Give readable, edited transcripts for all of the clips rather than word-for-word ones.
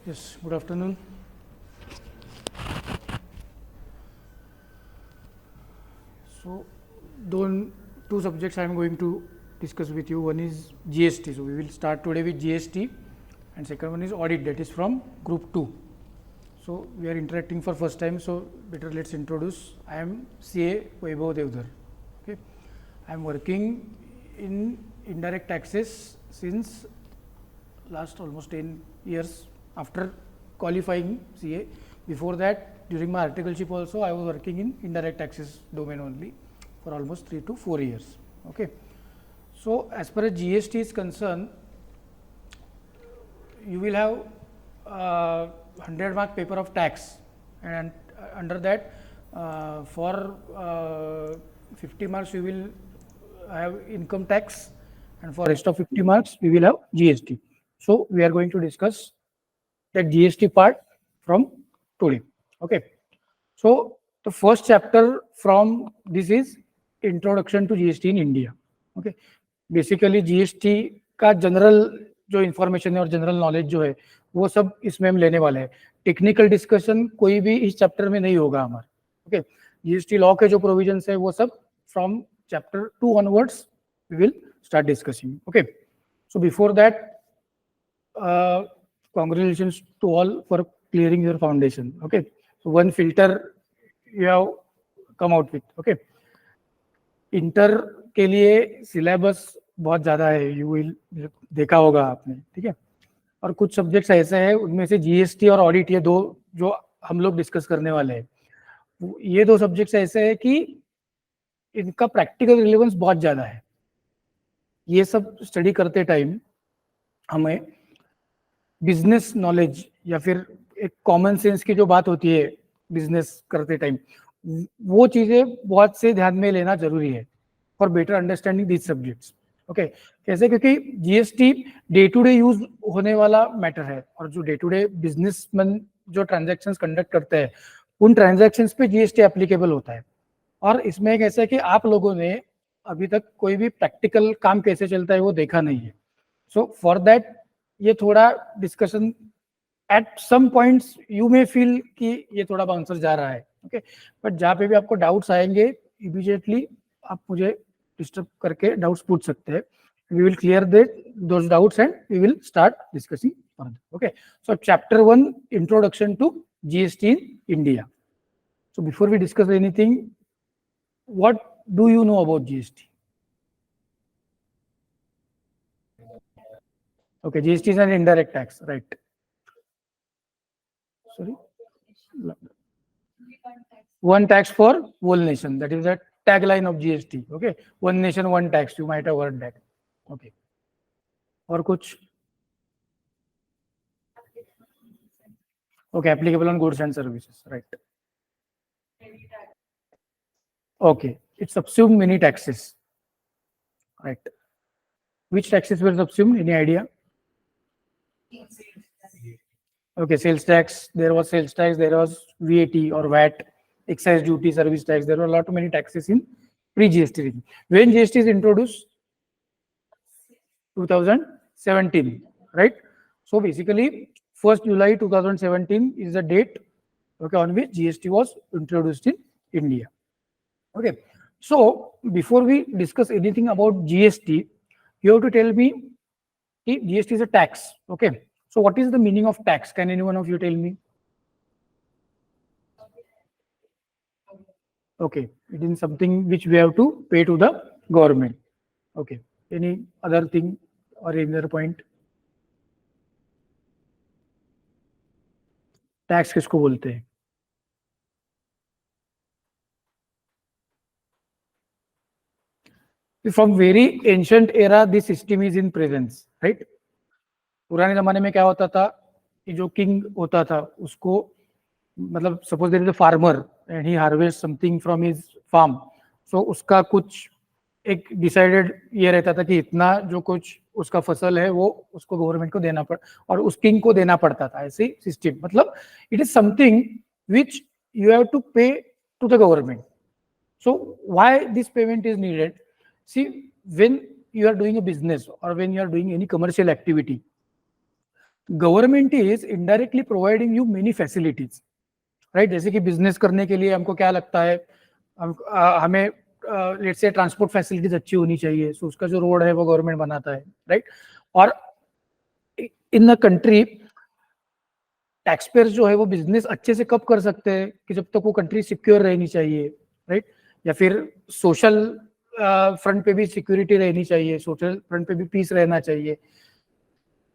Yes, good afternoon. So, two subjects I am going to discuss with you. One is GST. So, we will start today with GST, and second one is audit, that is from group 2. So, we are interacting for first time. So, better let's introduce. I am CA Vaibhav Devdar. Okay, I am working in indirect taxes since last almost 10 years after qualifying CA. Before that, during my articleship also, I was working in indirect taxes domain only for almost 3 to 4 years. Okay. So, as far as GST is concerned, you will have 100 mark paper of tax, and under that for 50 marks you will have income tax, and for rest of 50 marks we will have GST. So, we are going to discuss that GST part from today. Okay. So, the first chapter from this is introduction to GST in India. Okay. Basically GST का general जो information है और general knowledge जो है वो सब इसमें हम लेने वाले हैं. टेक्निकल डिस्कशन कोई भी इस चैप्टर में नहीं होगा हमारा. ओके. जीएसटी लॉ के जो प्रोविजंस है वो सब from chapter 2 onwards we will start discussing. Okay. So before that, congratulations to all for clearing your foundation. Okay. So one filter you have come out with. Okay. Inter के लिए syllabus बहुत ज़्यादा है, you will देखा होगा आपने. ठीक है. और कुछ सब्जेक्ट्स ऐसे हैं उनमें से जीएसटी और ऑडिट, ये दो जो हम लोग डिस्कस करने वाले हैं, ये दो सब्जेक्ट्स ऐसे हैं कि इनका प्रैक्टिकल रिलेवेंस बहुत ज़्यादा है. ये सब स्टडी करते टाइम हमें बिजनेस नॉलेज या फिर एक कॉमन सेंस की जो बात होती है बिजनेस करते टाइम, वो चीज़ें बहुत से ध्यान में लेना जरूरी है for better understanding these subjects. Okay. कैसे? क्योंकि GST day to day use होने वाला मैटर है, और जो डे टू डे बिजनेसमैन जो ट्रांजैक्शंस कंडक्ट करते हैं उन ट्रांजैक्शंस पे जीएसटी एप्लीकेबल होता है. और इसमें एक ऐसा है कि आप लोगों ने अभी तक कोई भी प्रैक्टिकल काम कैसे चलता है वो देखा नहीं है. सो फॉर दैट ये थोड़ा discussion at some points you may feel कि ये थोड़ा बाउंसर जा रहा है. ओके. बट जहाँ पे भी आपको डाउट्स आएंगे इमीडिएटली आप मुझे डिस्टर्ब करके डाउट्स पूछ सकते हैं. We will clear those doubts and we will start discussing further. Okay. So chapter 1, introduction to GST in India. So before we discuss anything, what do you know about GST? Okay, GST is an indirect tax, right? Sorry, one tax for whole nation. That is the tagline of GST. Okay, one nation, one tax. You might have heard that. Okay. और कुछ? Okay, applicable on goods and services, right? Okay, it subsumed many taxes, right? Which taxes were subsumed? Any idea? Okay, sales tax. There was sales tax. There was VAT or VAT, excise duty, service tax. There were a lot of many taxes in pre-GST regime. When GST is introduced? 2017, right? So basically, 1st July 2017 is the date, okay, on which GST was introduced in India. Okay. So before we discuss anything about GST, you have to tell me if GST is a tax. Okay. So what is the meaning of tax? Can any one of you tell me? Okay. It is something which we have to pay to the government. Okay. Any other thing or any other point? Tax किसको बोलते हैं? From very ancient era, this system is in presence, right? पुराने जमाने में क्या होता था कि जो किंग होता था उसको, मतलब suppose there is a farmer and he harvest something from his farm, so उसका कुछ एक डिसाइडेड ये रहता था कि इतना जो कुछ उसका फसल है वो उसको गवर्नमेंट को देना पड़, और उस किंग को देना पड़ता था. ऐसे सिस्टम, मतलब it is something which you have to pay to the government. So why this payment is needed? See, when you are doing a business or when you are doing any commercial activity, government is indirectly providing you many facilities, right? जैसे कि business करने के लिए हमको क्या लगता है, हमें लेट्स से ट्रांसपोर्ट फैसिलिटीज अच्छी होनी चाहिए, सो उसका जो रोड है वो गवर्नमेंट बनाता है, राइट? और in the country tax payers जो है वो बिजनेस अच्छे से कब कर सकते हैं कि जब तक वो कंट्री सिक्योर रहनी चाहिए, राइट? या फिर सोशल फ्रंट पे भी सिक्योरिटी रहनी चाहिए, सोशल फ्रंट पे भी पीस रहना चाहिए।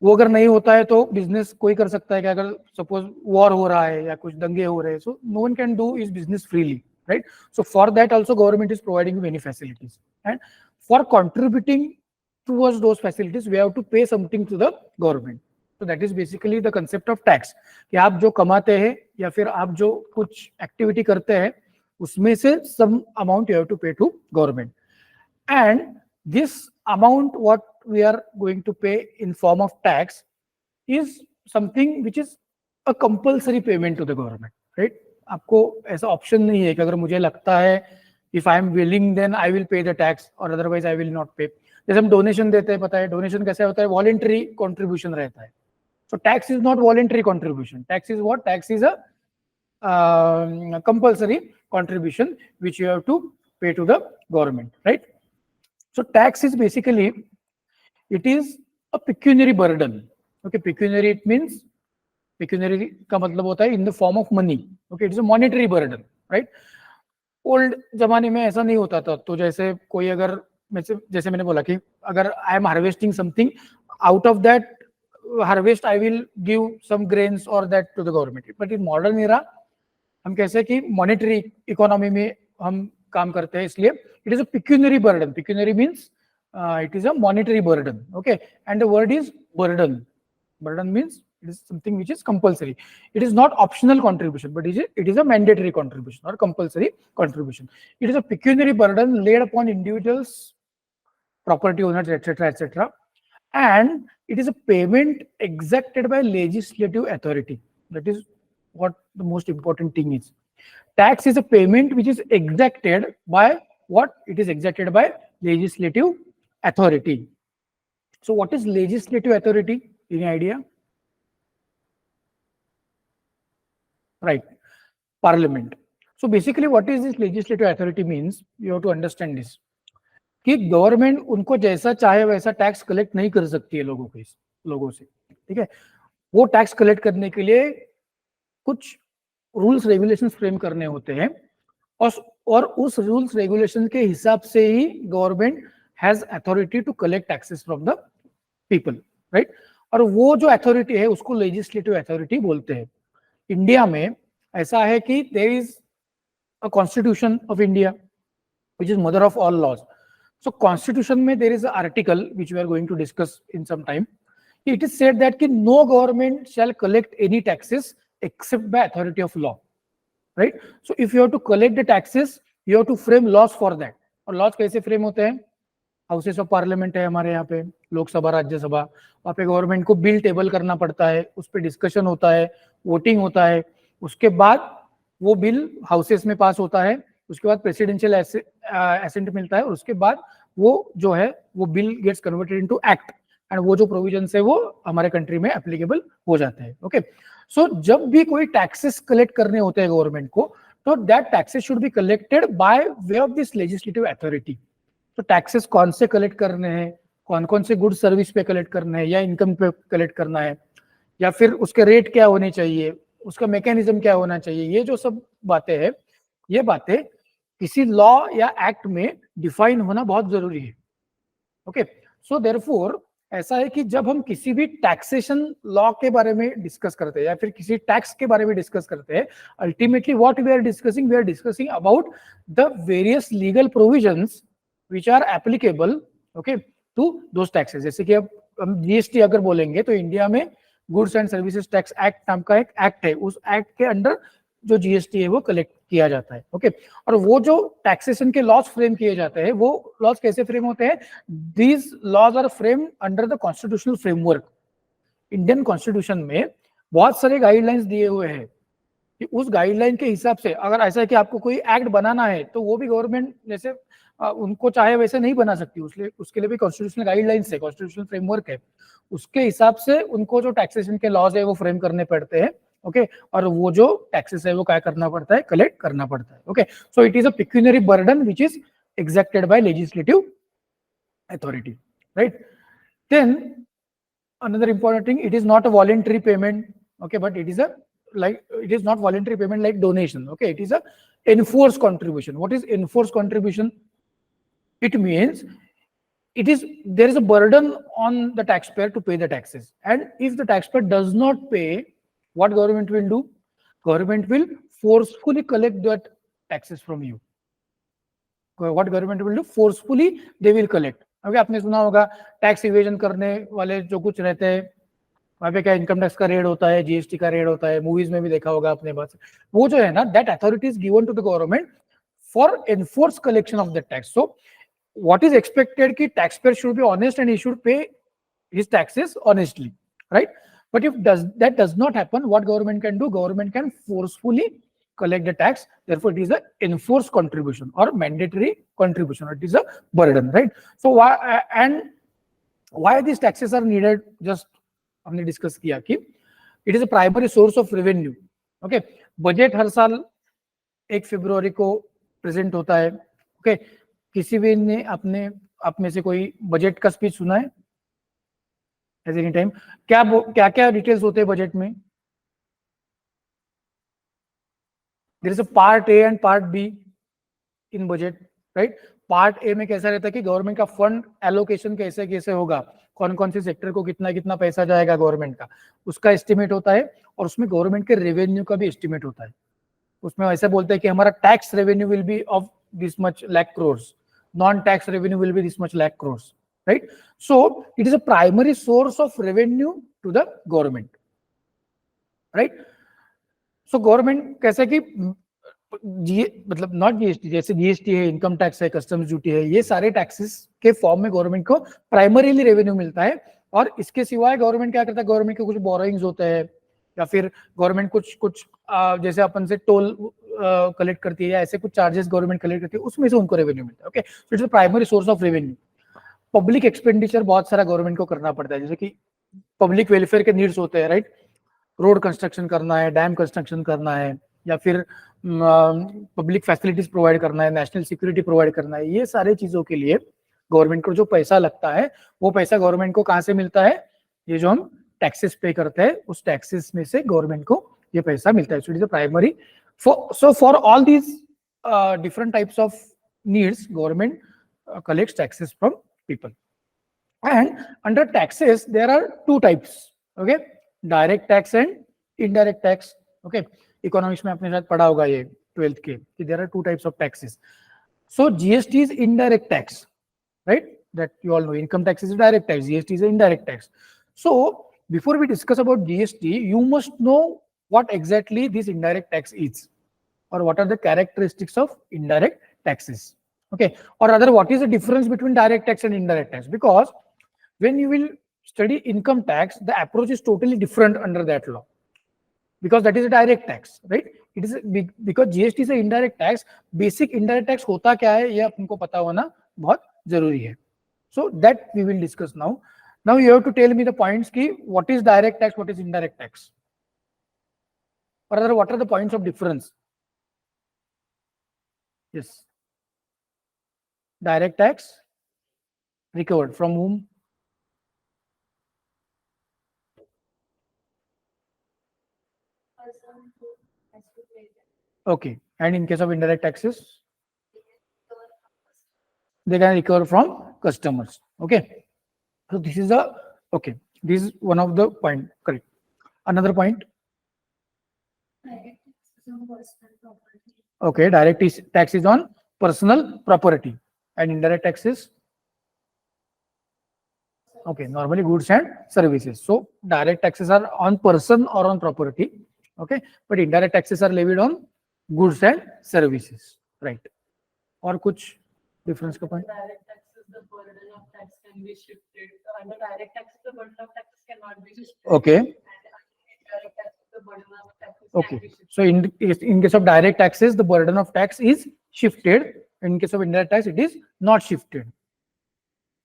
वो अगर नहीं होता है तो बिजनेस कोई कर सकता है कि अगर सपोज वॉर हो रहा है या कुछ दंगे हो रहे हैं, so no one can do is business freely, right? So for that also government is providing many facilities, and for contributing towards those facilities we have to pay something to the government. So that is basically the concept of tax, कि आप जो कमाते हैं या फिर आप जो कुछ एक्टिविटी करते हैं उसमें से some amount you have to pay to government, and this amount what we are going to pay in form of tax is something which is a compulsory payment to the government, right? आपको ऐसा option नहीं है कि अगर मुझे लगता है if I am willing then I will pay the tax और otherwise I will not pay. जैसे हम डोनेशन देते हैं, पता है डोनेशन कैसे होता है, वॉलेंटरी कॉन्ट्रीब्यूशन रहता है। So tax is not voluntary contribution, tax is what, tax is a compulsory contribution which you have to pay to the government, right? So tax is basically, it is a pecuniary burden. Okay, pecuniary it means, pecuniary का मतलब होता है in the form of money. Okay, it is a monetary burden, right? Old जमाने में ऐसा नहीं होता था, तो जैसे कोई अगर जैसे मैंने बोला कि अगर I am harvesting something, out of that harvest I will give some grains और that to the government. But in modern era हम कैसे कि मॉनेटरी इकोनॉमी में हम काम करते हैं, इसलिए it is a pecuniary burden. Pecuniary means it is a monetary burden, okay? And the word is burden. Burden means it is something which is compulsory. It is not optional contribution, but it is a mandatory contribution or compulsory contribution. It is a pecuniary burden laid upon individuals, property owners, etc., etc., and it is a payment exacted by legislative authority. That is what the most important thing is. Tax is a payment which is exacted by what? It is exacted by legislative authority. So what is legislative authority? Any idea? Right, parliament. So basically what is this legislative authority means, you have to understand this, कि government उनको जैसा चाहे वैसा tax collect नहीं कर सकती है लोगों से, ठीक है? वो टैक्स कलेक्ट करने के लिए कुछ रूल्स रेगुलेशंस फ्रेम करने होते हैं, और उस रूल्स रेगुलेशन के हिसाब से ही government has authority to collect taxes from the people, right? और वो जो अथॉरिटी है उसको लेजिस्लेटिव अथॉरिटी बोलते हैं। इंडिया में ऐसा है कि there is a constitution of India which is mother of all laws. So constitution में there is a article which we are going to discuss in some time. It is said that कि no government shall collect any taxes except by authority of law, right? So if you have to collect the taxes, you have to frame laws for that. और laws कैसे frame होते हैं? Houses of parliament है हमारे यहाँ पे, लोकसभा, राज्यसभा, वहाँ पे गवर्नमेंट को बिल टेबल करना पड़ता है, उस पर डिस्कशन होता है, वोटिंग होता है, उसके बाद वो बिल हाउसेस में पास होता है, उसके बाद प्रेसिडेंशियल एसेंट मिलता है, और उसके बाद वो जो है वो Bill Gates converted into act, and वो जो प्रोविजंस है वो हमारे कंट्री में एप्लीकेबल हो जाते हैं। ओके, सो जब भी कोई टैक्सेस कलेक्ट करने होते हैं गवर्नमेंट को, तो that taxes should be collected by way of this legislative authority. तो टैक्सेस कौन से कलेक्ट करने हैं, कौन कौन से गुड सर्विस पे कलेक्ट करना है, या इनकम पे कलेक्ट करना है, या फिर उसके रेट क्या होने चाहिए, उसका मैकेनिज्म क्या होना चाहिए, ये जो सब बातें हैं, ये बातें किसी लॉ या एक्ट में डिफाइन होना बहुत जरूरी है। ओके, सो देयरफॉर ऐसा है कि जब हम किसी भी टैक्सेशन लॉ के बारे में डिस्कस करते हैं या फिर किसी टैक्स के बारे में डिस्कस करते हैं, ultimately what we are discussing about the various legal provisions which are applicable, okay, to those taxes. जैसे कि अब हम जीएसटी अगर बोलेंगे तो इंडिया में goods and services tax act नाम का एक एक्ट है, उस एक्ट के अंडर जो जीएसटी है वो कलेक्ट किया जाता है। ओके, और वो जो टैक्सेशन के लॉज फ्रेम किए जाते हैं, वो लॉज कैसे फ्रेम होते हैं? These laws are frame under the constitutional framework. Indian constitution में बहुत सारे गाइडलाइंस दिए हुए हैं कि उस गाइडलाइन के हिसाब से, अगर ऐसा है कि आपको कोई एक्ट बनाना है तो वो भी गवर्नमेंट, जैसे उनको चाहे वैसे नहीं बना सकती, उसके लिए भी कॉन्स्टिट्यूशनल गाइडलाइंस है, कॉन्स्टिट्यूशनल फ्रेमवर्क है, उसके हिसाब से उनको जो टैक्सेशन के लॉज है वो फ्रेम करने पड़ते हैं। ओके, और वो जो टैक्सेस है वो क्या करना पड़ता है, कलेक्ट करना पड़ता है। Okay, so it is a pecuniary burden which is exacted by legislative authority, right? Then another important thing, it is not a voluntary payment, okay, but it is a it is not voluntary payment like donation. Okay, it is a enforced contribution. What is enforced contribution? It means there is a burden on the taxpayer to pay the taxes, and if the taxpayer does not pay, what government will do? Government will forcefully collect that taxes from you. What government will do? Forcefully they will collect. अभी आपने सुना होगा tax evasion करने वाले जो कुछ रहते हैं, वहां पे क्या इनकम टैक्स का रेड होता है, जीएसटी का रेड होता है, मूवीज में भी देखा होगा आपने बात, वो जो है ना, that authority is given to the government for enforce collection of the tax. So what is expected ki taxpayer should be honest and he should pay his taxes honestly, right? But if that does not happen, what government can do? Government can forcefully collect the tax. Therefore, it is a enforced contribution or mandatory contribution. It is a burden, right? So why these taxes are needed? Just हमने discuss किया कि it is a primary source of revenue. Okay, budget हर साल 1 फरवरी को present होता है. Okay, किसी भी ने अपने आप में से कोई बजट का स्पीच सुना है एट एनी टाइम? क्या क्या डिटेल्स होते हैं बजट में? There is a part A and part B in budget, right? Part A में कैसा रहता है कि गवर्नमेंट का फंड एलोकेशन कैसे कैसे होगा, कौन कौन से सेक्टर को कितना कितना पैसा जाएगा गवर्नमेंट का, उसका एस्टिमेट होता है. और उसमें गवर्नमेंट के रेवेन्यू का भी एस्टिमेट होता है. उसमें ऐसे बोलते हैं कि हमारा tax revenue will be of this much lakh crores, non-tax revenue will be this much lakh crores, right? So it is a primary source of revenue to the government, right? So government कैसे कि मतलब नॉट जीएसटी, जैसे GST है, income tax है, customs duty है, ये सारे taxes के फॉर्म में गवर्नमेंट को प्राइमरीली रेवेन्यू मिलता है. और इसके सिवाय गवर्नमेंट क्या करता है? गवर्नमेंट के कुछ बोरोइंग्स होते हैं, या फिर गवर्नमेंट कुछ जैसे अपन से टोल कलेक्ट करती है या ऐसे कुछ चार्जेस गवर्नमेंट कलेक्ट करती है, उसमें से उनको रेवेन्यू मिलता है. Okay, so it's a primary source of revenue. Public expenditure बहुत सारा गवर्नमेंट को करना पड़ता है, जैसे कि पब्लिक वेलफेयर के नीड्स होते हैं, राइट? रोड कंस्ट्रक्शन करना है, डैम कंस्ट्रक्शन करना है, या फिर पब्लिक फैसिलिटीज प्रोवाइड करना है, नेशनल सिक्योरिटी प्रोवाइड करना है. ये सारे चीजों के लिए गवर्नमेंट को जो पैसा लगता है, वो पैसा गवर्नमेंट को कहाँ से मिलता है? ये जो हम टैक्सेस पे करते हैं, उस टैक्सेस में से गवर्नमेंट को ये पैसा मिलता है. सो it is a primary. So for all these different types of needs, government collects taxes from people. And under taxes, there are two types. Okay, direct tax and indirect tax. Okay, economics में आपने शायद पढ़ा होगा ये 12th के कि there are two types of taxes. So GST is indirect tax, right? That you all know. Income tax is a direct tax. GST is an indirect tax. So before we discuss about GST, you must know what exactly this indirect tax is, or what are the characteristics of indirect taxes. Okay, or rather, what is the difference between direct tax and indirect tax? Because when you will study income tax, the approach is totally different under that law, because that is a direct tax, right? It is because GST is a indirect tax. Basic indirect tax होता क्या है ये आपको पता होना बहुत जरूरी है. So that we will discuss now. Now you have to tell me the points ki what is direct tax, what is indirect tax, or rather what are the points of difference? Yes. Direct tax recovered from whom? Okay. And in case of indirect taxes, they can recover from customers. Okay. So this is a okay. This is one of the point. Correct. Another point. Okay. Direct tax is on personal property, and indirect taxes. Okay. Normally goods and services. So direct taxes are on person or on property. Okay. But indirect taxes are levied on goods and services. Right. और कुछ difference का point? Direct taxes, the burden of tax can be shifted. Under direct taxes, the burden of taxes cannot be shifted. Okay. And under indirect taxes, the burden of taxes can Okay. be shifted. So in case of direct taxes, the burden of tax is shifted. In case of indirect tax, it is not shifted.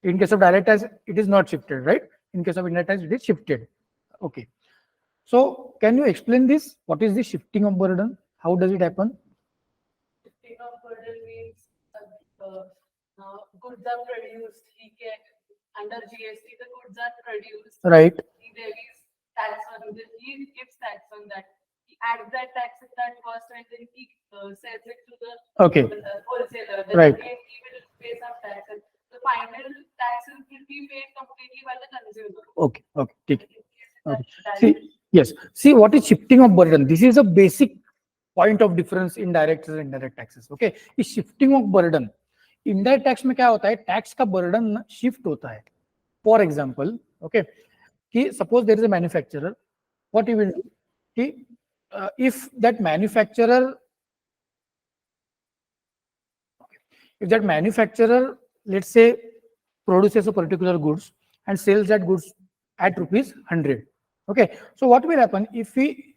In case of direct tax, it is not shifted, right? In case of indirect tax, it is shifted. Okay. So can you explain this? What is the shifting of burden? How does it happen? Shifting of burden means goods are produced. Under GST, the goods are produced. Right. He levies tax on this. He gives tax on that. He adds that tax at that cost and then he sells it to the wholesaler. Then Right. again, he will pay some tax. And the final taxes will be paid completely by the consumer. Okay. Okay. Take it. Okay. That's See, yes. See, what is shifting of burden? This is a basic point of difference in direct and indirect taxes. Okay. इस shifting of burden, indirect tax में क्या होता है? Tax का burden shift होता है. For example, okay, कि suppose there is a manufacturer, what he will do? कि if that manufacturer, let's say, produces a particular goods and sells that goods at rupees 100. Okay, so what will happen if he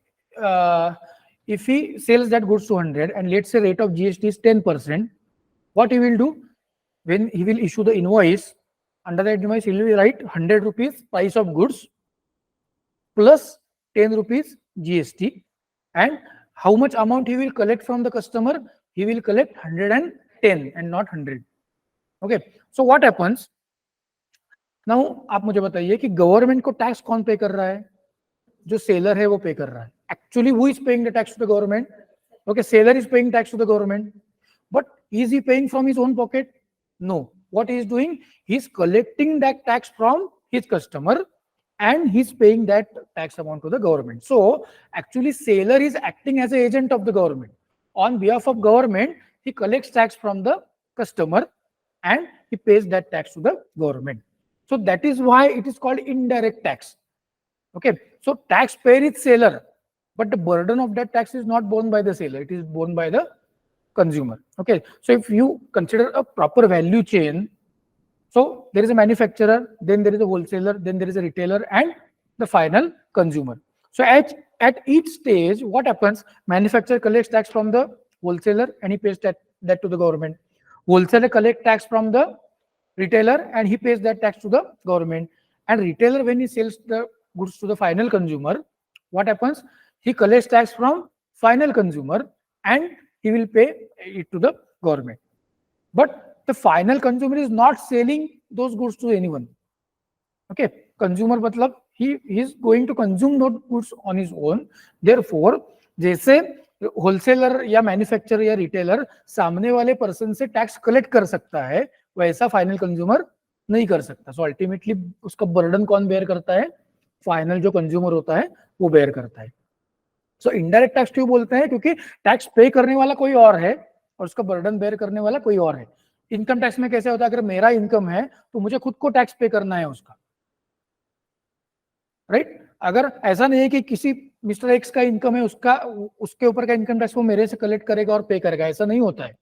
sells that goods to 100 and let's say rate of GST is 10%, what he will do? When he will issue the invoice, under that invoice he will write 100 rupees price of goods plus 10 rupees GST, and how much amount he will collect from the customer? He will collect 110 and not 100. Okay, so what happens? Now आप मुझे बताइए कि government को tax कौन पे कर रहा है? जो सेलर है वो पे कर रहा है. Actually, who is paying the tax to the government? Okay, seller is paying tax to the government, but is he paying from his own pocket? No. What he is doing? He is collecting that tax from his customer and he's paying that tax amount to the government. So actually seller is acting as an agent of the government. On behalf of government, he collects tax from the customer and he pays that tax to the government. So that is why it is called indirect tax. Okay, so taxpayer is seller, but the burden of that tax is not borne by the seller, it is borne by the consumer. Okay, so if you consider a proper value chain, so there is a manufacturer, then there is a wholesaler, then there is a retailer, and the final consumer. So at each stage, what happens? Manufacturer collects tax from the wholesaler and he pays that to the government. Wholesaler collects tax from the retailer and he pays that tax to the government. And retailer, when he sells the goods to the final consumer, what happens? He collects tax from final consumer and he will pay it to the government. But the final consumer is not selling those goods to anyone. Okay, consumer मतलब he is going to consume those goods on his own. Therefore, जैसे wholesaler या manufacturer या retailer सामने वाले person से tax collect कर सकता है, वैसा फाइनल कंज्यूमर नहीं कर सकता. सो अल्टीमेटली उसका बर्डन कौन बेयर करता है? फाइनल जो कंज्यूमर होता है वो बेयर करता है. सो इनडायरेक्ट टैक्स क्यों बोलते हैं? क्योंकि टैक्स पे करने वाला कोई और है और उसका बर्डन बेयर करने वाला कोई और है. इनकम टैक्स में कैसे होता है? अगर मेरा इनकम है तो मुझे खुद को टैक्स पे करना है उसका, राइट? अगर ऐसा नहीं है कि किसी मिस्टर एक्स का इनकम है, उसके ऊपर का इनकम टैक्स वो मेरे से कलेक्ट करेगा और पे करेगा, ऐसा नहीं होता है.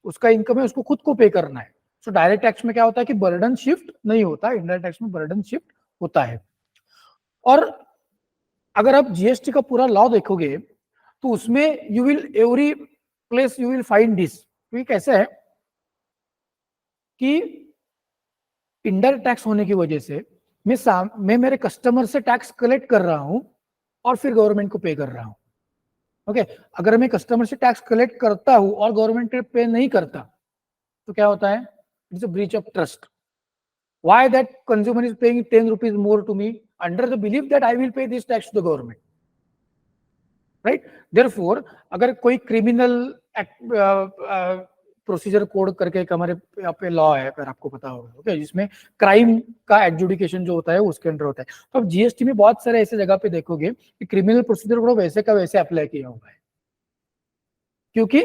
उसका इनकम है, उसको खुद को पे करना है. सो डायरेक्ट टैक्स में क्या होता है कि बर्डन शिफ्ट नहीं होता, इनडायरेक्ट टैक्स में बर्डन शिफ्ट होता है. और अगर आप जीएसटी का पूरा लॉ देखोगे तो उसमें you will every place you will find this. कैसे है कि इनडायरेक्ट टैक्स होने की वजह से मैं मेरे कस्टमर से टैक्स कलेक्ट कर रहा हूं और फिर गवर्नमेंट को पे कर रहा हूं. ओके, अगर मैं कस्टमर से टैक्स कलेक्ट करता हूं और गवर्नमेंट पे नहीं करता तो क्या होता है? It's a breach of trust. Why that consumer is paying 10 rupees more to me under the belief that I will pay this tax to the government, right? Therefore अगर कोई क्रिमिनल प्रोसीजर कोड करके एक हमारे यहाँ पे law है, अगर आपको पता होगा, ओके, जिसमें क्राइम का एडजुडिकेशन जो होता है उसके अंडर होता है. तो अब जीएसटी में बहुत सारे ऐसे जगह पे देखोगे कि क्रिमिनल प्रोसीजर कोड वैसे का वैसे अप्लाई किया हुआ है, क्योंकि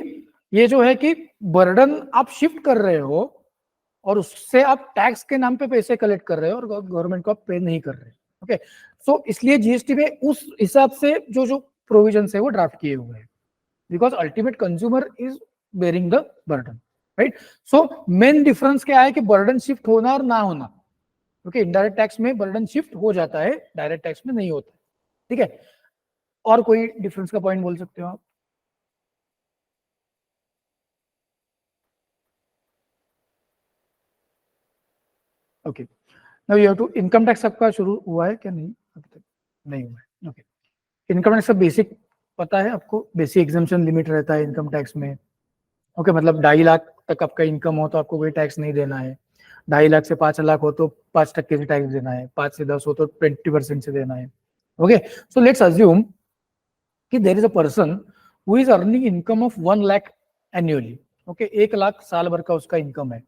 ये जो है कि बर्डन आप शिफ्ट कर रहे हो और उससे आप टैक्स के नाम पे पैसे कलेक्ट कर रहे हो और गवर्नमेंट को आप पे नहीं कर रहे. ओके, सो इसलिए जीएसटी में उस हिसाब से जो प्रोविजन है वो ड्राफ्ट किए हुए हैं, because ultimate consumer is bearing the burden, right? So main difference क्या है कि बर्डन शिफ्ट होना और ना होना. ओके, इनडायरेक्ट टैक्स में बर्डन शिफ्ट हो जाता है, डायरेक्ट टैक्स में नहीं होता. ठीक है, और कोई डिफरेंस का पॉइंट बोल सकते हो आप? Okay, now you have to, income tax आपका शुरू हुआ है क्या? नहीं, अभी तक नहीं हुआ है। ओके, इनकम टैक्स का बेसिक पता है आपको? बेसिक एग्जम्पशन लिमिट रहता है इनकम टैक्स में। ओके, मतलब 2.5 लाख तक आपका इनकम हो तो आपको कोई टैक्स नहीं देना है, 2.5 लाख से 5 लाख हो तो 5% से टैक्स देना है, 5 से 10 हो तो 20% से देना है। ओके, सो लेट्स अज्यूम कि there is a person who is earning income of 1 lakh annually. Okay, 1 lakh साल भर का उसका इनकम है,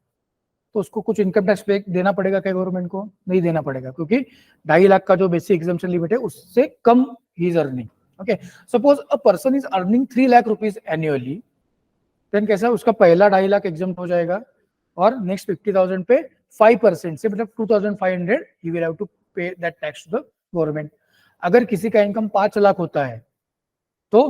तो उसको कुछ इनकम टैक्स पे देना पड़ेगा क्या गवर्नमेंट को? नहीं देना पड़ेगा, क्योंकि 2.5 लाख का जो बेसिक एग्जम्पशन लिमिट है उससे कम ही is earning. Okay, suppose a person is earning 3 lakh rupees annually, then कैसा, उसका पहला 2.5 लाख एग्जम्प्ट हो जाएगा और नेक्स्ट 50,000 पे 5% से, मतलब 2,500 he will have to pay that tax to the government. अगर किसी का इनकम 5 लाख होता है तो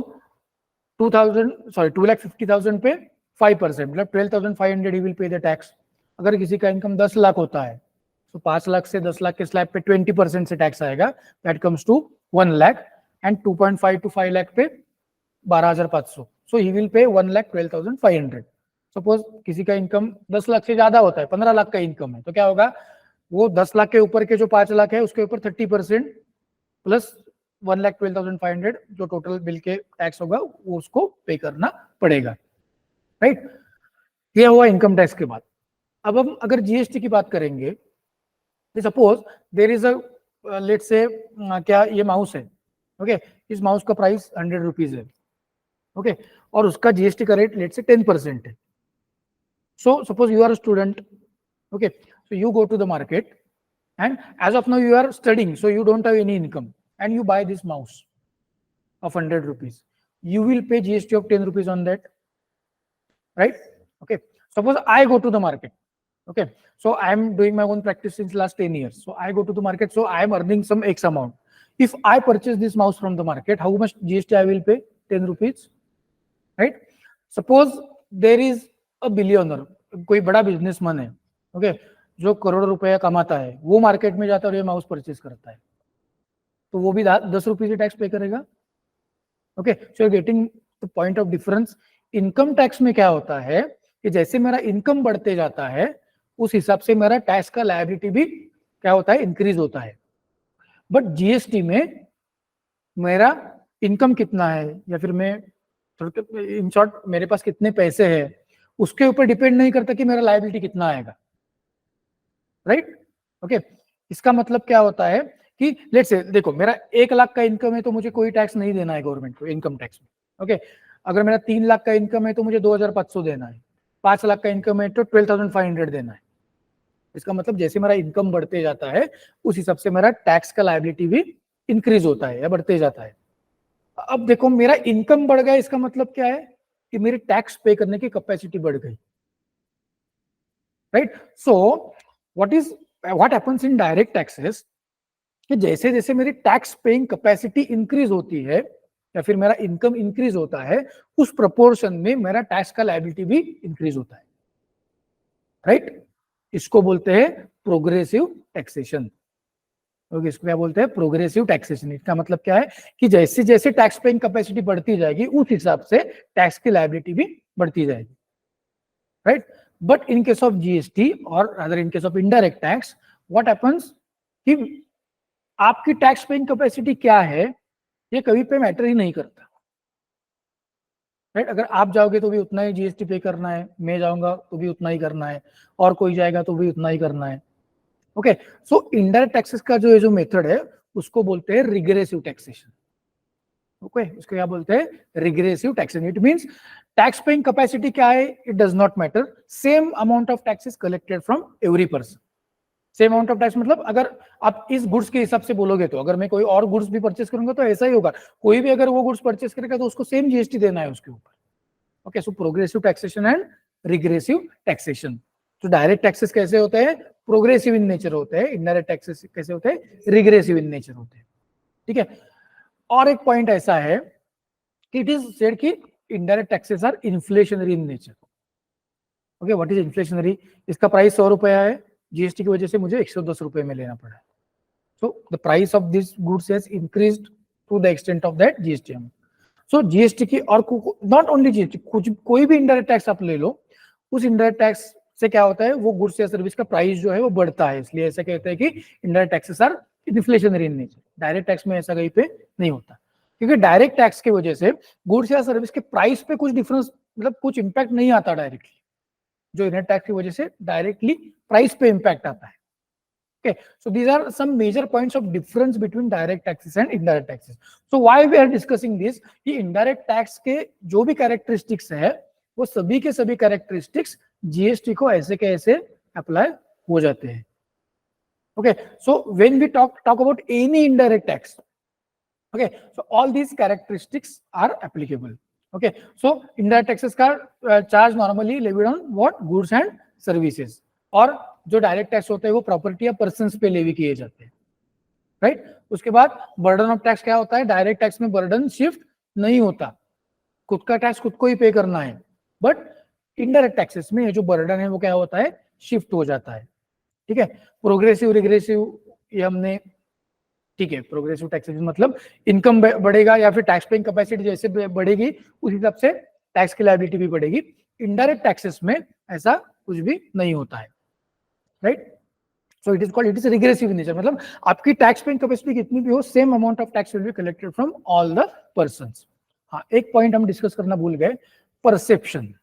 2,50,000 पे 5%, मतलब 12,500 ही विल पे द टैक्स। अगर किसी का इनकम 10 लाख होता है तो 5 लाख से 10 लाख के स्लैब पे 20% से टैक्स आएगा, that comes to 1 lakh, and 2.5 to 5 lakh पे 12,500, सो ही विल पे 1,12,500। सपोज किसी का इनकम 10 लाख से ज्यादा होता है, 15 लाख का इनकम है, तो क्या होगा, वो 10 लाख के ऊपर के जो 5 लाख है उसके ऊपर 30% प्लस 1,12,500 जो टोटल बिल के टैक्स होगा वो उसको पे करना पड़ेगा, राइट? ये हुआ इनकम टैक्स के बाद। अब हम अगर जीएसटी की बात करेंगे, suppose there is a let's say क्या ये माउस है, ओके, इस माउस का प्राइस 100 रुपीज है, ओके, और उसका जीएसटी का रेट लेट्स से 10% है। So suppose you are a student, okay, so you go to the market and as of now you are studying, so you don't have any income, and you buy this mouse of 100 rupees, you will pay GST of 10 rupees on that, right? Okay, suppose I go to the market, okay, so I am doing my own practice since last 10 years, so I go to the market, so I am earning some X amount. If I purchase this mouse from the market, how much GST I will pay? 10 rupees, right? Suppose there is a billionaire, कोई बड़ा businessman है, okay, जो करोड़ रुपया कमाता है, वो market में जाता है और ये माउस परचेज करता है, तो वो भी 10 रुपये से टैक्स पे करेगा। Okay, so getting the point of difference. Income tax में क्या होता है कि जैसे मेरा इनकम बढ़ते जाता है उस हिसाब से मेरा टैक्स का लायबिलिटी भी क्या होता है, इंक्रीज होता है। बट जीएसटी में मेरा इनकम कितना है या फिर मैं इन शॉर्ट मेरे पास कितने पैसे हैं उसके ऊपर डिपेंड नहीं करता कि मेरा लायबिलिटी कितना आएगा, राइट? ओके, इसका मतलब क्या होता है कि लेट्स से देखो मेरा 1 लाख का इनकम है तो मुझे कोई टैक्स नहीं देना है गवर्नमेंट को इनकम टैक्स में। ओके, अगर मेरा 3 लाख का इनकम है तो मुझे 2,500 देना है, 5 लाख का इनकम है तो 12,500 देना है। इसका मतलब जैसे मेरा इनकम बढ़ते जाता है उस हिसाब से मेरा टैक्स का लायबिलिटी भी इंक्रीज होता है या बढ़ते जाता है। अब देखो मेरा इनकम बढ़ गया, इसका मतलब क्या है कि मेरी टैक्स पे करने की कैपेसिटी बढ़ गई, right? So what happens in direct taxes कि जैसे जैसे मेरी टैक्स पेइंग कैपेसिटी इंक्रीज होती है या फिर मेरा इनकम इंक्रीज होता है उस प्रोपोर्शन में मेरा टैक्स का लायबिलिटी भी इंक्रीज होता है, राइट? इसको बोलते हैं प्रोग्रेसिव टैक्सेशन। ओके, इसको क्या बोलते हैं? Progressive taxation. इसका मतलब क्या है कि जैसे जैसे टैक्स पेइंग कैपेसिटी बढ़ती जाएगी उस हिसाब से टैक्स की लायबिलिटी भी बढ़ती जाएगी, right? But in case of GST or rather in case of indirect tax, what happens कि आपकी टैक्स पेइंग कैपेसिटी क्या है ये कभी पे मैटर ही नहीं करता, राइट? अगर आप जाओगे तो भी उतना ही जीएसटी पे करना है, मैं जाऊंगा तो भी उतना ही करना है, और कोई जाएगा तो भी उतना ही करना है। ओके, सो इनडायरेक्ट टैक्सेस का जो मेथड है उसको बोलते हैं रिग्रेसिव टैक्सेशन। ओके, इसको क्या बोलते हैं? Regressive taxation. It means tax paying capacity क्या है it does not matter, same amount of taxes collected from every person. Same amount of tax मतलब अगर आप इस गुड्स के हिसाब से बोलोगे तो अगर मैं कोई और गुड्स भी परचेस करूंगा तो ऐसा ही होगा, कोई भी अगर वो गुड्स परचेस करेगा तो उसको सेम जीएसटी देना है उसके ऊपर। Okay, so progressive taxation and regressive taxation. तो डायरेक्ट टैक्सेस कैसे होते हैं? प्रोग्रेसिव इन नेचर होते हैं। इनडायरेक्ट टैक्सेस कैसे होते हैं? रिग्रेसिव इन नेचर होते हैं, ठीक है? और एक पॉइंट ऐसा है कि इट इज सेड कि indirect taxes are inflationary in nature. Okay, what is inflationary? इसका प्राइस 100 रुपया है, जीएसटी की वजह से मुझे 110 रुपए में लेना पड़ा। So the price of this goods has increased to the extent of that GST amount. So GST की और नॉट ओनली जीएसटी, कुछ कोई भी इनडायरेक्ट टैक्स आप ले लो, उस इनडायरेक्ट टैक्स से क्या होता है, वो गुड्स या सर्विस का प्राइस जो है वो बढ़ता है, इसलिए ऐसा कहते हैं कि indirect taxes are inflationary in nature. Direct tax में ऐसा कहीं पे नहीं होता, क्योंकि डायरेक्ट टैक्स की वजह से गुड्स या सर्विस के प्राइस पे कुछ डिफरेंस, मतलब कुछ इंपैक्ट नहीं आता डायरेक्टली, जो इनडायरेक्ट टैक्स की वजह से डायरेक्टली प्राइस पे इंपैक्ट आता है। Okay, so these are some major points of difference between direct taxes and indirect taxes. So why we are discussing this, कि indirect tax के जो भी characteristics है वो सभी के सभी characteristics GST को ऐसे के ऐसे अप्लाई हो जाते हैं। Okay, so when we talk about any indirect tax, okay, so all these characteristics are applicable. Okay, so indirect taxes का charge normally levied on what, goods and services, और जो डायरेक्ट टैक्स होते हैं वो property या persons पे levy किए जाते हैं, राइट। उसके बाद बर्डन ऑफ टैक्स क्या होता है, डायरेक्ट टैक्स में बर्डन शिफ्ट नहीं होता, खुद का टैक्स खुद को ही पे करना है, बट इनडायरेक्ट टैक्सेस में जो बर्डन है वो क्या होता है, शिफ्ट हो जाता है। ठीक है, प्रोग्रेसिव रिग्रेसिव ये हमने, ठीक है, प्रोग्रेसिव टैक्सेस मतलब इनकम बढ़ेगा या फिर टैक्स पेइंग कैपेसिटी जैसे बढ़ेगी उस हिसाब से टैक्स की लायबिलिटी भी बढ़ेगी। इनडायरेक्ट टैक्सेस में ऐसा कुछ भी नहीं होता है, right. So it is regressive in nature, मतलब आपकी टैक्स पेइंग कैपेसिटी कितनी भी हो, same amount of tax will be collected from all the persons. हाँ, एक पॉइंट हम डिस्कस करना भूल गए, perception.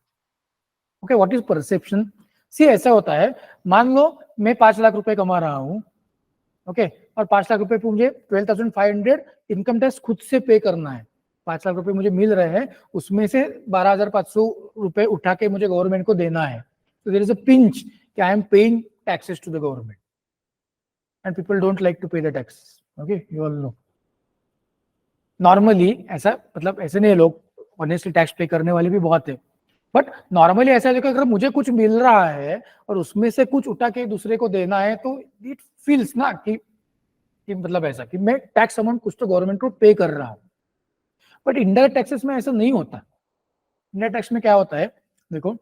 Okay, what is perception? See ऐसा होता है, मान लो मैं 5 लाख रुपए कमा रहा हूं, ओके, और 5 लाख रुपए पे मुझे 12,500 इनकम टैक्स खुद से पे करना है। 5 लाख रुपए मुझे मिल रहे हैं, उसमें से 12,500 रुपए उठा के मुझे गवर्नमेंट को देना है। So there is a pinch that I am paying taxes to the government, and people don't like to pay the taxes. Okay, you all know. Normally ऐसा, मतलब ऐसे नहीं, लोग honestly टैक्स पे करने वाले भी बहुत है, बट नॉर्मली ऐसा है कि अगर मुझे कुछ मिल रहा है और उसमें से कुछ उठा के दूसरे को देना है तो इट फील्स ना कि मतलब ऐसा कि मैं टैक्स अमाउंट कुछ तो गवर्नमेंट को पे कर रहा हूँ। बट इनडायरेक्ट टैक्सेस में ऐसा नहीं होता। इनडायरेक्ट टैक्स में क्या होता है, देखो,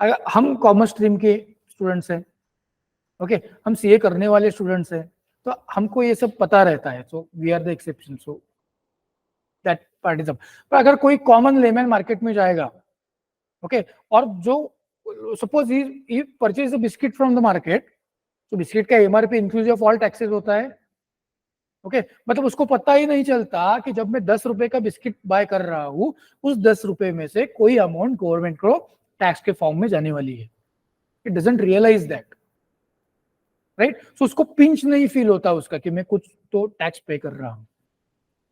अगर हम कॉमर्स स्ट्रीम के स्टूडेंट्स हैं, ओके, हम सीए करने वाले स्टूडेंट्स हैं, तो हमको ये सब पता रहता है, so we are the exception, so that part is up. पर अगर कोई कॉमन लेमैन मार्केट में जाएगा, ओके, और जो suppose he purchase the biscuit from the market, तो बिस्किट का MRP inclusive of all taxes होता है, ओके, मतलब उसको पता ही नहीं चलता कि जब मैं 10 रुपए का बिस्किट बाय कर रहा हूं, उस 10 रुपए में से कोई अमाउंट गवर्नमेंट को टैक्स के फॉर्म में जाने वाली है। It doesn't realise that, right. So उसको पिंच नहीं फील होता उसका कि मैं कुछ तो टैक्स पे कर रहा हूं।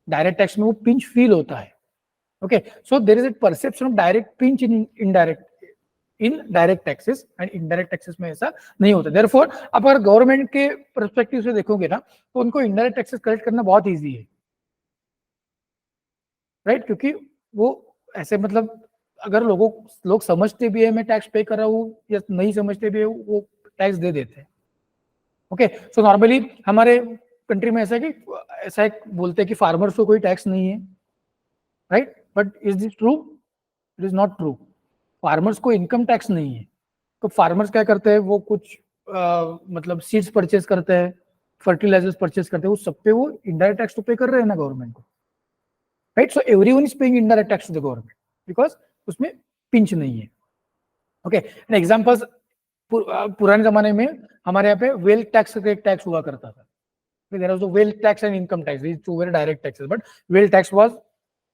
डायरेक्ट टैक्स में वो पिंच फील होता है, okay. So there is a perception of direct pinch in direct taxes, and indirect taxes में ऐसा नहीं होता। देयरफॉर आप अगर गवर्नमेंट के पर्सपेक्टिव से देखोगे ना, तो उनको इनडायरेक्ट टैक्सेस कलेक्ट करना बहुत ईजी है, राइट, क्योंकि वो ऐसे, मतलब अगर लोग समझते भी है मैं टैक्स पे कर रहा हूँ या नहीं समझते भी है, वो टैक्स दे देते हैं। ओके, सो नॉर्मली हमारे कंट्री में ऐसा है कि ऐसा एक बोलते हैं कि फार्मर्स को कोई टैक्स नहीं है, right, but is this true? It is not true. Farmers को इनकम टैक्स नहीं है। तो फार्मर्स क्या करते हैं, वो कुछ मतलब सीड्स परचेज करते हैं, फर्टिलाइजर्स परचेज करते हैं, उस सब पे वो इनडायरेक्ट टैक्स तो पे कर रहे हैं ना गवर्नमेंट को, right. So everyone is paying indirect tax to the government because उसमें पिंच नहीं है। ओके, एन एग्जांपल्स, पुराने जमाने में हमारे यहाँ पे वेल्थ टैक्स का एक टैक्स हुआ करता था। There was a wealth tax and income tax. These two were direct taxes, but wealth tax was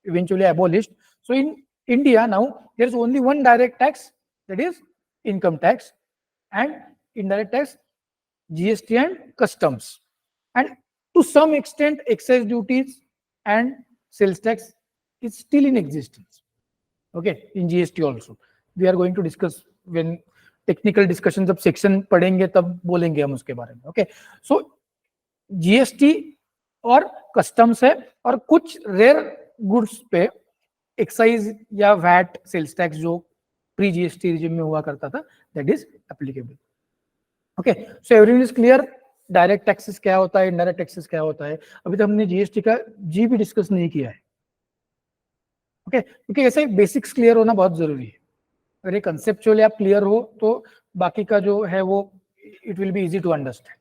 eventually abolished. So in India now, there is only one direct tax, that is income tax, and indirect tax, GST and customs, and to some extent excise duties and sales tax is still in existence. Okay, in GST also. We are going to discuss when technical discussion, जब section पढ़ेंगे तब बोलेंगे हम उसके बारे में. Okay, so GST और customs है, और कुछ रेयर गुड्स पे एक्साइज या वैट सेल्स टैक्स जो प्री जीएसटी रिजिम में हुआ करता था, that is applicable. Okay, so everyone is clear direct taxes क्या होता है, इनडायरेक्ट टैक्सेस क्या होता है। अभी तो हमने जीएसटी का जी भी डिस्कस नहीं किया है, ओके, क्योंकि ऐसे बेसिक्स क्लियर होना बहुत जरूरी है। अगर ये कंसेप्चुअली आप क्लियर हो तो बाकी का जो है वो it will be easy to understand,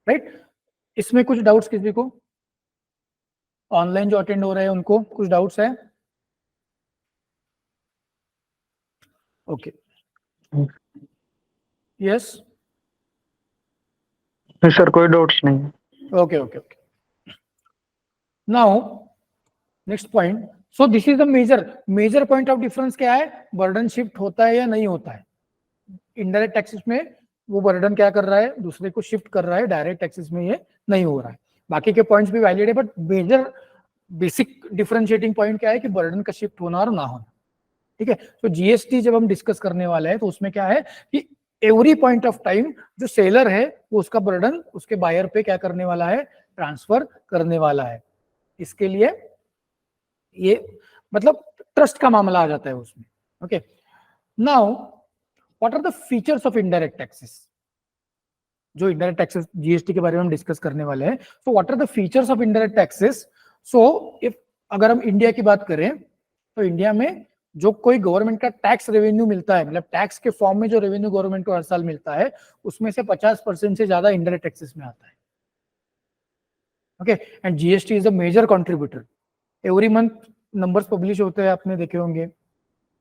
right. इसमें कुछ डाउट्स किसी को, ऑनलाइन जो अटेंड हो रहे हैं उनको कुछ डाउट्स है? ओके, यस, सर कोई डाउट्स नहीं। Okay okay okay. Now next point, so this is the major point of difference क्या है, बर्डन शिफ्ट होता है या नहीं होता है। इनडायरेक्ट टैक्सेस में वो बर्डन क्या कर रहा है, दूसरे को शिफ्ट कर रहा है, डायरेक्ट टैक्सेस में ये नहीं हो रहा है। बाकी के पॉइंट्स भी वैलिड है, but major basic differentiating point क्या है कि बर्डन का शिफ्ट होना और ना होना। ठीक है, तो जीएसटी जब हम डिस्कस करने वाले हैं तो उसमें क्या है कि एवरी पॉइंट ऑफ टाइम जो सेलर है वो उसका बर्डन उसके बायर पे क्या करने वाला है, ट्रांसफर करने वाला है। इसके लिए ये मतलब ट्रस्ट का मामला आ जाता है उसमें। Okay, now what are the features of indirect taxes. जो इनडायरेक्ट टैक्सेस जीएसटी के बारे में हम डिस्कस करने वाले हैं, so what are the features of indirect taxes. So if अगर हम इंडिया की बात करें तो इंडिया में जो कोई गवर्नमेंट का टैक्स रेवेन्यू मिलता है, मतलब टैक्स के फॉर्म में जो रेवेन्यू गवर्नमेंट को हर साल मिलता है, उसमें से 50% से ज्यादा इनडायरेक्ट टैक्सेस में आता है। Okay, and GST is a major contributor. Every month numbers publish होते हैं, आपने देखे होंगे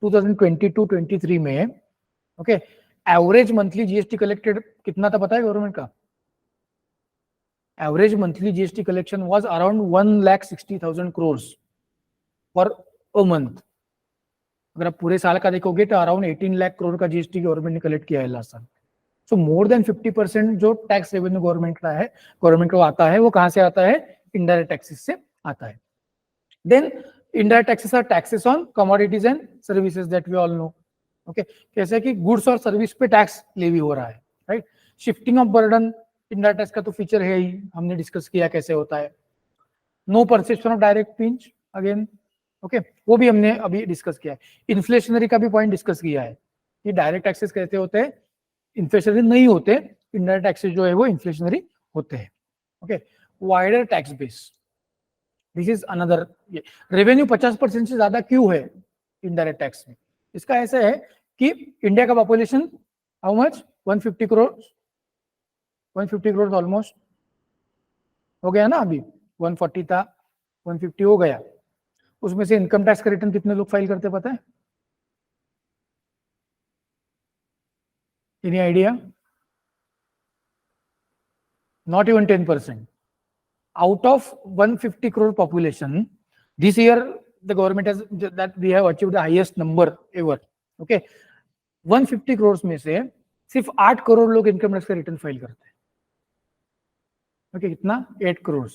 2022-23 में। Okay, average monthly GST collected कितना था पता है गवर्नमेंट का? Average monthly GST collection was around 1,60,000 crores for a month. अगर आप पूरे साल का देखोगे तो अराउंड 18 लाख करोड़ का जीएसटी गवर्नमेंट ने कलेक्ट किया है लास्ट साल। सो मोर देन 50% जो टैक्स रेवेन्यू गवर्नमेंट का है, गवर्नमेंट को आता है, वो कहां से आता है? इनडायरेक्ट टैक्सेस से आता है। Then indirect taxes are taxes on commodities and services that we all know. Okay, कैसे कि गुड्स और सर्विस पे टैक्स लेवी हो रहा है, right. Shifting of burden indirect tax का तो फीचर है ही, हमने डिस्कस किया कैसे होता है। No perception of direct pinch again, okay, वो भी हमने अभी डिस्कस किया है। इन्फ्लेशनरी का भी पॉइंट डिस्कस किया है कि डायरेक्ट टैक्सेस कैसे होते हैं, इन्फ्लेशनरी नहीं होते, इनडायरेक्ट टैक्सेस जो है वो इन्फ्लेशनरी होते हैं। Okay, wider tax base, this is another. Revenue 50% से ज्यादा क्यों है इनडायरेक्ट टैक्स में? इसका ऐसा है कि इंडिया का population how much, 150 crore, 150 crore almost हो गया ना, अभी 140 था, 150 हो गया। उसमें से इनकम टैक्स का रिटर्न कितने लोग फाइल करते पता है? Any idea? Not even 10%। out of 150 crore population, this year the government has that we have achieved the highest number ever. Okay, 150 crores में से सिर्फ 8 करोड़ लोग इनकम टैक्स का रिटर्न फाइल करते हैं। ओके, कितना? 8 करोड़।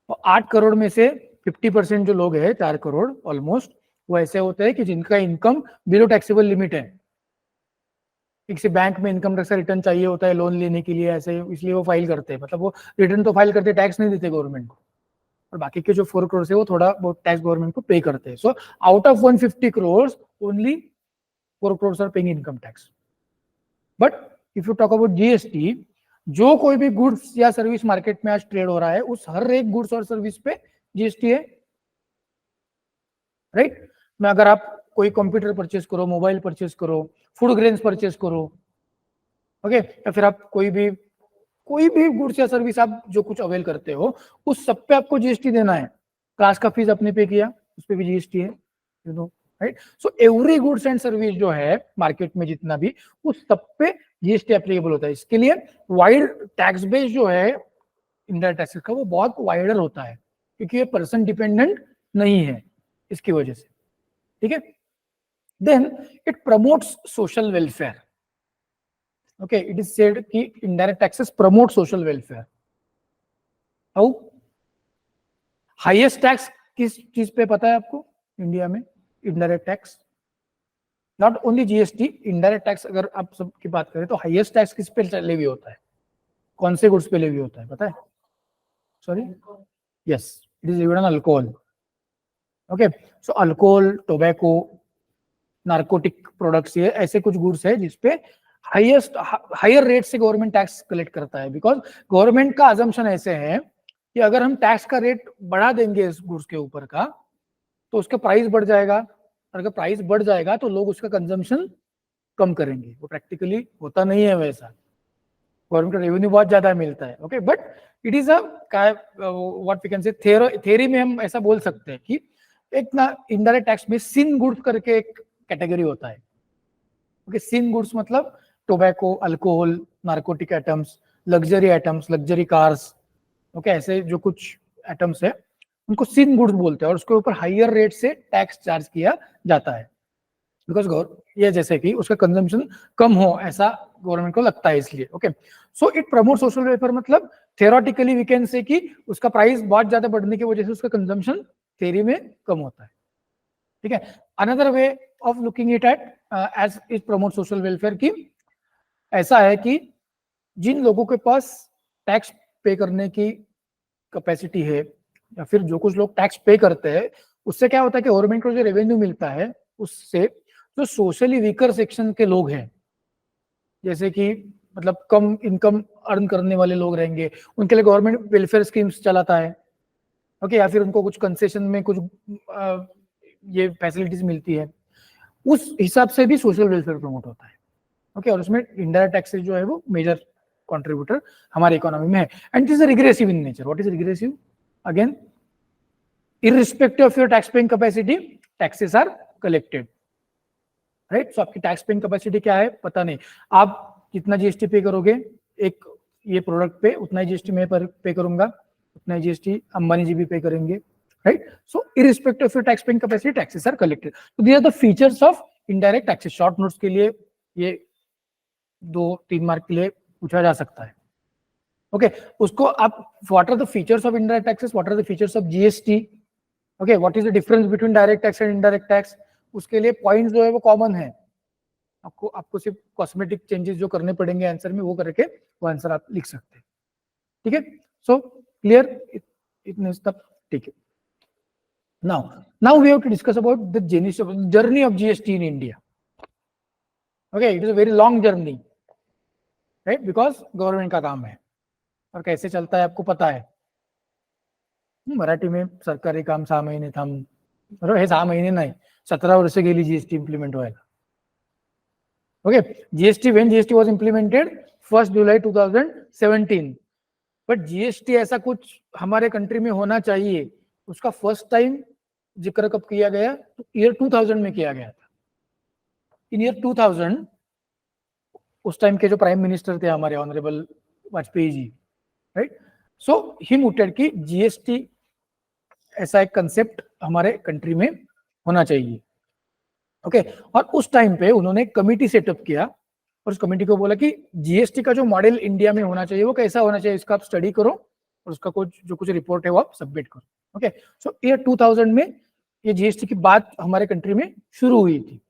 और 8 करोड़ में से 50% जो लोग हैं, 4 करोड़ ऑलमोस्ट, वो ऐसे होते हैं कि जिनका इनकम बिलो टैक्सेबल लिमिट है। किसी बैंक में इनकम टैक्स का रिटर्न चाहिए होता है लोन लेने के लिए, ऐसे इसलिए वो फाइल करते हैं, मतलब वो रिटर्न तो फाइल करते, टैक्स नहीं देते गवर्नमेंट को, और बाकी के जो 4 करोड़ है वो थोड़ा बहुत टैक्स गवर्नमेंट को पे करते हैं। So out of 150 crore only 4 crore are paying income tax. But if you talk about GST, जो कोई भी गुड्स या सर्विस मार्केट में आज ट्रेड हो रहा है, उस हर एक गुड्स और सर्विस पे जीएसटी है, राइट। मैं अगर आप कोई कंप्यूटर परचेस करो, मोबाइल परचेस करो, फूड ग्रेन्स परचेस करो, ओके, या फिर आप कोई भी गुड्स या सर्विस आप जो कुछ अवेल करते हो, उस सब पे आपको जीएसटी देना है। क्लास का फीस आपने पे किया, उस पे भी जीएसटी है, you know, right. So every goods and service जो है मार्केट में जितना भी, उस सब पे जीएसटी एप्लीकेबल होता है। इसके लिए वाइड टैक्स बेस जो है इंडायरेक्ट टैक्सेस का, वो बहुत वाइडर होता है, क्योंकि ये पर्सन डिपेंडेंट नहीं है इसकी वजह से, ठीक है। Then it promotes social welfare. Okay, it is said कि indirect taxes promote social welfare. How? Highest tax किस चीज पे पता है आपको इंडिया में? Indirect tax, not only GST, indirect tax अगर आप सब की बात करें तो हाईएस्ट टैक्स किस पे लेवी होता है? कौन से गुड्स पे लेवी होता है पता है? Sorry, yes, it is even alcohol. Okay, so alcohol, tobacco, narcotic products, ये ऐसे कुछ गुड्स है जिसपे हायर रेट से गवर्नमेंट टैक्स कलेक्ट करता है। बिकॉज गवर्नमेंट का अजम्पशन ऐसे है कि अगर हम टैक्स का रेट बढ़ा देंगे इस गुड्स के ऊपर का, तो उसका प्राइस बढ़ जाएगा, और अगर प्राइस बढ़ जाएगा तो लोग उसका कंजम्पशन कम करेंगे। वो प्रैक्टिकली होता नहीं है वैसा, गवर्नमेंट का रेवेन्यू बहुत ज्यादा मिलता है। Okay, but it is what we can say theory में हम ऐसा बोल सकते हैं कि एक ना इनडायरेक्ट टैक्स में सिन गुड्स करके एक कैटेगरी होता है। ओके, सिन गुड्स मतलब tobacco, alcohol, narcotic atoms, luxury atoms, luxury cars, okay, ऐसे जो कुछ एटम्स है उनको सिन गुड्स बोलते हैं और उसके ऊपर हायर रेट से टैक्स चार्ज किया जाता है, बिकॉज ये जैसे कि उसका कंजम्पशन कम हो ऐसा गवर्नमेंट को लगता है, इसलिए। Okay, so it promote social welfare, मतलब थियोरेटिकली वी कैन से कि उसका प्राइस बहुत ज्यादा बढ़ने की वजह से उसका कंजम्पशन थ्योरी में कम होता है, ठीक है। Another way of looking it at as it promote social welfare की ऐसा है कि जिन लोगों के पास टैक्स पे करने की कैपेसिटी है या फिर जो कुछ लोग टैक्स पे करते हैं, उससे क्या होता है कि गवर्नमेंट को जो रेवेन्यू मिलता है उससे जो सोशली वीकर सेक्शन के लोग हैं, जैसे कि मतलब कम इनकम अर्न करने वाले लोग रहेंगे, उनके लिए गवर्नमेंट वेलफेयर स्कीम्स चलाता है, ओके, या फिर उनको कुछ कंसेशन में कुछ ये फैसिलिटीज मिलती है, उस हिसाब से भी सोशल वेलफेयर प्रमोट होता है, ओके। और उसमें इनडायरेक्ट टैक्सेस जो है वो मेजर कंट्रीब्यूटर हमारी इकोनॉमी में है, and it is regressive in nature. What is regressive? Again, irrespective of your tax paying capacity, taxes are collected, right. So आपकी टैक्स पेइंग कैपेसिटी क्या है पता नहीं, आप कितना जीएसटी पे करोगे एक ये प्रोडक्ट पे, उतना ही जीएसटी मैं पे करूंगा, उतना ही जीएसटी अंबानी जी भी पे करेंगे, right. So irrespective of your tax paying capacity, taxes are collected. So these are the features of indirect taxes. Short notes के लिए ये 2-3 मार्क के लिए पूछा जा सकता है, ओके। उसको आप what are the features of indirect taxes, what are the features of GST, okay, what is the difference between direct tax and indirect tax, उसके लिए पॉइंट्स जो है वो कॉमन है, आपको सिर्फ कॉस्मेटिक चेंजेस जो करने पड़ेंगे आंसर में, वो करके वो आंसर आप लिख सकते हैं, ठीक है। सो क्लियर इतने तक, ठीक है। Now we have to discuss about the journey of GST in India, okay. It is a very long journey, right, because government का काम है और कैसे चलता है आपको पता है। मराठी में सरकारी काम 6 महिने थांब, बरोबर, हे 6 महिने नाही, 17 वर्ष गेली जीएसटी इम्प्लिमेंट व्हायला, okay. GST, when GST was implemented 1 July 2017, but GST ऐसा कुछ हमारे कंट्री में होना चाहिए उसका फर्स्ट टाइम जिक्र कब किया गया? तो ईयर 2000 में किया गया था। इन ईयर 2000 उस टाइम के जो प्राइम मिनिस्टर थे हमारे ऑनरेबल वाजपेयी जी, राइट, सो ही मुटेड की जीएसटी ऐसा एक कंसेप्ट हमारे कंट्री में होना चाहिए, ओके। और उस टाइम पे उन्होंने कमिटी सेटअप किया और उस कमिटी को बोला कि जीएसटी का जो मॉडल इंडिया में होना चाहिए वो कैसा होना चाहिए, इसका आप स्टडी करो और उसका कुछ रिपोर्ट है वो आप सबमिट करो, ओके। सो ईयर 2000 में ये जीएसटी की बात हमारे कंट्री में शुरू हुई थी,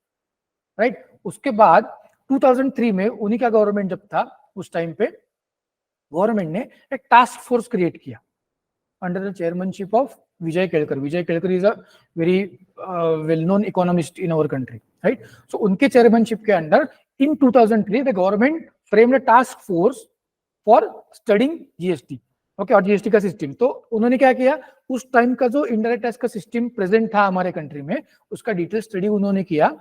राइट। उसके बाद 2003 में उन्हीं का गवर्नमेंट जब था उस टाइम पे गवर्नमेंट ने एक टास्क फोर्स क्रिएट किया under the chairmanship of Vijay Kelkar. Vijay Kelkar is a very well known economist in our country, right. So उनके चेयरमैनशिप के under in 2003 the government framed a task force for studying GST, okay, और GST का system. तो उन्होंने क्या किया, उस टाइम का जो इनडायरेक्ट टैक्स का सिस्टम प्रेजेंट था हमारे कंट्री में उसका डिटेल स्टडी उन्होंने किया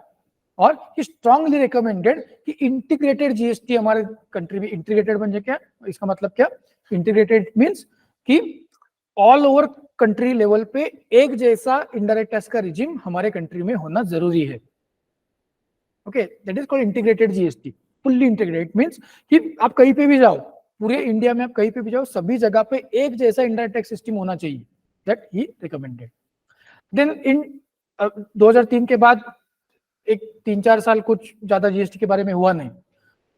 और स्ट्रांगली रिकमेंडेड कि इंटीग्रेटेड जीएसटी हमारे कंट्री में, इंटीग्रेटेड म्हणजे क्या, इसका मतलब क्या, इंटीग्रेटेड मीन्स कि ऑल ओवर कंट्री लेवल पे एक जैसा इनडायरेक्ट टैक्स का रिजिम हमारे कंट्री में होना जरूरी है, okay. That is called integrated GST, fully integrated means कि आप कहीं पे भी जाओ, पूरे इंडिया में आप कहीं पे भी जाओ, सभी जगह पे एक जैसा इनडायरेक्ट टैक्स सिस्टम होना चाहिए, that he recommended. Then in 2003 के बाद एक 3-4 साल कुछ ज्यादा जीएसटी के बारे में हुआ नहीं।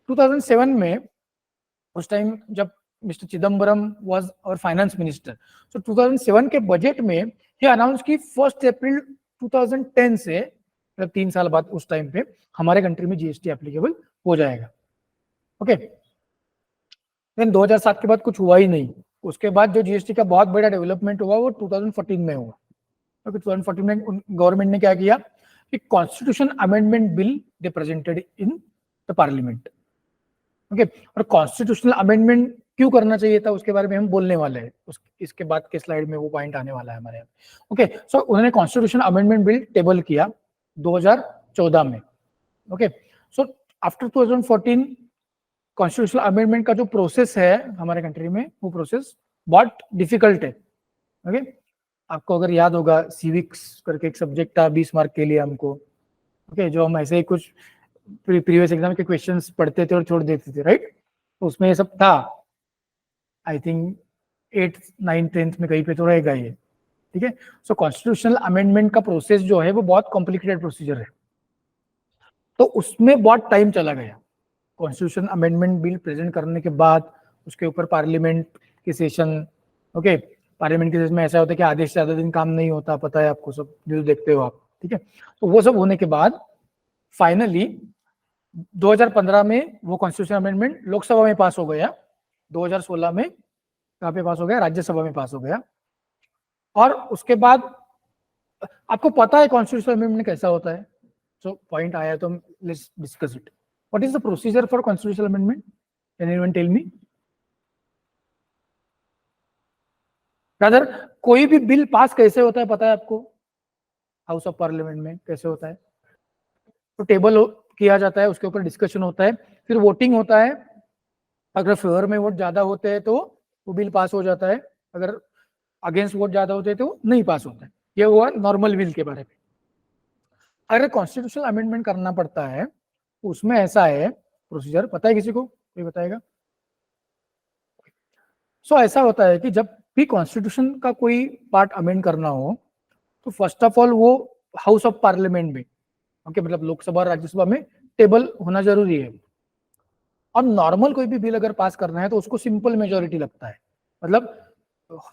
2007 में उस टाइम जब mister Chidambaram was our finance minister, so 2007 के बजट में ये अनाउंस की 1 अप्रैल 2010 से, मतलब 3 साल बाद उस टाइम पे हमारे कंट्री में जीएसटी एप्लीकेबल हो जाएगा, ओके। देन 2007 के बाद कुछ हुआ ही नहीं। उसके बाद जो जीएसटी का बहुत बड़ा डेवलपमेंट हुआ वो 2014 में हुआ, ओके। 2014 में गवर्नमेंट ने क्या किया कि constitution amendment bill they presented in the parliament, okay. और कॉन्स्टिट्यूशनल अमेंडमेंट क्यों करना चाहिए था उसके बारे में हम बोलने वाले हैं, इसके बाद के स्लाइड में वो पॉइंट आने वाला है हमारे यहाँ, ओके। सो उन्होंने कॉन्स्टिट्यूशन अमेंडमेंट बिल टेबल किया 2014 में, okay. So after 2014 constitutional amendment का जो प्रोसेस है हमारे कंट्री में वो प्रोसेस बहुत डिफिकल्ट है, ओके। आपको अगर याद होगा सिविक्स करके एक सब्जेक्ट था 20 मार्क के लिए हमको, ओके, जो हम ऐसे ही कुछ प्रीवियस एग्जाम के क्वेश्चंस पढ़ते थे और छोड़ देते थे, राइट? तो उसमें ये सब था, I think 8th 9th 10th में कहीं पे तो रहेगा ये, ठीक है? सो कॉन्स्टिट्यूशनल अमेंडमेंट का प्रोसेस जो है वो बहुत कॉम्प्लिकेटेड प्रोसीजर है, तो उसमें बहुत टाइम चला गया। कॉन्स्टिट्यूशन अमेंडमेंट बिल प्रेजेंट करने के बाद उसके ऊपर पार्लियामेंट के सेशन, ओके, पार्लियामेंट के सेशन में ऐसा होता है कि आधे से ज्यादा दिन काम नहीं होता, पता है आपको, सब न्यूज देखते हो आप, ठीक है? तो वो सब होने के बाद फाइनली 2015 में वो कॉन्स्टिट्यूशन अमेंडमेंट लोकसभा में पास हो गया, 2016 में कहाँ पे पास हो गया? राज्यसभा में पास हो गया। और उसके बाद आपको पता है कॉन्स्टिट्यूशन अमेंडमेंट कैसा होता है, सो पॉइंट आया तो let's discuss it. What is the procedure for constitution amendment? Can anyone tell me? Rather कोई भी बिल पास कैसे होता है पता है आपको? हाउस ऑफ पार्लियामेंट में कैसे होता है? तो टेबल किया जाता है, उसके ऊपर डिस्कशन होता है, फिर वोटिंग होता है, अगर फेवर में वोट ज्यादा होते हैं तो वो बिल पास हो जाता है, अगर अगेंस्ट वोट ज्यादा होते हैं तो नहीं पास होता है। ये हुआ नॉर्मल बिल के बारे में। अगर कॉन्स्टिट्यूशनल अमेंडमेंट करना पड़ता है तो उसमें ऐसा है प्रोसीजर, पता है किसी को? कोई बताएगा? सो ऐसा होता है कि जब भी कॉन्स्टिट्यूशन का कोई पार्ट अमेंड करना हो तो फर्स्ट ऑफ ऑल वो हाउस ऑफ पार्लियामेंट में, ओके, मतलब लोकसभा और राज्यसभा में टेबल होना जरूरी है। और नॉर्मल कोई भी बिल अगर पास करना है तो उसको सिंपल मेजोरिटी लगता है, मतलब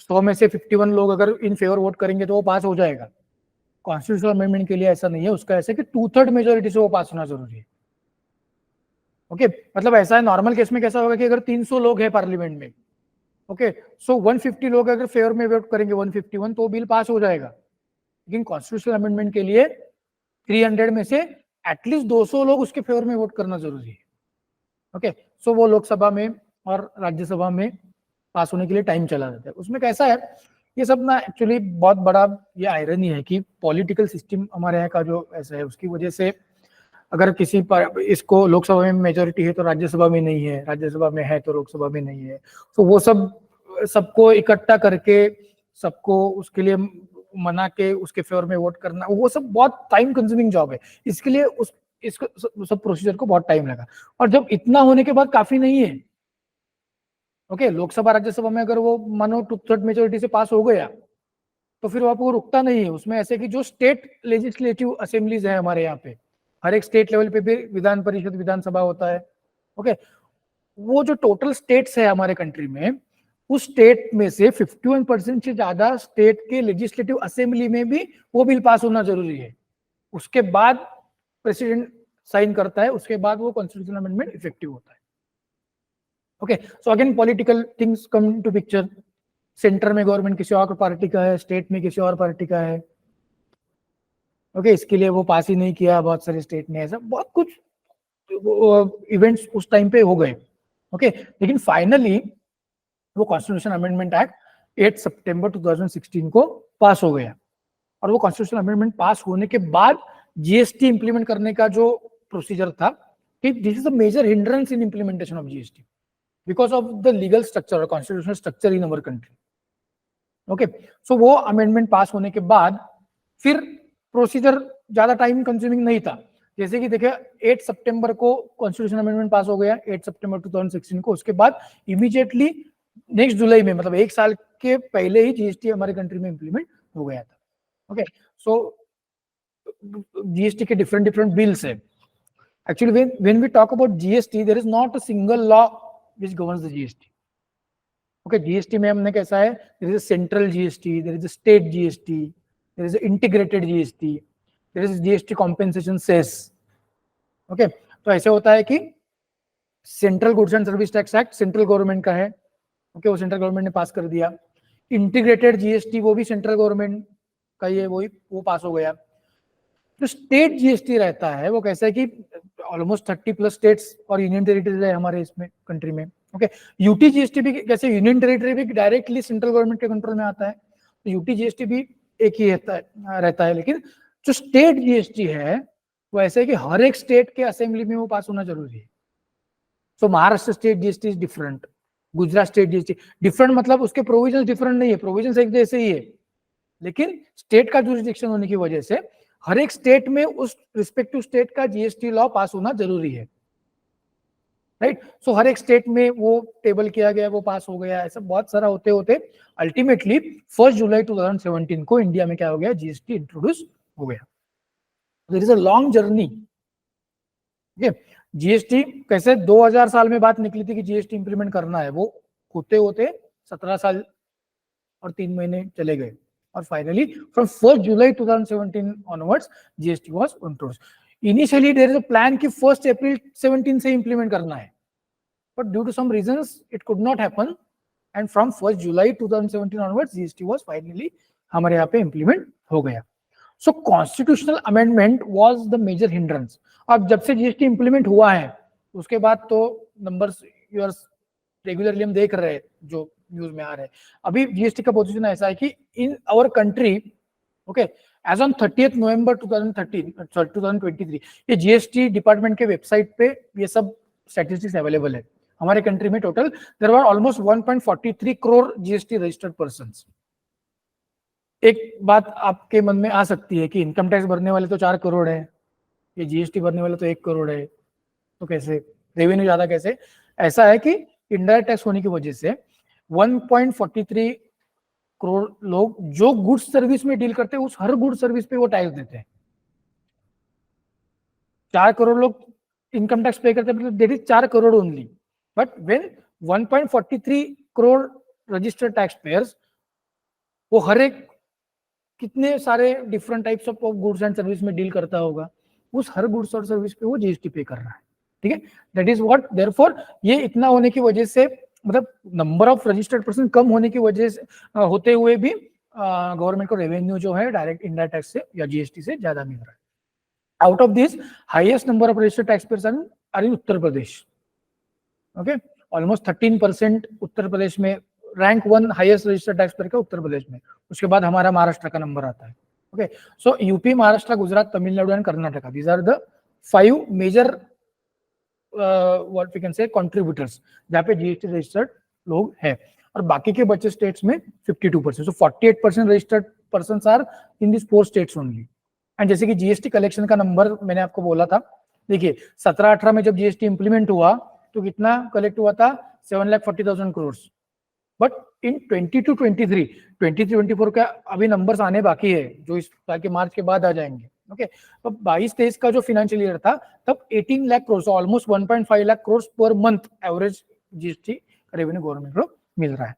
100 में से 51 लोग अगर इन फेवर वोट करेंगे तो वो पास हो जाएगा। कॉन्स्टिट्यूशनल अमेंडमेंट के लिए ऐसा नहीं है, उसका ऐसा है कि 2/3 मेजोरिटी से वो पास होना जरूरी है, ओके? मतलब ऐसा है, नॉर्मल केस में कैसा होगा कि अगर 300 लोग हैं पार्लियामेंट में, ओके, सो 150 लोग अगर फेवर में वोट करेंगे 151 तो बिल पास हो जाएगा। लेकिन कॉन्स्टिट्यूशनल अमेंडमेंट के लिए 300 में से एटलीस्ट 200 लोग उसके फेवर में वोट करना जरूरी है, ओके? सो वो लोकसभा में और राज्यसभा में पास होने के लिए टाइम चला जाता है। उसमें कैसा है, ये सब ना एक्चुअली बहुत बड़ा ये आयरनी है कि पॉलिटिकल सिस्टम हमारे यहाँ का जो ऐसा है, उसकी वजह से अगर किसी पर इसको लोकसभा में मेजोरिटी है तो राज्यसभा में नहीं है, राज्यसभा में है तो लोकसभा में नहीं है, तो वो सबको इकट्ठा करके सबको उसके लिए मना के उसके फेवर में वोट करना, वो सब बहुत टाइम कंज्यूमिंग जॉब है। इसके लिए इसको सब प्रोसीजर को बहुत टाइम लगा। और जब इतना होने के बाद काफी नहीं है, ओके, लोकसभा राज्यसभा में अगर वो मानो 2/3 मेजोरिटी से पास हो गया तो फिर आपको रुकता नहीं है। उसमें ऐसे कि जो स्टेट लेजिस्लेटिव असेंबलीज है हमारे यहाँ पे, हर एक स्टेट लेवल पे भी विधान परिषद विधानसभा होता है, ओके? वो जो टोटल स्टेट्स है हमारे कंट्री में, उस स्टेट में से 51% से ज्यादा स्टेट के लेजिस्लेटिव असेंबली में भी वो बिल पास होना जरूरी है। उसके बाद प्रेसिडेंट साइन करता है, उसके बाद वो कॉन्स्टिट्यूशनल अमेंडमेंट इफेक्टिव होता है, okay? So again political things come to picture. Centre में गवर्नमेंट किसी और पार्टी का है, स्टेट में किसी और पार्टी का है, ओके? इसके लिए वो पास ही नहीं किया बहुत सारे स्टेट ने, ऐसा बहुत कुछ इवेंट्स उस टाइम पे हो गए, ओके? लेकिन फाइनली वो कॉन्स्टिट्यूशन अमेंडमेंट एक्ट 8 सितंबर 2016 को पास हो गया। और वो कॉन्स्टिट्यूशन अमेंडमेंट पास होने के बाद जीएसटी इंप्लीमेंट करने का जो प्रोसीजर था, कि this is a major hindrance in implementation of GST because of the legal structure और constitutional structure in our country, okay? So वो अमेंडमेंट पास होने के बाद फिर प्रोसीजर ज्यादा टाइम कंज्यूमिंग नहीं था। जैसे कि देखिए 8 सितंबर को कॉन्स्टिट्यूशन अमेंडमेंट पास हो गया, 8 सितंबर 2016 को, उसके बाद इमीडिएटली नेक्स्ट जुलाई में, मतलब 1 साल के पहले ही जीएसटी हमारे कंट्री में इंप्लीमेंट हो गया था, ओके? सो जीएसटी के डिफरेंट बिल्स है। Actually when we talk about GST, there is not a single law which governs the GST, okay? GST में हमने कैसा है, there is central GST, there is state GST, there is integrated GST, there is GST compensation cess, okay? तो ऐसे होता है कि central goods and service tax act central government का है, ओके? वो सेंट्रल गवर्नमेंट ने पास कर दिया। इंटीग्रेटेड जीएसटी वो भी सेंट्रल गवर्नमेंट का ही है, वो पास हो गया। जो स्टेट जीएसटी रहता है वो कैसा है कि ऑलमोस्ट 30+ स्टेट्स और यूनियन टेरिटरीज है हमारे इसमें कंट्री में, ओके? यूटी जीएसटी भी कैसे, यूनियन टेरिटरी भी डायरेक्टली सेंट्रल गवर्नमेंट के कंट्रोल में आता है, तो यूटी जीएसटी भी एक ही रहता है। लेकिन जो स्टेट जीएसटी है वो ऐसा है कि हर एक स्टेट के असेंबली में वो पास होना जरूरी है। So Maharashtra state GST is different, Gujarat state GST different, मतलब उसके प्रोविजन डिफरेंट नहीं है, प्रोविजन एक जैसे ही है, लेकिन स्टेट का जुरिडिक्शन होने की वजह से हर एक स्टेट में उस रिस्पेक्टिव स्टेट का जीएसटी लॉ पास होना जरूरी है, राइट। सो हर एक स्टेट में वो टेबल किया गया, वो पास हो गया, ऐसा बहुत सारा होते होते अल्टीमेटली 1 जुलाई 2017 को इंडिया में क्या हो गया, जीएसटी इंट्रोड्यूस हो गया। There is a long journey. GST कैसे 2000 साल में बात निकली थी कि जीएसटी इंप्लीमेंट करना है, वो होते होते 17 साल और 3 महीने चले गए, और finally from 1 July 2017 onwards GST was introduce. Initially there is a plan कि 1 अप्रैल 17 से इंप्लीमेंट करना है, but due to some reasons it could not happen, and from 1 July 2017 onwards GST was finally हमारे यहाँ पे इंप्लीमेंट हो गया। So constitutional amendment was the major hindrance. अब जब से जीएसटी इंप्लीमेंट हुआ है उसके बाद तो नंबर्स यूर रेगुलरली हम देख रहे हैं जो न्यूज में आ रहे हैं। अभी जीएसटी का पोजीशन ऐसा है कि in our country, okay, as on 30th November 2023 ये जीएसटी डिपार्टमेंट के वेबसाइट पे ये सब स्टैटिस्टिक्स अवेलेबल है। हमारे कंट्री में total there were almost 1.43 crore GST registered persons. एक बात आपके मन में आ सकती है कि इनकम टैक्स भरने वाले तो 4 करोड़ है, ये जीएसटी भरने वाले तो 1 करोड़ है, तो कैसे रेवेन्यू ज्यादा कैसे? ऐसा है कि इनडायरेक्ट टैक्स होने की वजह से 1.43 करोड़ लोग जो गुड्स सर्विस में डील करते हैं उस हर गुड्स सर्विस पे वो टैक्स देते हैं। 4 करोड़ लोग इनकम टैक्स पे करते हैं, मतलब that is 4 crore only. But when 1.43 crore registered tax pairs, वो हर एक कितने सारे different types of goods and service में डील करता होगा, उस हर गुड्स और सर्विस पे वो जीएसटी पे कर रहा है, ठीक है। दैट इज व्हाट, देयरफॉर ये इतना होने की वजह से, मतलब नंबर ऑफ रजिस्टर्ड पर्सन कम होने की वजह से होते हुए भी गवर्नमेंट को रेवेन्यू जो है डायरेक्ट इंडायरेक्ट टैक्स से या जीएसटी से ज्यादा मिल रहा है। Out of this highest number of registered tax payers are in Uttar Pradesh, okay, almost 13% Uttar Pradesh में, rank 1 highest registered tax payer का उत्तर प्रदेश में। उसके बाद हमारा महाराष्ट्र का नंबर आता है, okay. So UP, Maharashtra, Gujarat, Tamil Nadu and Karnataka, these are the 5 major what we can say contributors जहाँ पे जीएसटी रजिस्टर्ड लोग हैं, और बाकी के बचे स्टेट्स में 52%। So 48% registered persons are in this 4 states only. And जैसे कि जीएसटी कलेक्शन का नंबर मैंने आपको बोला था, देखिए 17-18 में जब जीएसटी इंप्लीमेंट हुआ तो कितना कलेक्ट हुआ था, 7,40,000 करोड़। बट इन 22-23, 23-24 का अभी नंबर्स आने बाकी है जो इस साल के मार्च के बाद आ जाएंगे, ओके। तो 22-23 का जो फाइनेंशियल ईयर था तब 18 lakh crore, almost 1.5 lakh crore per month average GST revenue government को मिल रहा है।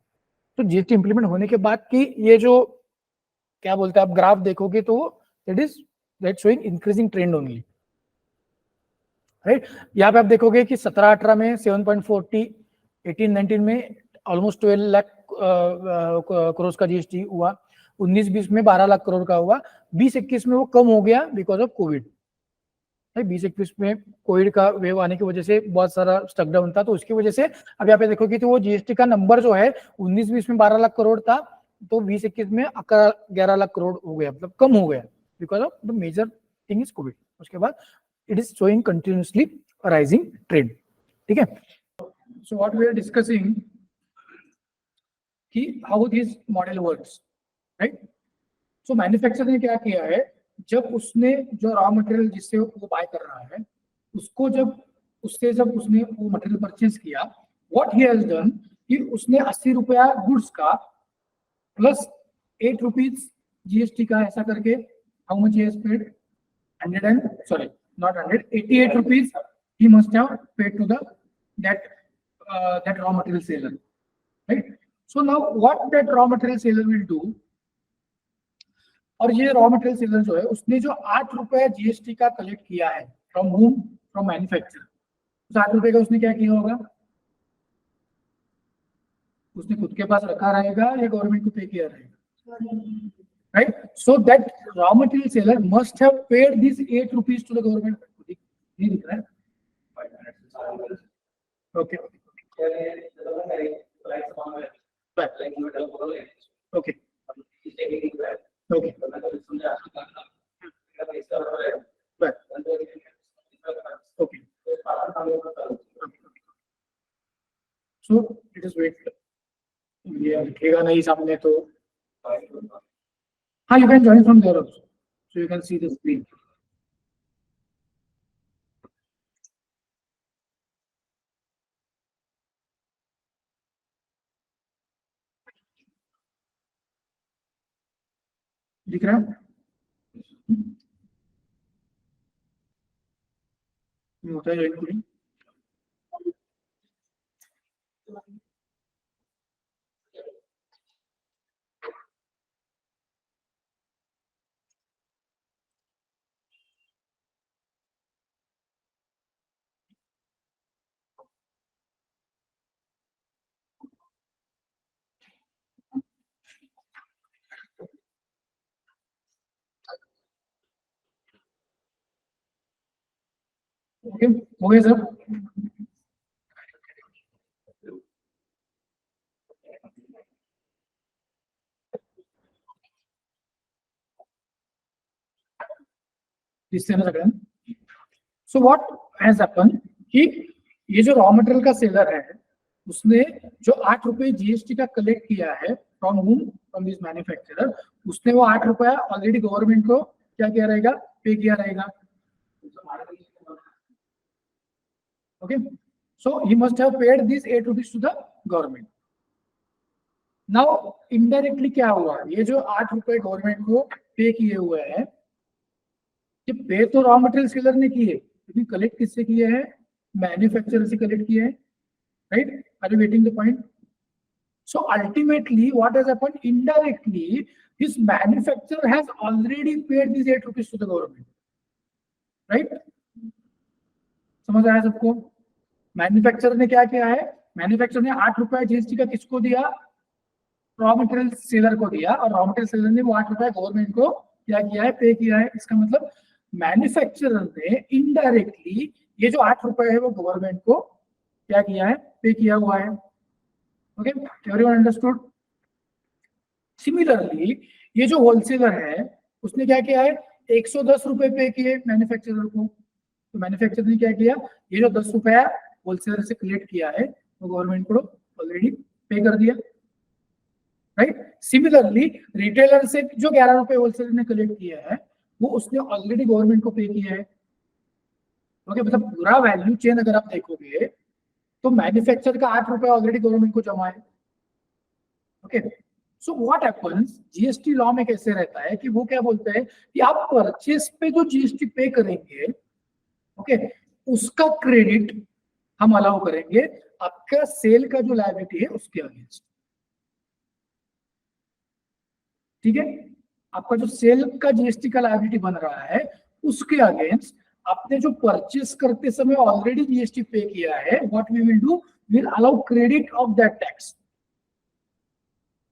तो जीएसटी इंप्लीमेंट होने के बाद की ये जो क्या बोलते हैं आप ग्राफ देखोगे तो that showing increasing trend only, right. यहाँ पे आप देखोगे कि 17-18 में 7.40, 18-19 में ऑलमोस्ट 12 लाख करोड़ का जीएसटी हुआ, 19-20 में 12 लाख करोड़ का हुआ, 20-21 में वो कम हो गया बिकॉज ऑफ कोविड। 20-21 में कोविड का वेव आने की वजह से बहुत सारा स्टक डाउन था, तो उसकी वजह से अब यहाँ पे देखोगे तो वो जीएसटी का नंबर जो है 19-20 में 12 लाख करोड़ था, तो 20-21 में 11 लाख करोड़ हो गया, मतलब कम हो गया because of the major thing is covid. उसके बाद it is showing continuously rising trend, ठीक है। So what we are discussing कि how this model works, right? So manufacturer ने क्या किया है, जब उसने जो रॉ मटेरियल जिससे वो बाय कर रहा है उसको जब उसने वो मटेरियल परचेज किया, what he has done कि उसने 80 रुपया गुड्स का प्लस 8 रुपीज जीएसटी का, ऐसा करके how much he has paid, 88 rupees he must have paid to that raw material seller, right? So now what that raw material seller will do, और ये raw material seller जो है उसने जो 8 रुपया जीएसटी का कलेक्ट किया है from whom, from manufacturer, उस 8 रुपये का उसने क्या किया होगा, उसने खुद के पास रखा रहेगा या गवर्नमेंट को पे किया रहेगा, right? So that raw material seller must have paid these 8 rupees to the government. ये दिख रहा है, okay, okay, okay, so it is wait, ये लिखेगा नहीं सामने तो हाँ, you can join from there also. So you can see the screen. दिख रहा है? होता है ज्वाइन करें. ओके, हो गया sir. So what has happen कि ये जो रॉ मटेरियल का सेलर है उसने जो 8 रुपए जीएसटी का कलेक्ट किया है फ्रॉम हुम, फ्रॉम दिस मैन्युफैक्चरर, उसने वो 8 रुपया ऑलरेडी गवर्नमेंट को क्या किया रहेगा, पे किया रहेगा. Okay, so he must have paid this 8 rupees to the government. Now indirectly क्या हुआ, ये जो 8 रुपए गवर्नमेंट को पे किए हुए हैं, ये पे तो रॉ मटेरियल सेलर ने किए, लेकिन कलेक्ट किससे किए हैं, मैन्युफैक्चरर से कलेक्ट किए हैं. Right? Are you getting the point? So ultimately, what has happened indirectly, this manufacturer has already paid these 8 rupees to the government. Right? समझ आया सबको? मैन्युफैक्चरर ने क्या किया है, मैन्युफैक्चरर ने 8 रुपए जीएसटी का किसको दिया, रॉ मटेरियल सेलर को दिया, और रॉ मटेरियल सेलर ने वो 8 रुपए गवर्नमेंट को क्या किया है, पे किया है. इसका मतलब मैन्युफैक्चरर ने इनडायरेक्टली ये जो 8 रुपए है वो गवर्नमेंट को क्या किया है, पे किया हुआ है. Okay, everyone understood? सिमिलरली ये जो होलसेलर है उसने क्या किया है, 110 रुपए पे किए मैन्युफैक्चरर को. तो मैन्युफैक्चरर ने क्या किया, ये जो 10 रुपया होलसेलर से कलेक्ट किया है वो गवर्नमेंट को ऑलरेडी पे कर दिया. राइट? सिमिलरली रिटेलर से जो 11 रुपए होलसेलर ने कलेक्ट किया है वो उसने ऑलरेडी गवर्नमेंट को पे किया है. ओके, मतलब पूरा वैल्यू चेन अगर आप देखोगे तो मैन्युफैक्चर का 8 रुपए ऑलरेडी गवर्नमेंट को जमा है. Okay, so what happens, GST law में कैसे रहता है कि वो क्या बोलते हैं कि आप परचेस पे जो जीएसटी पे करेंगे, ओके, उसका क्रेडिट हम अलाउ करेंगे आपका सेल का जो लायबिलिटी है उसके अगेंस्ट. ठीक है, आपका जो सेल का जीएसटी का लायबिलिटी बन रहा है उसके अगेंस्ट आपने जो परचेस करते समय ऑलरेडी जीएसटी पे किया है, what we will do, will allow credit of that tax.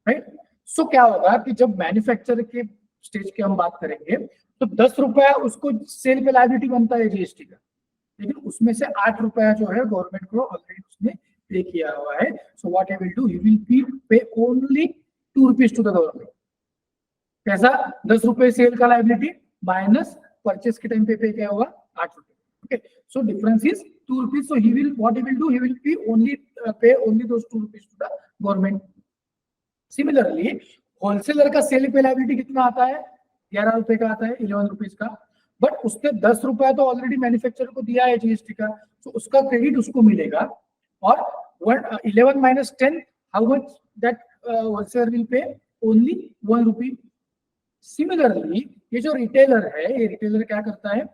Right? So क्या होगा कि जब मैन्युफैक्चरर के स्टेज की हम बात करेंगे तो 10 रुपया उसको सेल पे लायबिलिटी बनता है जीएसटी का, लेकिन उसमें से 8 रुपया जो है गवर्नमेंट को ऑलरेडी उसने पे किया हुआ है. So what he will do, he will pay only 2 rupees to the government. कैसा, 10 रुपए सेल का लायबिलिटी माइनस परचेस के टाइम पे क्या होगा, 8 रुपए. Okay, so difference is 2 rupees. So he will, what he will do, he will be only pay only those 2 rupees to the government. Similarly, wholesaler का cell पे liability कितना आता है, 11 रुपए का आता है, 11 रुपीज का, बट उसने 10 रुपया तो ऑलरेडी मैन्युफैक्चरर को दिया है जीएसटी का, तो उसका क्रेडिट उसको मिलेगा. और 11 minus 10, how much that wholesaler will pay, only 1 rupee. Similarly ये जो रिटेलर है, ये रिटेलर क्या करता है,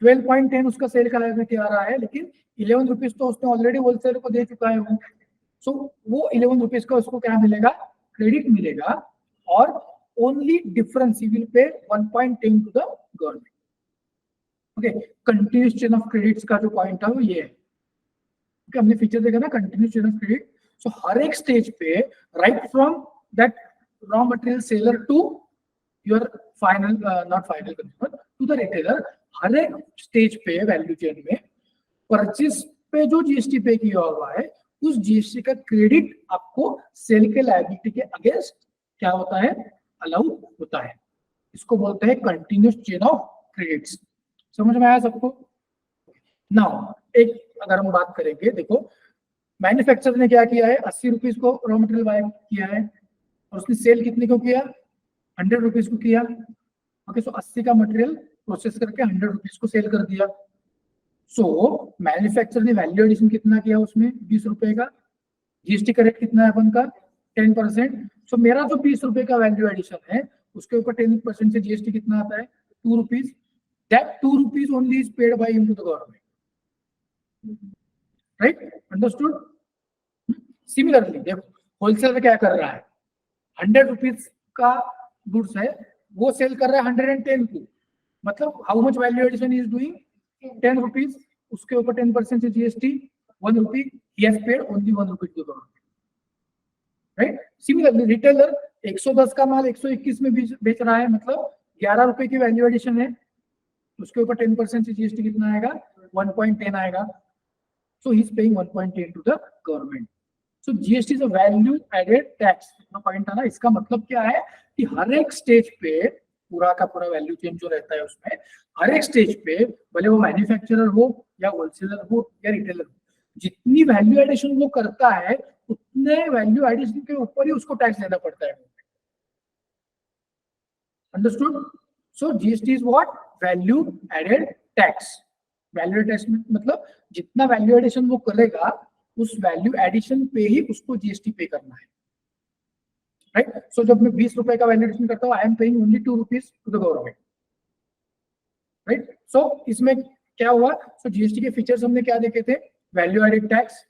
12.10 उसका सेल का लायबिलिटी आ रहा है, लेकिन 11 रुपीज तो उसने ऑलरेडी होलसेलर को दे चुका है वो. सो वो 11 रुपीज का उसको क्या मिलेगा, क्रेडिट मिलेगा, और only difference he will pay 1.10 to the government. Okay, continuous chain of credits का जो पॉइंट है वो ये है. ओके, हमने फीचर देखा ना continuous chain of credit. So हर एक स्टेज पे right from that raw material seller to your final, not final consumer, to the retailer, हर एक स्टेज पे वैल्यू चेन में परचेस पे जो जीएसटी पे किया हुआ है उस जीएसटी का क्रेडिट आपको सेल के लायबिलिटी के अगेंस्ट क्या होता है, अलाउ होता है. इसको बोलते हैं कंटिन्यूस चेन ऑफ क्रेडिट्स. समझ में आया सबको? नाउ एक अगर हम बात करेंगे, देखो मैन्युफैक्चरर ने क्या किया है, 80 रुपीज को रॉ मटेरियल बाय किया है और उसने सेल कितने को किया, 100 रुपीज को किया. ओके, सो 80 का मटेरियल प्रोसेस करके 100 रुपीज को सेल कर दिया। सो मैन्युफैक्चरर ने वैल्यू एडिशन कितना किया उसमें, 20 रुपए का। जीएसटी का रेट कितना है अपन का, 10%। सो मेरा जो 20 रुपए का वैल्यू एडिशन है उसके ऊपर 10% से जीएसटी कितना आता है, 2 rupees. That 2 rupees only is paid by into the government, right, understood. Similarly देखो होलसेलर क्या कर रहा है, 100 रुपीज का गुड्स है, वो सेल कर रहा है 110 को, मतलब how much value addition is doing, 10 rupees, उसके ऊपर 10% से जीएसटी, 1 rupee, he has paid only 1 rupee to the government, right? Similarly retailer 110 का माल 121 में बेच रहा है, मतलब 11 रुपए की वैल्यू एडिशन है, उसके ऊपर 10% से जीएसटी कितना आएगा, 1.10 आएगा। So he is paying 1.10 to the government. So GST is a value added tax. अपना पॉइंट है ना, इसका मतलब क्या है कि हर एक स्टेज पे पूरा का पूरा वैल्यू चेंज जो रहता है उसमें, हर एक स्टेज पे भले वो मैन्युफैक्चरर हो या होलसेलर हो या रिटेलर हो, जितनी वैल्यू एडिशन वो करता है उतने वैल्यू एडिशन के ऊपर ही उसको टैक्स देना पड़ता है। Understood. So GST is what, value added tax. Value added tax मतलब जितना वैल्यू एडिशन वो करेगा उस वैल्यू एडिशन पे ही उसको जीएसटी पे करना है, राइट। सो जब मैं 20 रुपए का वैल्यू एडिशन करता हूँ, I am paying only 2 rupees to the government, right. So इसमें क्या हुआ, सो जीएसटी के फीचर्स हमने क्या देखे थे, value added tax,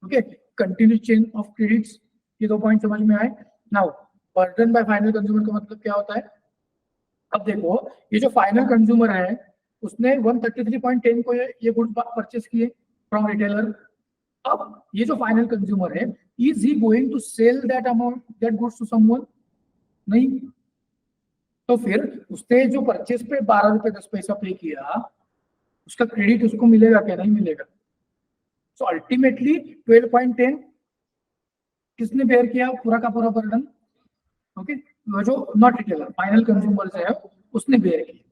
okay, continuous chain of credits, ये 2 पॉइंट समझ में आए। Now burden by final consumer का मतलब क्या होता है, अब देखो ये जो फाइनल कंज्यूमर है उसने 133.10 को ये गुड्स परचेस किए फ्रॉम रिटेलर। अब ये जो फाइनल कंज्यूमर है, is he going to sell that amount, that goods to someone, नहीं। तो फिर उसने जो परचेस पे 12 रुपए 10 पैसा पे किया, उसका क्रेडिट उसको मिलेगा क्या, नहीं मिलेगा। सो अल्टीमेटली 12.10 किसने बेयर किया, पूरा का पूरा बर्डन, ओके, जो नॉट रिटेलर फाइनल कंज्यूमर है उसने बेयर किया,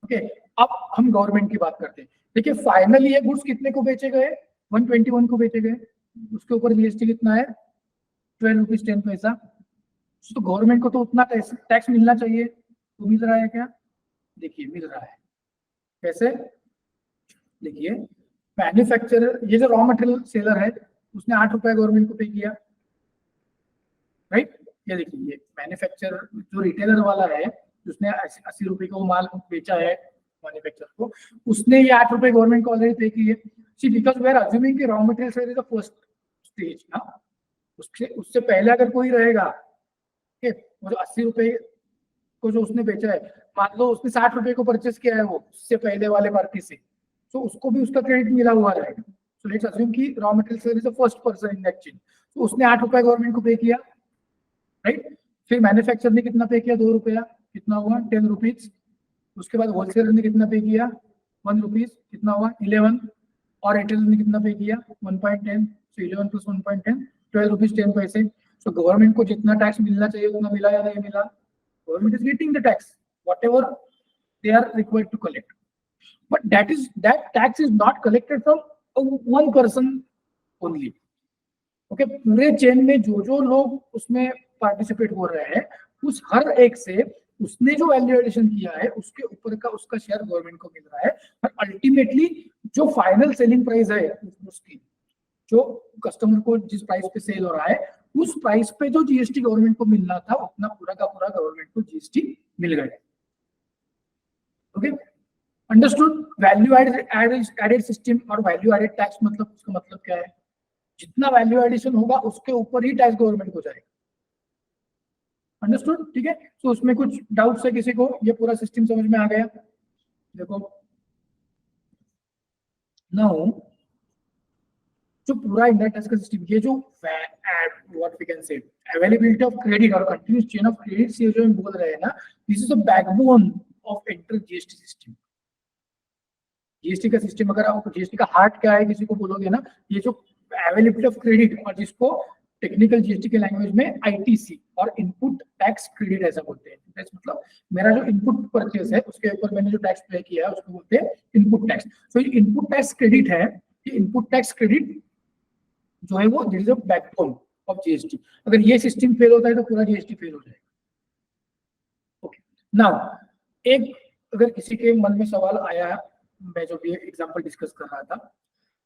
ओके। अब हम गवर्नमेंट की बात करते हैं। देखिए फाइनली ये गुड्स कितने को बेचे गए, 121 को बेचे गए, उसके ऊपर जीएसटी कितना है, 12 रुपीज 10 पैसा। तो गवर्नमेंट को तो उतना टैक्स मिलना चाहिए, तो मिल रहा है क्या, देखिए मिल रहा है। कैसे, देखिए मैन्युफैक्चरर, ये जो रॉ मटेरियल सेलर है उसने 8 रुपए गवर्नमेंट को पे किया, राइट। ये देखिए ये मैन्युफैक्चरर जो रिटेलर वाला है उसने 80 रुपए का वो माल बेचा है मैन्युफैक्चरर को, उसने ये 8 रुपए गवर्नमेंट को ऑलरेडी पे किए। See because we are assuming कि raw material sale is the first stage ना, उससे पहले अगर कोई रहेगा, ठीक है, वो जो 80 रुपए को जो उसने बेचा है, मान लो उसने 60 रुपए को परचेस किया है वो उससे पहले वाले पार्टी से, तो उसको भी उसका क्रेडिट मिला हुआ रहेगा। सो लेट्स अज्यूम कि raw material sale is the first person in that chain, तो उसने 8 रुपए गवर्नमेंट को पे किया, राइट। फिर मैन्युफैक्चरर ने कितना पे किया, 2 रुपया, कितना हुआ 10 रुपीज। उसके बाद होलसेलर ने कितना पे किया, 1 रुपीज, कितना हुआ 11, और रिटेलर ने कितना पे किया 1.10, सो 11 + 1.10 12 रुपीज 10 पैसे। सो गवर्नमेंट को जितना टैक्स मिलना चाहिए उतना मिला या नहीं मिला, government is getting the tax whatever they are required to collect, but that tax is not collected from one person only, okay। पूरे चेन में जो जो लोग उसमें पार्टिसिपेट हो रहे हैं उस हर एक से उसने जो वैल्यू एडिशन किया है उसके ऊपर का उसका शेयर गवर्नमेंट को मिल रहा है। और अल्टीमेटली जो फाइनल सेलिंग प्राइस है उसकी, जो कस्टमर को जिस प्राइस पे सेल हो रहा है उस प्राइस पे जो जीएसटी गवर्नमेंट को मिलना था उतना पूरा का पूरा गवर्नमेंट को जीएसटी मिल गया, okay, understood. Value added system और वैल्यू एडेड टैक्स मतलब उसका मतलब क्या है, जितना वैल्यू एडिशन होगा उसके ऊपर ही टैक्स गवर्नमेंट को जाएगा, अंडरस्टूड, ठीक है। तो उसमें कुछ डाउट्स है किसी को, ये पूरा सिस्टम समझ में आ गया। देखो नाउ जो पूरा इंडायरेक्ट टैक्स का सिस्टम, ये जो what we can say availability of credit और कंटिन्यूस चेन ऑफ क्रेडिट, ये जो हम बोल रहे हैं ना, this is the backbone of entire GST system. GST का सिस्टम, अगर आप जीएसटी का हार्ट क्या है किसी को बोलोगे ना, ये जो अवेलेबिलिटी ऑफ क्रेडिट, और जिसको टेक्निकल जीएसटी के लैंग्वेज में आईटीसी और इनपुट टैक्स क्रेडिट ऐसा बोलते हैं। मतलब मेरा जो इनपुट परचेस है उसके ऊपर मैंने जो टैक्स पे किया है उसको बोलते हैं इनपुट टैक्स। तो ये इनपुट टैक्स क्रेडिट है, ये इनपुट टैक्स क्रेडिट जो है वो this is the backbone of GST. अगर ये सिस्टम फेल होता है तो पूरा जीएसटी फेल हो जाएगा, ओके। नाउ एक अगर किसी के मन में सवाल आया, मैं जो भी एग्जांपल डिस्कस कर रहा था,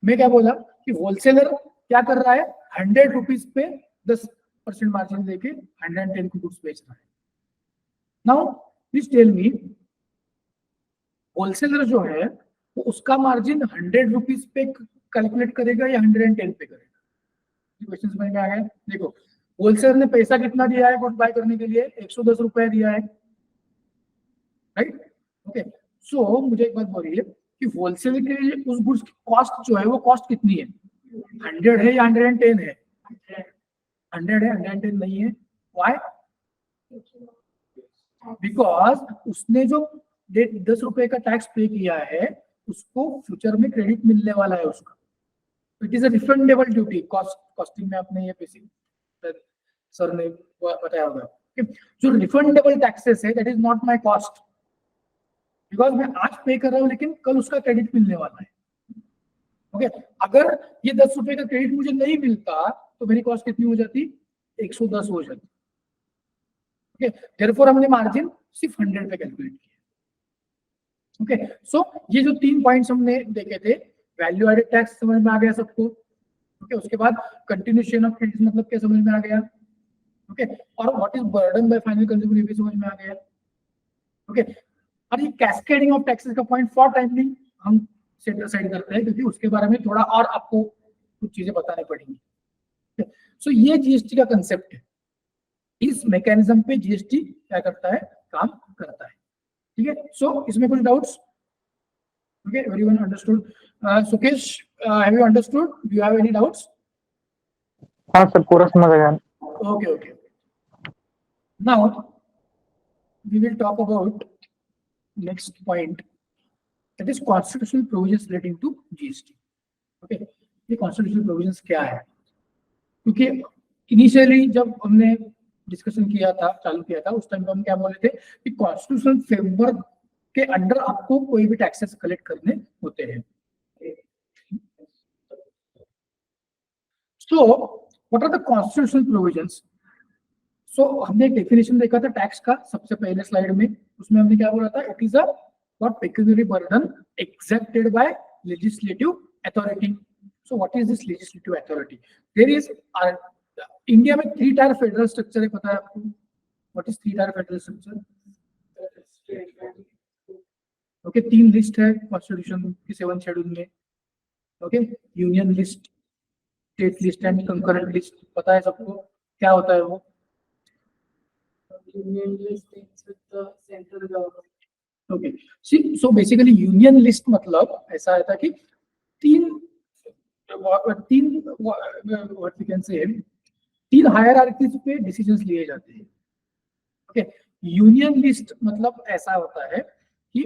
मैं क्या बोला कि होलसेलर क्या कर रहा है, 100 रुपीज पे 10% मार्जिन लेके 110 की गुड्स बेच रहा है। Now please tell me, wholesaler जो है वो उसका मार्जिन 100 रुपीज पे कैलकुलेट करेगा या 110 पे करेगा? क्वेश्चन समझ में आ गया? देखो, होलसेलर ने पैसा कितना दिया है गुड बाय करने के लिए, 110 रुपए दिया है, राइट? ओके, सो मुझे एक बात बोलिए कि होलसेलर के लिए उस गुड्स की कॉस्ट जो है वो कॉस्ट कितनी है, 100 है या 110 है? 100 है, 110 नहीं है। व्हाई? बिकॉज उसने जो 10 रुपए का टैक्स पे किया है उसको फ्यूचर में क्रेडिट मिलने वाला है उसका। It is a refundable duty. Costing में आपने ये बेसिक सर ने बताया होगा कि जो रिफंडेबल टैक्सेस है that is not my cost, because मैं आज पे कर रहा हूँ लेकिन कल उसका क्रेडिट मिलने वाला है। ओके, अगर ये 10 रुपए का क्रेडिट मुझे नहीं मिलता तो मेरी कॉस्ट कितनी हो जाती, 110 हो जाती। ओके, देयरफॉर हमने मार्जिन सिर्फ 100 पे कैलकुलेट किया। ओके, सो ये जो 3 पॉइंट्स हमने देखे थे, वैल्यू एडेड टैक्स समझ में आ गया सबको? ओके, उसके बाद कंटिन्यूएशन ऑफ क्रेडिट मतलब क्या समझ में आ गया? ओके, और what is burden by final consumer ये भी समझ में आ गया। ओके, और ये कैस्केडिंग ऑफ टैक्सेस का पॉइंट फॉर टाइमली हम सेट असाइड करते हैं क्योंकि उसके बारे में थोड़ा और आपको कुछ चीजें बतानी पड़ेंगी। सो ये जीएसटी का कंसेप्ट है। इस मैकेनिज्म पे जीएसटी क्या करता है, काम करता है। ठीक है, सो इसमें कुछ doubts? Okay, everyone understood? Sukesh, have you understood? Do you have any doubts? हाँ सर, पूरा समझ गया। Okay, okay. Now we will talk about next point, that is constitutional provisions relating to GST. Okay, ये constitutional provisions क्या है? क्योंकि initially जब हमने डिस्कशन किया था, चालू किया था, उस टाइम पे हम क्या बोले थे कि कॉन्स्टिट्यूशनल फ्रेमवर्क के अंडर आपको कोई भी टैक्सेस कलेक्ट करने होते हैं। So what are the constitutional provisions? So हमने एक डेफिनेशन देखा था टैक्स का सबसे पहले स्लाइड में, उसमें हमने क्या बोला था, it is a what pecuniary burden exacted by legislative authority. So what is this legislative authority? There is India में 3 टायर फेडरल स्ट्रक्चर है, पता है आपको? What is 3 tier federal structure? Okay, 3 list है कॉन्स्टिट्यूशन की 7 शेड्यूल में। Okay, union list, state list and concurrent list, पता है सबको क्या होता है वो? Union list is with the central government. Okay, so basically union list मतलब ऐसा है था कि तीन व्हाट वी कैन से 3 हायरार्कीज पे डिसीजंस लिए जाते हैं। ओके, यूनियन लिस्ट मतलब ऐसा होता है कि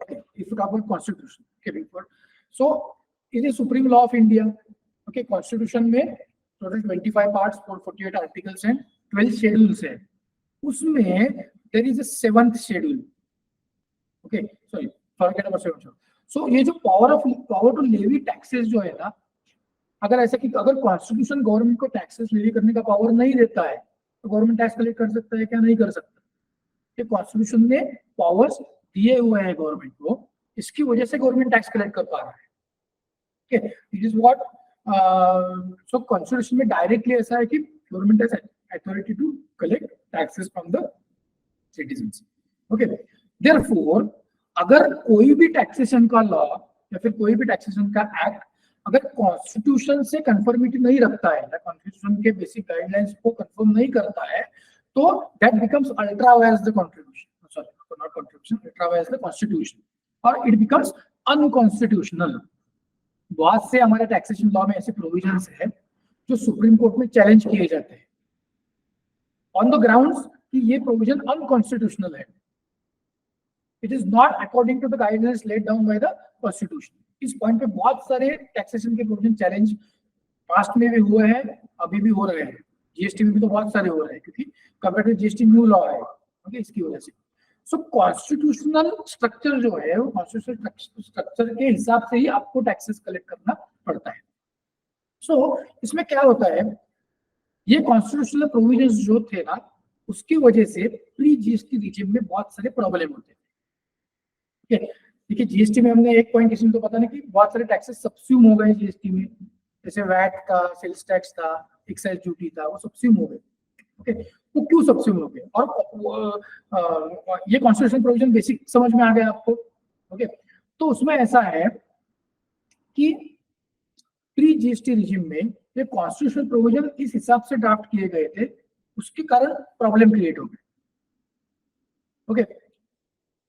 if you talk about constitution, okay, before, so it is supreme law of India. Okay, constitution में टोटल 25 पार्ट्स और 48 आर्टिकल्स हैं, 12 शेड्यूल्स है, उसमें there is a 7th schedule. Okay, sorry, forget about 7th. So ये जो power to levy taxes जो है ना, अगर ऐसा कि अगर कॉन्स्टिट्यूशन गवर्नमेंट को टैक्सेस लेवी करने का पावर नहीं देता है तो गवर्नमेंट टैक्स कलेक्ट कर सकता है क्या? नहीं कर सकता। ये कॉन्स्टिट्यूशन ने पावर्स दिए हुए हैं गवर्नमेंट को, इसकी वजह से गवर्नमेंट टैक्स कलेक्ट कर पा रहा है। Okay, it is what, so constitution में डायरेक्टली ऐसा है कि government has authority to collect taxes from the citizens. Okay, therefore अगर कोई भी टैक्सेशन का लॉ या फिर कोई भी टैक्सेशन का एक्ट अगर कॉन्स्टिट्यूशन से कंफर्मिटी नहीं रखता है या कॉन्स्टिट्यूशन के बेसिक गाइडलाइंस को कंफर्म नहीं करता है तो that becomes ultra vires the contribution, sorry not contribution, ultra vires the constitution, और इट बिकम्स अनकॉन्स्टिट्यूशनल। बहुत से हमारे टैक्सेशन लॉ में ऐसे प्रोविजंस है जो सुप्रीम कोर्ट में चैलेंज किए जाते हैं ऑन द ग्राउंड्स कि ये प्रोविजन अनकॉन्स्टिट्यूशनल है। It is not according to the guidelines laid down by the constitution. इस पॉइंट पे बहुत सारे टैक्सेशन के प्रोविजन चैलेंज पास्ट में भी हुए हैं, अभी भी हो रहे हैं, जीएसटी में भी तो बहुत सारे हो रहे हैं क्योंकि compare to GST new law है। ओके, इसकी वजह से सो कॉन्स्टिट्यूशनल स्ट्रक्चर जो है वो कॉन्स्टिट्यूशनल स्ट्रक्चर के हिसाब से ही आपको टैक्सेस कलेक्ट करना पड़ता है। सो इसमें क्या होता है, ये कॉन्स्टिट्यूशनल प्रोविजंस जो थे ना उसकी वजह से प्री जीएसटी रिजिम में बहुत सारे प्रॉब्लम होते हैं। ठीक है, देखिए जीएसटी में हमने एक पॉइंट किसी को पता नहीं कि बहुत सारे टैक्सेस सब्स्यूम हो गए जीएसटी में, जैसे वैट था, सेल्स टैक्स था, एक्साइज ड्यूटी था, वो सब्स्यूम हो गए। ओके, वो क्यों सब्स्यूम हो गए? और ये कॉन्स्टिट्यूशन प्रोविजन बेसिक समझ में आ गया आपको। ओके, तो उसमें ऐसा है कि प्री जीएसटी रिजिम में ये कॉन्स्टिट्यूशनल प्रोविजन इस हिसाब से ड्राफ्ट किए गए थे, उसके कारण प्रॉब्लम क्रिएट हो गए। ओके,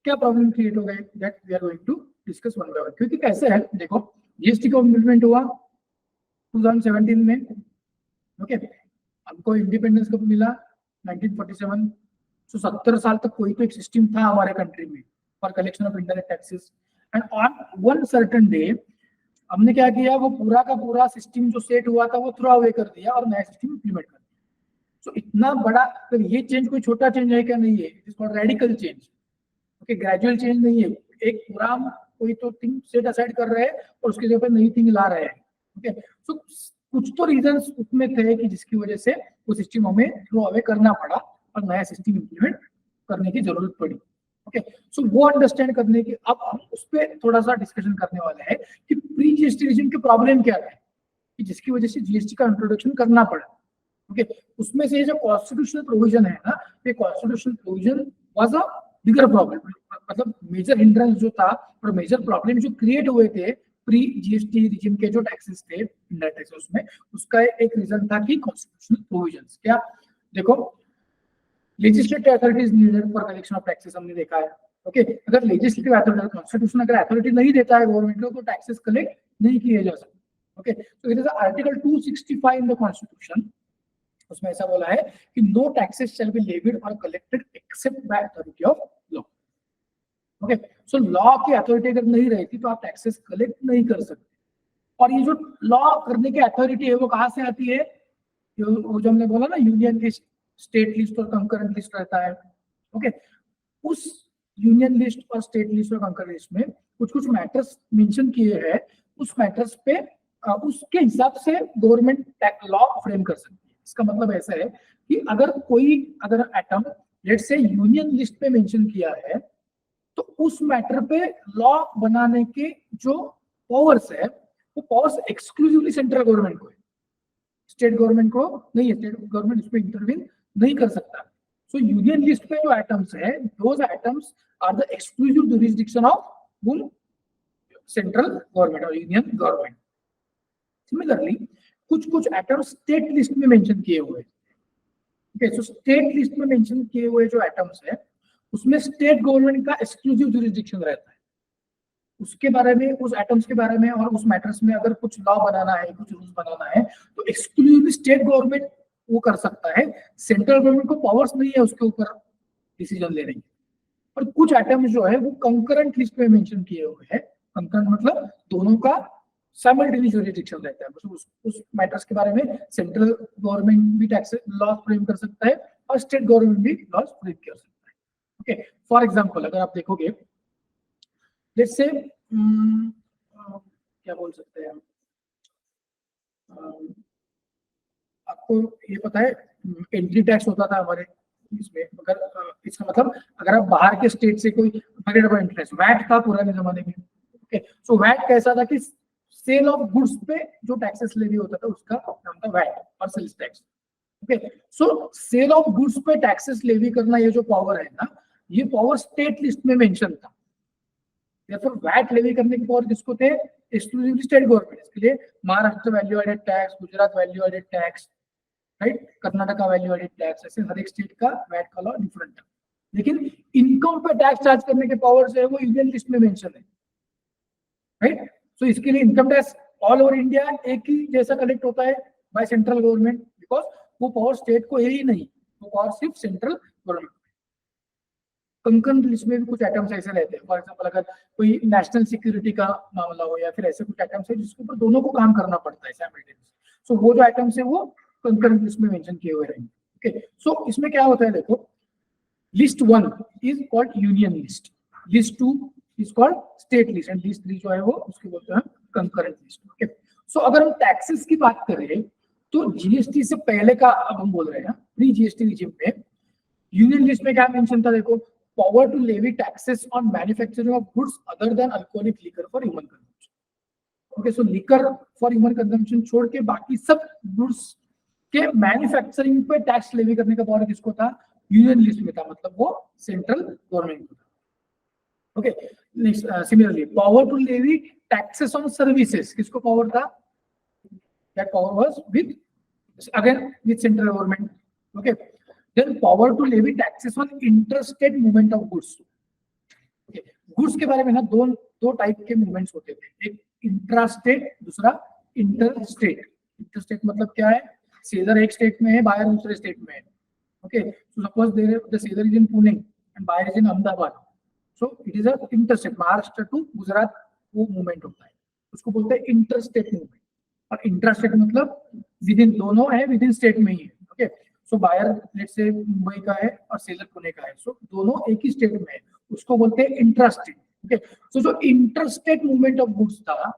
क्या प्रॉब्लम क्रिएट हो गए that we are going to discuss one by one. क्योंकि कैसे है, देखो जीएसटी का इम्प्लीमेंट हुआ 2017 में। ओके, हमको इंडिपेंडेंस कब मिला? 1947। तो 70 साल तक कोई तो एक सिस्टम था हमारे कंट्री में for collection of indirect taxes, and on one certain day हमने क्या किया, वो पूरा का पूरा सिस्टम जो सेट हुआ था वो थ्रो अवे कर दिया और नया सिस्टम इंप्लीमेंट कर दिया। सो इतना बड़ा, तो ये चेंज कोई छोटा चेंज है क्या? नहीं है, it is called radical change. Okay, gradual change नहीं है, एक पूरा कोई तो थिंग सेट असाइड कर रहे हैं और उसके जगह पर नई थिंग ला रहे हैं। ओके, सो कुछ तो रीजंस उसमें थे कि जिसकी वजह से वो सिस्टम हमें थ्रो अवे करना पड़ा और नया सिस्टम इंप्लीमेंट करने की जरूरत पड़ी। ओके, सो वो अंडरस्टैंड करने की अब हम उस पर थोड़ा सा डिस्कशन करने वाले हैं कि प्री जीएसटी रिजिम के प्रॉब्लम क्या थे कि जिसकी वजह से जीएसटी का इंट्रोडक्शन करना पड़ा। ओके, उसमें से जो कॉन्स्टिट्यूशनल प्रोविजन है ना, ये constitutional provision was a bigger problem, मतलब मेजर हिंड्रेंस जो था और मेजर प्रॉब्लम जो क्रिएट हुए थे प्री जीएसटी रिजिम के जो टैक्सेस थे इंडायरेक्ट टैक्सेस, उसमें उसका एक रीजन था कि कॉन्स्टिट्यूशनल प्रोविजंस। क्या? देखो, legislative authority is needed for collection of taxes, हमने देखा है। ओके, अगर लेजिस्लेटिव अथॉरिटी, कॉन्स्टिट्यूशन अगर अथॉरिटी नहीं देता है गवर्नमेंट को तो टैक्सेस कलेक्ट नहीं किए जा सकते। ओके, तो it is article 265 in the constitution, उसमें ऐसा बोला है कि no taxes shall be levied और collected except by authority of law. Okay, so law की अथॉरिटी अगर नहीं रहती तो आप टैक्सेस कलेक्ट नहीं कर सकते। और ये जो लॉ करने की अथॉरिटी है वो कहाँ से आती है? वो जो हमने बोला ना, यूनियन लिस्ट, स्टेट लिस्ट और कंकरेंट लिस्ट रहता है। ओके, उस यूनियन लिस्ट और स्टेट लिस्ट और कंकरेंट लिस्ट में कुछ कुछ मैटर्स मेंशन किए हैं, उस मैटर्स पे उसके हिसाब से गवर्नमेंट लॉ फ्रेम कर सकती है। इसका मतलब ऐसा है कि अगर atom let's say union list पे मेंशन किया है तो उस मैटर पे लॉ बनाने के जो पावर्स है वो पावर्स एक्सक्लूसिवली सेंट्रल गवर्नमेंट को है, स्टेट गवर्नमेंट को नहीं है। स्टेट गवर्नमेंट इसमें इंटरवीन नहीं कर सकता। सो यूनियन लिस्ट पे जो एटम्स है, those items are the exclusive jurisdiction of central government और यूनियन गवर्नमेंट। सिमिलरली कुछ एटम्स स्टेट लिस्ट में मेंशन किए हुए हैं। ओके, सो स्टेट लिस्ट में मेंशन किए हुए जो एटम्स है उसमें स्टेट गवर्नमेंट का एक्सक्लूसिव जुरिसडिक्शन रहता है। उसके बारे में, उस एटम्स के बारे में और उस मैटर्स में अगर कुछ लॉ बनाना है, कुछ रूल्स बनाना है तो एक्सक्लूसिवली स्टेट गवर्नमेंट वो कर सकता है। सेंट्रल गवर्नमेंट को पावर्स नहीं है उसके ऊपर डिसीजन लेने की। और कुछ एटम्स जो है वो कंकरेंट लिस्ट में मेंशन किए हुए हैं। कंकरेंट मतलब दोनों का साइमल्टेनियस जुरिसडिक्शन रहता है, मतलब उस मैटर्स के बारे में सेंट्रल गवर्नमेंट भी टैक्स लॉ फ्रेम कर सकता है और स्टेट गवर्नमेंट भी लॉ फ्रेम कर सकता है। ओके, फॉर एग्जांपल अगर आप देखोगे, लेट्स से क्या बोल सकते हैं, आपको ये पता है एंट्री टैक्स होता था हमारे इसमें, अगर इसका मतलब अगर आप बाहर के स्टेट से कोई इंटरेस्ट, वैट था पुराने जमाने में। ओके, सो वैट कैसा था कि सेल ऑफ गुड्स पे जो टैक्सेस लेवी होता था उसका नाम था वैट और sales tax. Okay, so sale of goods पे टैक्सेस लेवी करना, ये जो पावर है ना, ये पावर स्टेट लिस्ट में मेंशन था। therefore वैट लेवी करने की पावर किसको थे? Exclusively state government. इसके लिए Maharashtra value added tax, Gujarat value added tax, right, Karnataka value added tax, ऐसे हर एक स्टेट का वैट का लॉ डिफरेंट है। लेकिन इनकम पे टैक्स चार्ज करने के पावर्स है वो यूनियन लिस्ट में मेंशन है, राइट। सो इसके लिए income tax all over India एक ही जैसा कलेक्ट होता है बाय सेंट्रल गवर्नमेंट, बिकॉज वो पावर स्टेट को है ही नहीं, वो पावर सिर्फ सेंट्रल गवर्नमेंट। कंकरेंट लिस्ट में भी कुछ आइटम्स ऐसे रहते हैं, फॉर एग्जांपल अगर कोई नेशनल सिक्योरिटी का मामला हो या फिर ऐसे कुछ आइटम्स है जिसके ऊपर दोनों को काम करना पड़ता है साइमल्टेनियसली, सो वो जो आइटम्स है वो कंकरेंट लिस्ट में मेंशन किए हुए रहेंगे। ओके, सो इसमें क्या होता है, देखो, list 1 is called union list, list 2 is called state list and list 3 जो है वो उसके बोलते हैं कंकरेंट लिस्ट। ओके, सो अगर हम टैक्सेस की बात करें तो जीएसटी से पहले का अब हम बोल रहे हैं, प्री जीएसटी रिजिम में यूनियन लिस्ट में क्या मेंशन था देखो, power to levy taxes on manufacturing of goods other than alcoholic liquor for human consumption. Okay, so liquor for human consumption छोड़ के बाकी सब गुड्स के मैन्युफैक्चरिंग पे टैक्स लेवी करने का पावर किसको था? यूनियन लिस्ट में था, मतलब वो सेंट्रल गवर्नमेंट को था। Okay, next similarly power to levy taxes on services किसको पावर था? That power was with again with central government. Okay, then power to levy taxes on interstate movement of goods. Okay, goods के बारे में ना दो type के movements होते थे, एक इंट्रास्टेट, दूसरा इंटरस्टेट। इंटरस्टेट मतलब क्या है? सेलर एक स्टेट में है, बायर दूसरे स्टेट में है। Okay, so suppose the seller is in Pune and buyer is in Ahmedabad, so it is a interstate, Maharashtra to Gujarat वो मूवमेंट होता है, उसको बोलते हैं इंटरस्टेट मूवमेंट। और इंट्रास्टेट मतलब विद इन, दोनों है विद इन स्टेट में ही है। Okay, so buyer let's say Mumbai का है और सेलर पुणे का है, सो दोनों एक ही स्टेट में है, उसको बोलते हैं इंट्रास्टेट। ओके, सो जो इंटरस्टेट मूवमेंट ऑफ गुड्स था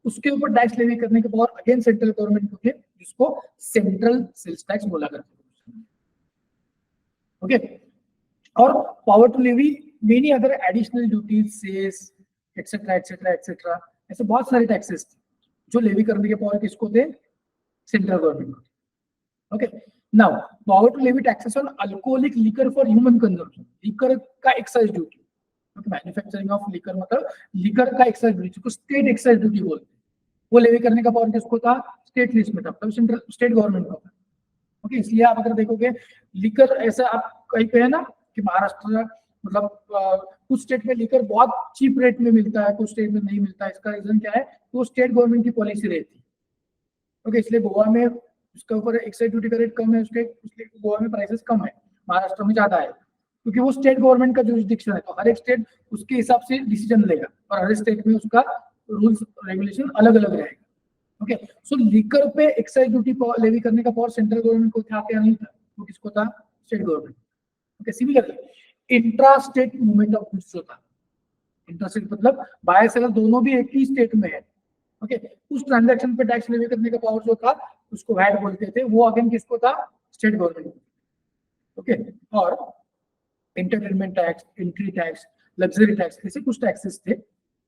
उसके ऊपर टैक्स लेवी करने के पावर अगेन सेंट्रल गवर्नमेंट को थे, जिसको सेंट्रल सेल्स टैक्स बोला करते हैं। ओके, और power to levy many other additional duties, cess etcetera etcetera etcetera, ऐसे बहुत सारे टैक्सेस थे जो लेवी करने के पावर किसको थे? सेंट्रल गवर्नमेंट को। Okay, now power to levy taxes on alcoholic liquor for human consumption. Liquor का excise duty, manufacturing of liquor मतलब लिकर का एक्साइज ड्यूटी को स्टेट एक्साइज ड्यूटी बोलते हैं, वो लेवी करने का पावर किसको था? स्टेट लिस्ट में था, मतलब सेंट्रल स्टेट गवर्नमेंट को था। ओके, इसलिए आप अगर देखोगे लिकर ऐसा आप कहीं पे है ना कि महाराष्ट्र मतलब कुछ स्टेट में लिकर बहुत चीप रेट में मिलता है, कुछ स्टेट में नहीं मिलता है, इसका रीजन क्या है? तो स्टेट गवर्नमेंट की पॉलिसी रहती है। ओके, इसलिए गोवा में उसके ऊपर एक्साइज ड्यूटी का रेट कम है, उसके गोवा में प्राइसेस कम है, महाराष्ट्र में ज्यादा है, क्योंकि वो स्टेट गवर्नमेंट का जुरिसडिक्शन है, तो हर एक स्टेट उसके हिसाब से डिसीजन लेगा और हर स्टेट में उसका रूल्स रेगुलेशन अलग अलग रहेगा। ओके, सो लिकर पे एक्साइज ड्यूटी लेवी करने का पावर सेंट्रल गवर्नमेंट को था क्या? नहीं था, वो किसको था? State government. Okay, similarly intrastate movement of goods होता, इंट्रास्टेट मतलब बायर सेलर दोनों भी एक ही स्टेट में है। ओके, उस ट्रांजैक्शन पे टैक्स लेवी करने का पावर जो था उसको वैट बोलते थे, वो अगेन किसको था? State government. ओके, और entertainment tax, entry tax, luxury tax, ऐसे कुछ टैक्सेस थे।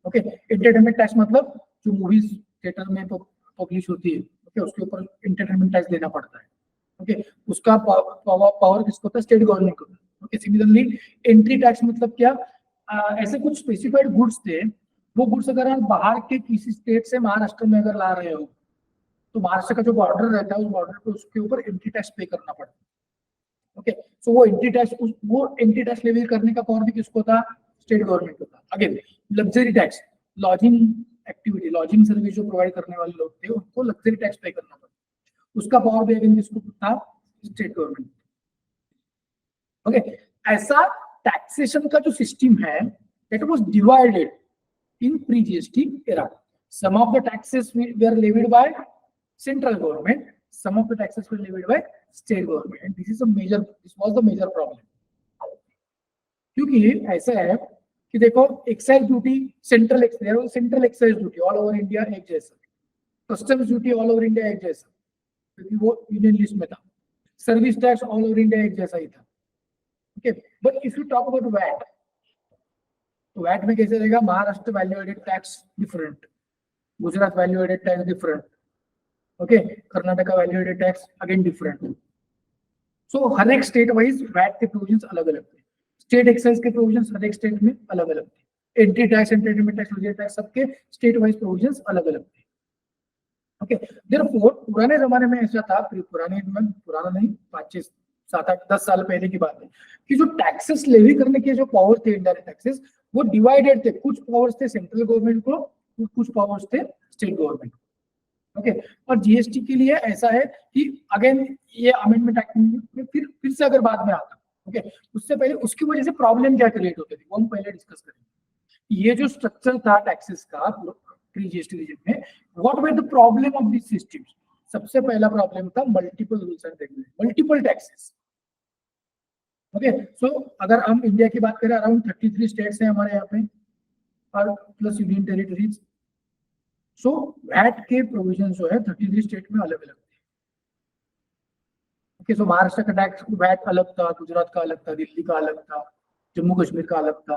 ओके, एंटरटेनमेंट टैक्स मतलब जो मूवीज थिएटर में पब्लिश होती है, ओके, उसके ऊपर एंटरटेनमेंट टैक्स देना पड़ता है। ओके, उसका पावर किसको था? स्टेट गवर्नमेंट को। ओके, सिमिलरली एंट्री टैक्स मतलब क्या? ऐसे कुछ स्पेसिफाइड गुड्स थे, वो गुड्स अगर आप बाहर के किसी स्टेट से महाराष्ट्र में अगर ला रहे हो तो महाराष्ट्र का जो बॉर्डर रहता है उस बॉर्डर पे उसके ऊपर एंट्री टैक्स पे करना पड़ता है। ओके, सो वो एंट्री टैक्स लेवी करने का पावर भी किसको था? स्टेट गवर्नमेंट को था। Again luxury tax, lodging activity, lodging service जो प्रोवाइड करने वाले लोग थे उनको लग्जरी टैक्स पे करना पड़ता, उसका पावर भी अगेन किसको था? State government. ओके, ऐसा टैक्सेशन का जो सिस्टम है that was divided in pre-GST era. Some of the taxes were levied by central government, some of the taxes were levied by state government, and this was the major problem. क्योंकि ऐसा है कि देखो excise duty central excise duty all over India एक जैसा, customs duty all over India एक जैसा, क्योंकि वो यूनियन लिस्ट में था, service tax all over India एक जैसा ही था। Okay, but if you talk about VAT, VAT में कैसे रहेगा? Maharashtra value added tax different, Gujarat value added tax different, okay, Karnataka value added tax again different. So हर एक स्टेट वाइज वैट के प्रोविजंस अलग अलग थे, स्टेट एक्साइज के प्रोविजंस हर एक स्टेट में अलग अलग थे, entry tax, entertainment tax, luxury tax सबके स्टेट वाइज प्रोविजंस अलग अलग थे। ओके, देयरफॉर पुराने जमाने में ऐसा था, पुराना नहीं, 5, 6, 7, 8, 10 साल पहले की बात है, कि जो टैक्सेस लेवी करने के जो पावर थे इनडायरेक्ट टैक्सेस वो डिवाइडेड थे, कुछ पावर्स थे सेंट्रल गवर्नमेंट को, कुछ पावर्स थे स्टेट गवर्नमेंट को। ओके, और जीएसटी के लिए ऐसा है कि अगेन ये अमेंडमेंट एक्ट में फिर से अगर बाद में आता, ओके, उससे पहले उसकी वजह से प्रॉब्लम क्या क्रिएट होते थे वो हम पहले डिस्कस करेंगे। ये जो स्ट्रक्चर था टैक्सेस का प्री जीएसटी रिजिम में, what were the problem of this system? सबसे पहला प्रॉब्लम था multiple rules and regulation, multiple taxes. Okay, so अगर हम इंडिया की बात करें, अराउंड 33 स्टेट्स हैं हमारे यहाँ पे और प्लस यूनियन टेरिटरीज। सो वैट के प्रोविजन जो है 33 स्टेट में अलग अलग थे। ओके, सो महाराष्ट्र का टैक्स वैट अलग था, गुजरात का अलग था, दिल्ली का अलग था, जम्मू कश्मीर का अलग था,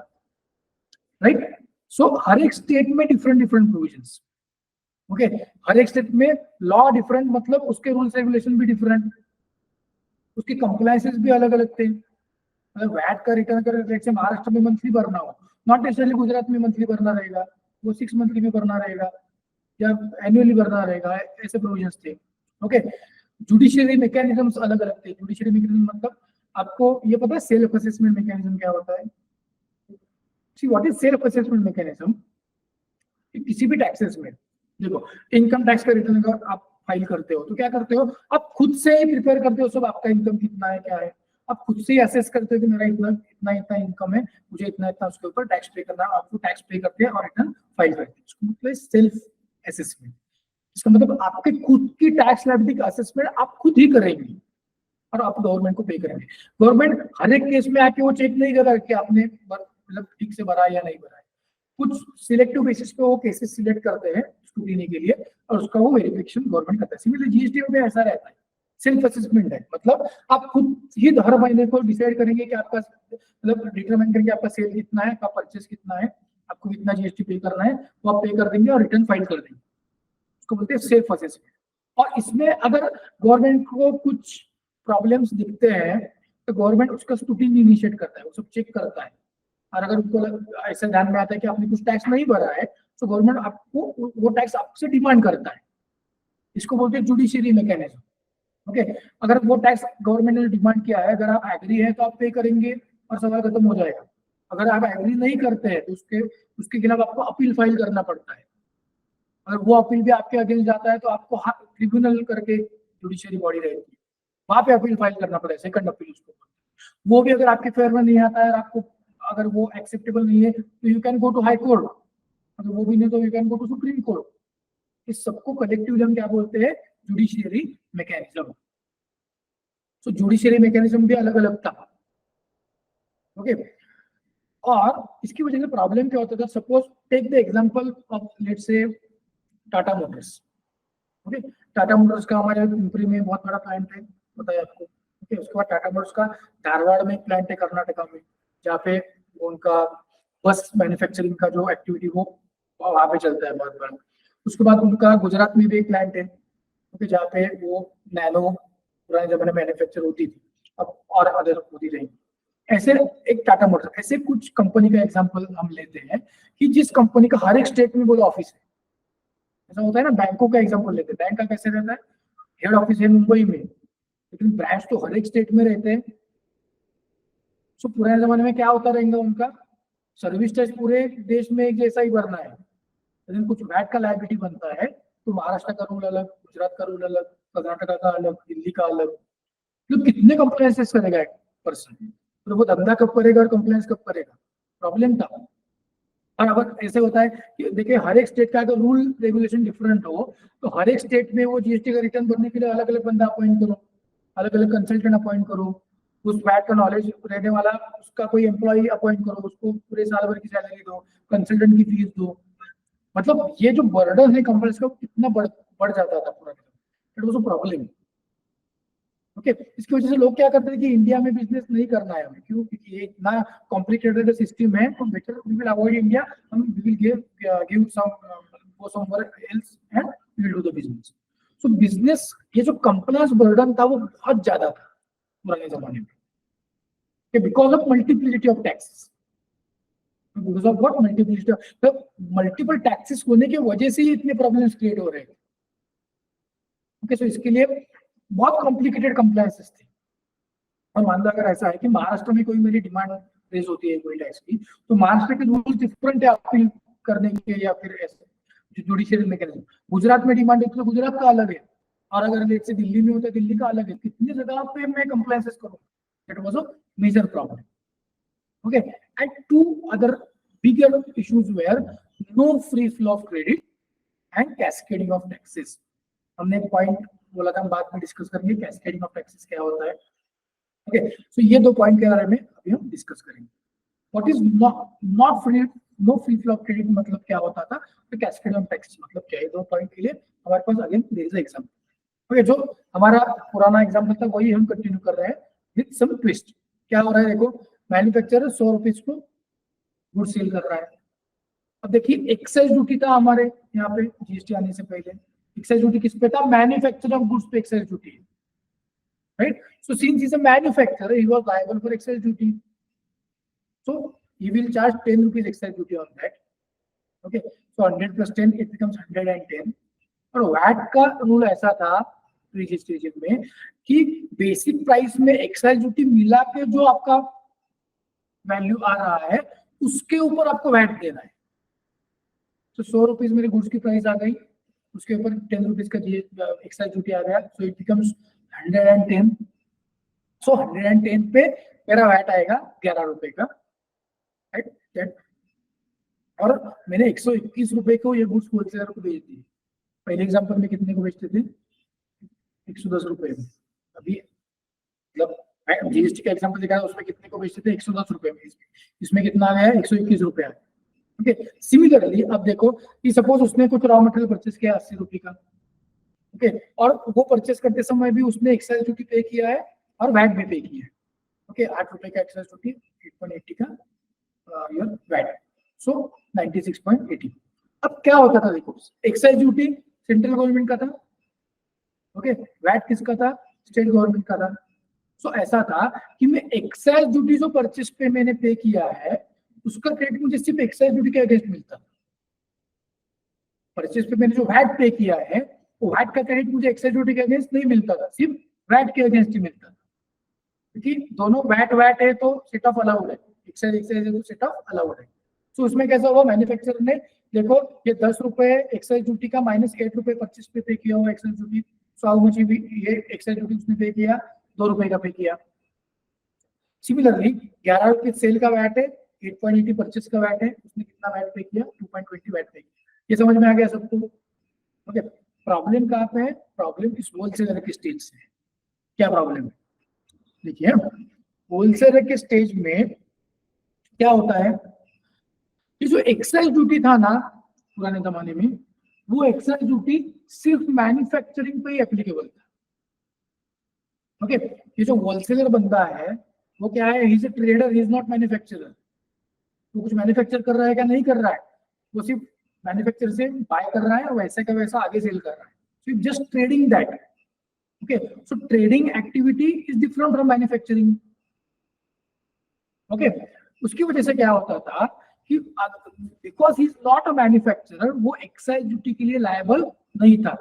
राइट। सो हर एक स्टेट में डिफरेंट डिफरेंट प्रोविजंस, ओके, हर एक स्टेट में लॉ डिफरेंट, मतलब उसके रूल्स रेगुलेशन भी डिफरेंट, उसकी कंप्लायंसेस भी अलग अलग थे। मतलब वैट का रिटर्न अगर जैसे महाराष्ट्र में मंथली भरना हो, नॉट नेसेसरली गुजरात में मंथली भरना रहेगा, वो 6 मंथली में भरना रहेगा या एनुअली भरना रहेगा, ऐसे प्रोविजंस थे। ओके, जुडिशियरी मैकेनिज्म्स अलग अलग थे। जुडिशियरी मैकेनिज्म मतलब आपको ये पता है सेल्फ असेसमेंट मैकेनिज्म क्या होता है? See what is self assessment mechanism? किसी भी टैक्सेस में देखो, इनकम टैक्स का रिटर्न अगर आप फाइल करते हो तो क्या करते हो, आप खुद से ही प्रिपेयर करते हो सब, आपका इनकम कितना है क्या है, आप खुद से ही असेस करते हो कि मेरा इतना इतना इतना इनकम है, मुझे इतना इतना उसके ऊपर टैक्स पे करना है, आपको टैक्स पे करते हैं और रिटर्न फाइल करते हैं। इसको मतलब सेल्फ असेसमेंट। इसका मतलब आपके खुद की टैक्स लायबिलिटी का असेसमेंट आप खुद ही करेंगे और आप गवर्नमेंट को पे करेंगे। गवर्नमेंट हर एक केस में आके वो चेक नहीं करेगा कि आपने मतलब ठीक से भरा या नहीं भरा है। कुछ सिलेक्टिव बेसिस पे वो केसेस सिलेक्ट करते हैं स्क्रूटिनी के लिए और उसका वो वेरिफिकेशन गवर्नमेंट करता है। सिमिलरली जीएसटी में ऐसा रहता है, सेल्फ असेसमेंट है, मतलब आप खुद ही हर महीने को डिसाइड करेंगे कि आपका मतलब डिटरमाइन करेंगे आपका सेल कितना है, आपका परचेस कितना है, आपको कितना जीएसटी पे करना है, वो आप पे कर देंगे और रिटर्न फाइल कर देंगे। उसको बोलते हैं सेल्फ असेसमेंट। और इसमें अगर गवर्नमेंट को कुछ प्रॉब्लम्स दिखते हैं तो गवर्नमेंट उसका स्क्रूटिनी इनिशिएट करता है, वो सब चेक करता है। और अगर उनको ऐसा ध्यान में आता है कि आपने कुछ टैक्स नहीं भरा है तो गवर्नमेंट आपको वो टैक्स आपसे डिमांड करता है। इसको बोलते हैं जुडिशियरी मैकेनिज्म। ओके, अगर वो टैक्स गवर्नमेंट ने डिमांड किया है, अगर आप एग्री है तो आप पे करेंगे और सवाल खत्म हो जाएगा। अगर आप एग्री नहीं करते हैं तो उसके खिलाफ आपको अपील फाइल करना पड़ता है। अगर वो अपील भी आपके अगेंस्ट जाता है तो आपको ट्रिब्यूनल करके जुडिशियरी बॉडी रहती है, वहां पे अपील फाइल करना पड़ेगा, सेकंड अपील उसको। वो भी अगर आपके फेवर में नहीं आता है, आपको अगर वो एक्सेप्टेबल नहीं है तो you can go to high court, अगर वो भी नहीं तो you can go to supreme court. इस सबको कलेक्टिवली हम क्या बोलते हैं? Judiciary mechanism. So judiciary mechanism भी अलग अलग था। ओके, और इसकी वजह से प्रॉब्लम क्या होता था? Suppose take the example of let's say Tata Motors. Okay, Tata Motors का हमारे पिंपरी में बहुत बड़ा प्लांट है, पता है आपको। ओके, उसके बाद टाटा मोटर्स का धारवाड़ में प्लांट है कर्नाटका में, जहाँ पे उनका बस मैन्युफैक्चरिंग का जो एक्टिविटी वो वहाँ पे चलता है बहुत बड़ा। उसके बाद उनका गुजरात में भी एक प्लांट है, ओके, जहाँ पे वो नैनो पुराने जमाने में मैन्युफैक्चर होती थी, अब और अदर होती रहेंगी। ऐसे एक टाटा मोटर्स, ऐसे कुछ कंपनी का एग्जांपल हम लेते हैं कि जिस कंपनी का हर एक स्टेट में बोलो ऑफिस है। ऐसा होता है ना, बैंकों का एग्जांपल लेते हैं। बैंक का कैसे रहता है? हेड ऑफिस है मुंबई में, लेकिन ब्रांच तो हर एक स्टेट में रहते हैं। सो पुराने जमाने में क्या होता रहेगा? उनका सर्विस टैक्स पूरे देश में एक जैसा ही भरना है, लेकिन कुछ वैट का लायबिलिटी बनता है तो महाराष्ट्र का रूल अलग, गुजरात का रूल अलग, कर्नाटका का अलग, दिल्ली का अलग। तो कितने कंप्लायंसेस करेगा एक पर्सन? तो वो धंधा कब करेगा और कंप्लायंस कब करेगा? प्रॉब्लम था। और अगर ऐसे होता है कि देखिए हर एक स्टेट का अगर रूल रेगुलेशन डिफरेंट हो तो हर एक स्टेट में वो जीएसटी का रिटर्न भरने के लिए अलग अलग बंदा अपॉइंट करो, अलग अलग कंसल्टेंट अपॉइंट करो, उस वैट का नॉलेज रहने वाला उसका कोई एम्प्लॉय अपॉइंट करो, उसको पूरे साल भर की सैलरी दो, कंसल्टेंट की फीस दो। मतलब ये जो बर्डन है कंपनीज का कितना बढ़ जाता था पूरा, it was a problem. Okay, इसकी वजह से लोग क्या करते हैं कि इंडिया में बिजनेस नहीं करना है हमें। क्यों? क्योंकि ये इतना कॉम्प्लिकेटेड सिस्टम है, तो better we will avoid India, हम we will give some go somewhere else and we will do the business. So business, ये जो कंप्लायंस बर्डन था वो बहुत ज्यादा था पुराने जमाने में, because of multiplicity of taxes. Because of what? Multiplicity, तो मल्टीपल टैक्सेस होने की वजह से ही इतने प्रॉब्लम्स क्रिएट हो रहे हैं। ओके, सो इसके लिए बहुत कॉम्प्लिकेटेड कंप्लायंसेस थे। और मान लो अगर ऐसा है कि महाराष्ट्र में कोई मेरी डिमांड रेज होती है कोई टैक्स की, तो महाराष्ट्र के रूल्स डिफरेंट है अपील करने के या फिर ऐसे जुडिशियल मैकेनिज्म। गुजरात में डिमांड है तो गुजरात का अलग है, और अगर लेट से दिल्ली में होता है दिल्ली का अलग है। कितनी जगह पे मैं कंप्लायंसेस करूँ? That was a major problem. Okay, and two other bigger issues where no free flow of credit and cascading of taxes. हमने एक पॉइंट बोला था, हम बाद में डिस्कस करेंगे कैस्केडिंग ऑफ टैक्सेस क्या होता है। ओके, सो ये दो पॉइंट के बारे में अभी हम डिस्कस करेंगे। What is not free, no free flow of credit मतलब क्या होता था, तो कैस्केडिंग ऑफ टैक्सेस मतलब क्या है। दो पॉइंट के लिए हमारे पास again there is example. Okay, जो हमारा पुराना एग्जाम्पल था वही हम कंटिन्यू कर रहे हैं विथ सम ट्विस्ट। क्या हो रहा है देखो, मैन्युफैक्चरर 100 रुपीज को गुड सेल कर रहा है। अब देखिए एक्साइज ड्यूटी था हमारे यहाँ पे जीएसटी आने से पहले, एक्साइज ड्यूटी किस पे था, मैन्युफैक्चर ऑफ गुड्स पे excise duty, right. So since is a manufacturer he was liable for excise duty, so he will charge 10 rupees excise duty on that. Okay, so 100 plus 10 it becomes 110। और VAT का rule ऐसा था registration में कि basic price में excise duty मिला के जो आपका वैल्यू आ रहा है उसके ऊपर आपको वैट देना है। तो 100 रुपीज मेरे गुड्स की प्राइस आ गई, उसके ऊपर 10 रुपीज का एक्साइज ड्यूटी आ गया, सो इट बिकम्स 110। सो 110 पे मेरा वैट आएगा 11 रुपए का, राइट। और मैंने 121 रुपए को ये गुड्स होलसेलर को बेच दी। पहले एग्जांपल में कितने को बेचते थे, 110 रुपए में। अभी मतलब जीएसटी का एग्जांपल दिखाया उसमें कितने को बेचते थे, 110 रुपए में। इसमें कितना आ गया, 121 रुपए आ गया। ओके, सिमिलरली अब देखो कि सपोज उसने कुछ रॉ मटेरियल परचेस किया 80 रुपए का, ओके, और वो परचेस करते समय भी उसने एक्साइज ड्यूटी पे किया है और वैट भी पे किया है। ओके, 8 रुपए का एक्साइज ड्यूटी, 8.80 का योर वैट, सो 96.80। अब क्या होता था देखो, एक्साइज ड्यूटी सेंट्रल गवर्नमेंट का था, ओके, वैट किसका था, स्टेट गवर्नमेंट का था। सो ऐसा था कि मैं एक्साइज ड्यूटी जो परचेस पे मैंने पे किया है उसका क्रेडिट मुझे सिर्फ एक्साइज ड्यूटी के अगेंस्ट मिलता था। परचेस पे मैंने जो वैट पे किया है वो वैट का क्रेडिट मुझे एक्साइज ड्यूटी के अगेंस्ट नहीं मिलता था, सिर्फ वैट के अगेंस्ट ही मिलता था, क्योंकि दोनों वैट है तो सेट ऑफ अलाउड है, एक्साइज है तो सेट ऑफ अलाउड है। तो उसमें कैसा हुआ, मैन्युफैक्चरर ने देखो ये 10 रुपए एक्साइज ड्यूटी का माइनस 8 रुपए परचेस पे किया हुआ excise duty, so how much ये एक्साइज ड्यूटी उसने पे किया, 2 रुपए का पे किया। सिमिलरली 11 रुपए सेल का वैट है, 8.80 परचेस का वैट है, उसने कितना वैट पे किया, 2.20 वैट पे किया। ये समझ में आ गया सबको? ओके, प्रॉब्लम कहाँ पे है, प्रॉब्लम इस होलसेलर के स्टेज से है। क्या प्रॉब्लम है, देखिए होलसेलर के स्टेज में क्या होता है, ये जो एक्साइज ड्यूटी था ना पुराने जमाने में, वो एक्साइज ड्यूटी सिर्फ मैन्युफैक्चरिंग पे ही एप्लीकेबल था। ओके, ये जो होलसेलर बंदा है वो क्या है, he is a trader, he is not manufacturer. वो कुछ मैन्युफैक्चर कर रहा है क्या, नहीं कर रहा है, वो सिर्फ मैन्युफैक्चर से बाय कर रहा है और वैसे का वैसा आगे सेल कर रहा है, so just trading that. Okay, so trading activity is different from manufacturing. Okay, उसकी वजह से क्या होता था कि because he is not a manufacturer वो एक्साइज ड्यूटी के लिए लायबल नहीं था।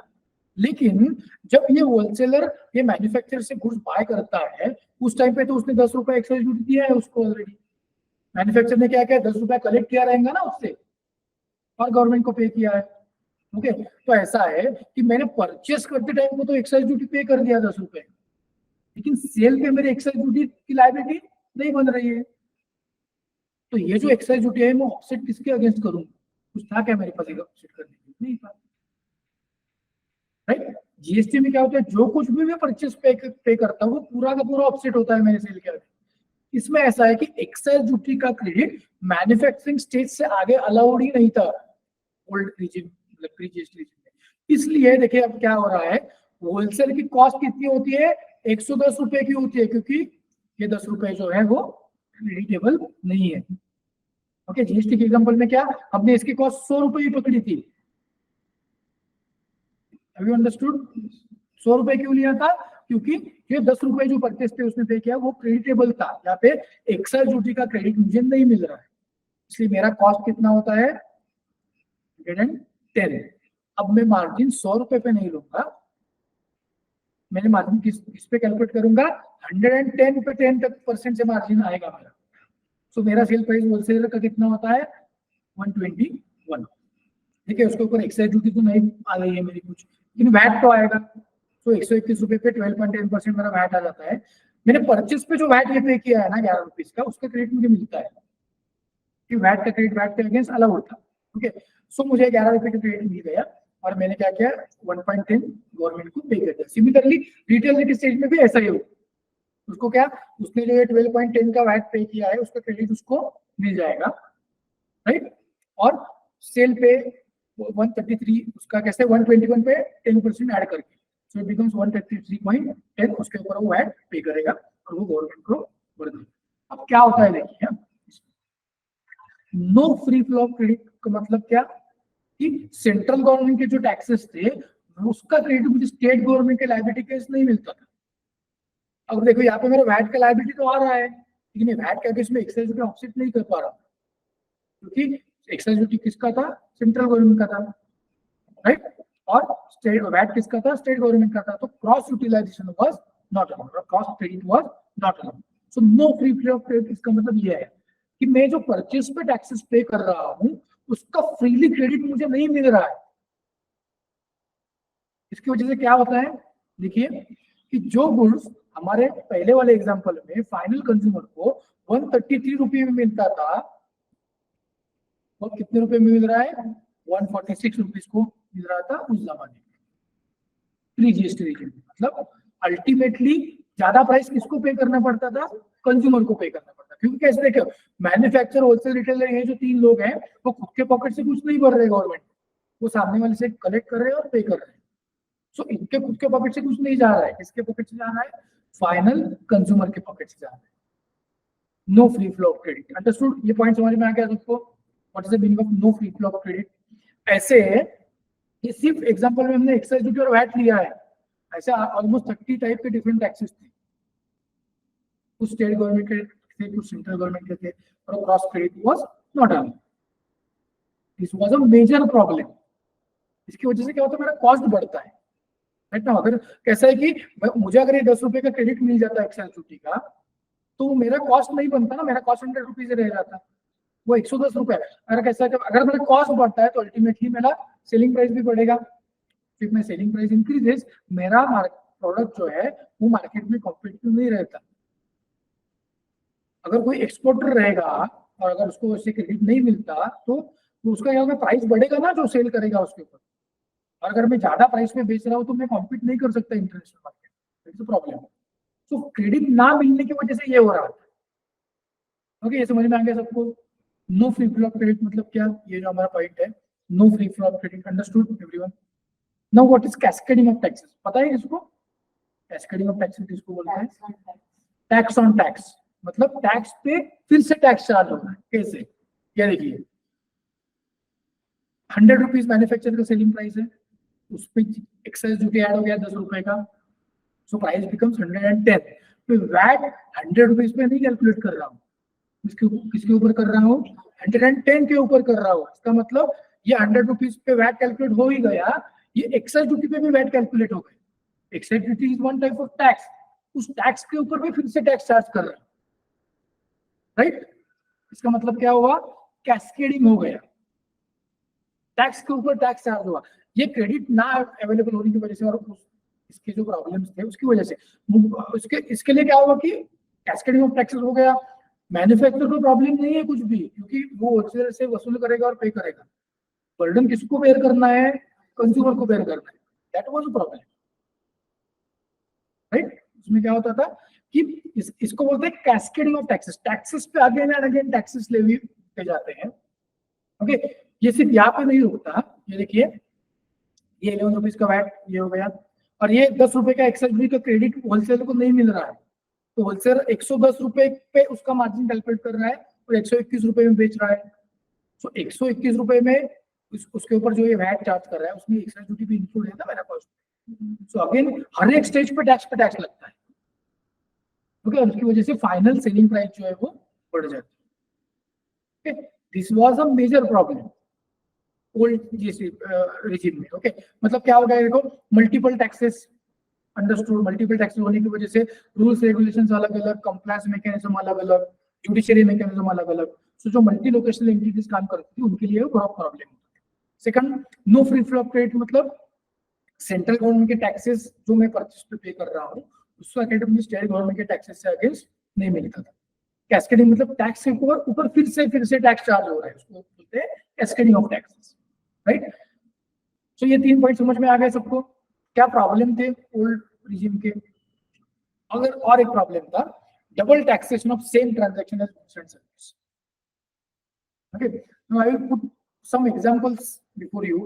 लेकिन जब ये होलसेलर ये मैन्युफैक्चरर से गुड्स बाय करता है उस टाइम पे तो उसने 10 रुपए एक्साइज ड्यूटी दिया है उसको ऑलरेडी। मैन्युफैक्चरर ने क्या किया, 10 रुपए कलेक्ट किया रहेगा ना उससे और गवर्नमेंट को पे किया है। ओके, तो ऐसा है कि मैंने परचेस करते टाइम को तो एक्साइज ड्यूटी पे कर दिया 10 रुपए, लेकिन सेल पे मेरे एक्साइज ड्यूटी की लायबिलिटी नहीं बन रही है। तो ये जो एक्साइज ड्यूटी है मैं ऑफसेट किसके अगेंस्ट करूं, कुछ था क्या मेरे पास ऑफसेट करने के लिए, नहीं था, राइट। जीएसटी में क्या होता है, जो कुछ भी मैं परचेस पे करता हूँ वो पूरा का पूरा ऑफसेट होता है मेरे सेल के आगे। इसमें ऐसा है कि एक्साइज ड्यूटी का क्रेडिट मैन्युफैक्चरिंग स्टेज से आगे अलाउड ही नहीं था ओल्ड रीजन, मतलब प्री जीएसटी रीजन में। इसलिए देखिए अब क्या हो रहा है, होलसेल की कॉस्ट कितनी होती है, 110 रुपए की होती है, क्योंकि ये 10 रुपए जो है वो क्रेडिटेबल नहीं है। ओके, जीएसटी के एग्जांपल में क्या, हमने इसकी कॉस्ट 100 रुपए ही पकड़ी थी। Have you understood? 100 रुपए क्यों लिया था, क्योंकि ये 10 रुपए जो परचेस पे उसने पे किया वो क्रेडिटेबल था। यहाँ पे एक्साइज ड्यूटी का क्रेडिट मुझे नहीं मिल रहा है, इसलिए मेरा कॉस्ट कितना होता है 110। अब मैं मार्जिन 100 रुपए पे नहीं लूंगा, मैंने मार्जिन किस पे कैलकुलेट करूंगा, 110 पे 10% से मार्जिन आएगा मेरा। सो मेरा सेल प्राइस होलसेलर का कितना होता है 121। ठीक है, उसके ऊपर एक्साइज ड्यूटी तो नहीं आ रही है मेरी कुछ, लेकिन वैट तो आएगा। तो 121 रुपए पे 12.10% मेरा वैट आ जाता है। मैंने परचेस पे जो वैट ये पे किया है ना 11 रुपीज का, उसका क्रेडिट मुझे मिलता है कि वैट का क्रेडिट वैट के अगेंस्ट अलाउड था। ओके, सो मुझे 11 रुपए का क्रेडिट मिल गया और मैंने क्या किया, 1.10 गवर्नमेंट को पे कर दिया। सिमिलरली रिटेल के स्टेज में भी ऐसा ही हो, उसको क्या, उसने जो 12.10 का वैट पे किया है उसका क्रेडिट उसको मिल जाएगा, राइट। और सेल पे 133 उसका कैसे 121 पे 10% ऐड करके, सो इट बिकम्स 133.10, उसके ऊपर वो वैट पे करेगा और वो गवर्नमेंट को भर देगा। अब क्या होता है देखिए, no free flow of credit का मतलब क्या कि सेंट्रल गवर्नमेंट के जो टैक्सेस थे उसका क्रेडिट मुझे स्टेट गवर्नमेंट के लायबिलिटी केस नहीं मिलता था। अब देखो यहाँ पे मेरा वैट का लायबिलिटी तो आ रहा है, लेकिन ये वैट का केस में एक्साइज ड्यूटी ऑफसेट नहीं कर पा रहा, क्योंकि एक्साइज ड्यूटी किसका था, सेंट्रल गवर्नमेंट का था, राइट, और स्टेट वैट किसका था, स्टेट गवर्नमेंट का था। तो cross utilization was not allowed, cross credit was not allowed. So no free flow of credit, इसका मतलब ये है कि मैं जो परचेस पे टैक्सेस पे कर रहा हूं उसका फ्रीली क्रेडिट मुझे नहीं मिल रहा है। इसकी वजह से क्या होता है, देखिए कि जो गुड्स हमारे पहले वाले एग्जांपल में फाइनल कंज्यूमर को 133 रुपये में मिलता था, वो कितने रुपए में मिल रहा है, 146 रुपीज को मिल रहा था उस जमाने में, प्री जीएसटी रेजिम। मतलब अल्टीमेटली ज्यादा प्राइस किसको पे करना पड़ता था, कंज्यूमर को पे करना पड़ता, क्योंकि कैसे देखो मैन्युफैक्चर, होलसेल, रिटेलर, ये जो तीन लोग हैं वो खुद के पॉकेट से कुछ नहीं भर रहे गवर्नमेंट, वो सामने वाले से कलेक्ट कर रहे हैं और पे कर रहे हैं। सो इनके खुद के पॉकेट से कुछ नहीं जा रहा है, किसके पॉकेट से जा रहा है, फाइनल कंज्यूमर के पॉकेट से जा रहा है। No free flow of credit, understood, ये पॉइंट समझ में आ गया सबको, what is the meaning of no free flow of credit. ऐसे ये सिर्फ एग्जांपल में हमने एक्साइज ड्यूटी और वैट लिया है, ऐसे ऑलमोस्ट 30 टाइप के डिफरेंट टैक्सेस थे, कुछ स्टेट गवर्नमेंट के थे, कुछ सेंट्रल गवर्नमेंट के थे, और cross credit was not allowed. This was a major problem. इसकी वजह से क्या होता है, मेरा कॉस्ट बढ़ता है, राइट ना। अगर कैसा है कि मुझे अगर ये 10 रुपए का क्रेडिट मिल जाता है एक्साइज ड्यूटी का, तो मेरा कॉस्ट नहीं बनता ना, मेरा कॉस्ट 100 रुपीज रह जाता, वो 110 रुपए। अगर कैसा है, अगर मेरा कॉस्ट बढ़ता है तो अल्टीमेटली मेरा सेलिंग प्राइस भी बढ़ेगा। फिर मैं सेलिंग प्राइस इंक्रीजेस, मेरा प्रोडक्ट जो है वो मार्केट में कॉम्पिटिटिव नहीं रहता। अगर कोई एक्सपोर्टर रहेगा और अगर उसको उससे क्रेडिट नहीं मिलता तो उसका क्या होगा, प्राइस बढ़ेगा ना जो सेल करेगा उसके ऊपर, और अगर मैं ज्यादा प्राइस में बेच रहा हूँ तो मैं कॉम्पीट नहीं कर सकता international market, it's a problem. तो क्रेडिट ना मिलने की वजह से ये हो रहा है। ओके, ये समझ में आ गया सबको। No free flow of credit मतलब क्या, ये जो हमारा पॉइंट है, no free flow of credit, understood everyone. Now what is cascading of taxes, पता है किसको, कैस्केडिंग ऑफ टैक्सेस किसको बोलते हैं, टैक्स ऑन टैक्स, मतलब टैक्स पे फिर से टैक्स चार्ज होना है। कैसे, क्या देखिए, 100 रुपीज मैन्युफैक्चर का सेलिंग प्राइस है, उस पर एक्साइज ड्यूटी ऐड हो गया 10 रुपए का, सो प्राइस बिकम्स 110। तो वैट 100 रुपीज पे नहीं कैलकुलेट कर रहा हूँ, किसके ऊपर कर रहा हूँ, 110 के ऊपर कर रहा हूँ। इसका मतलब ये 100 रुपीज पे वैट कैलकुलेट हो ही गया, ये एक्साइज ड्यूटी पे भी वैट कैलकुलेट हो गया। Excise duty is one type of tax, उस टैक्स के ऊपर भी फिर से टैक्स चार्ज कर रहा है, राइट। इसका मतलब क्या हुआ, कैस्केडिंग हो गया, टैक्स के ऊपर टैक्स चार्ज हुआ। ये क्रेडिट ना अवेलेबल होने की वजह से और इसके जो प्रॉब्लम्स थे उसकी वजह से इसके लिए क्या हुआ कि कैस्केडिंग ऑफ टैक्सेस हो गया। मैन्युफैक्चरर को प्रॉब्लम नहीं है कुछ भी, क्योंकि वो होलसेलर से वसूल करेगा और पे करेगा। बर्डन किसको बेयर करना है, कंज्यूमर को बेयर करना है, that was the problem, right. इसमें क्या होता था कि इसको बोलते हैं कैस्केडिंग ऑफ टैक्सेस, टैक्सेस पे again and again taxes levy पे जाते हैं। ओके, ये सिर्फ यहाँ पे नहीं रुकता, ये देखिए ये 11 रुपीज का वैट ये हो गया, और ये 10 रुपए का एक्साइज ड्यूटी का क्रेडिट होलसेलर को नहीं मिल रहा है, तो होलसेलर 110 रुपए पे उसका मार्जिन कैलकुलेट कर रहा है और 121 रुपए में बेच रहा है। तो 121 रुपए में उसके ऊपर जो ये वैट चार्ज कर रहा है उसमें एक्साइज ड्यूटी भी इंक्लूड है ना मेरा कॉस्ट। सो अगेन हर एक स्टेज पे टैक्स लगता है, ओके, और उसकी वजह से फाइनल सेलिंग प्राइस जो है वो बढ़ जाती है। Okay, this was a major problem old GST regime में। ओके, मतलब क्या हो गया, देखो multiple taxes, understood, multiple taxes होने की वजह से रूल्स रेगुलेशंस अलग अलग, कंप्लायंस मैकेनिज्म अलग अलग, जुडिशियरी मैकेनिज्म अलग अलग। सो जो मल्टी लोकेशनल एंटिटीज काम करती है उनके लिए बड़ा प्रॉब्लम होता है। Second, no free flow of credit मतलब सेंट्रल गवर्नमेंट के टैक्सेस जो मैं परचेस पे पे कर रहा हूँ उसका क्रेडिट मुझे स्टेट गवर्नमेंट के टैक्सेस से अगेंस्ट नहीं मिलता था। कैस्केडिंग मतलब टैक्स के ऊपर फिर से टैक्स चार्ज हो रहा है, उसको बोलते हैं कैस्केडिंग ऑफ टैक्सेस, राइट। सो ये 3 पॉइंट समझ में आ गए सबको, क्या प्रॉब्लम थे ओल्ड रिजिम के। अगर और एक प्रॉब्लम था, double taxation of same transaction as goods and service. Okay, now I will put some examples before you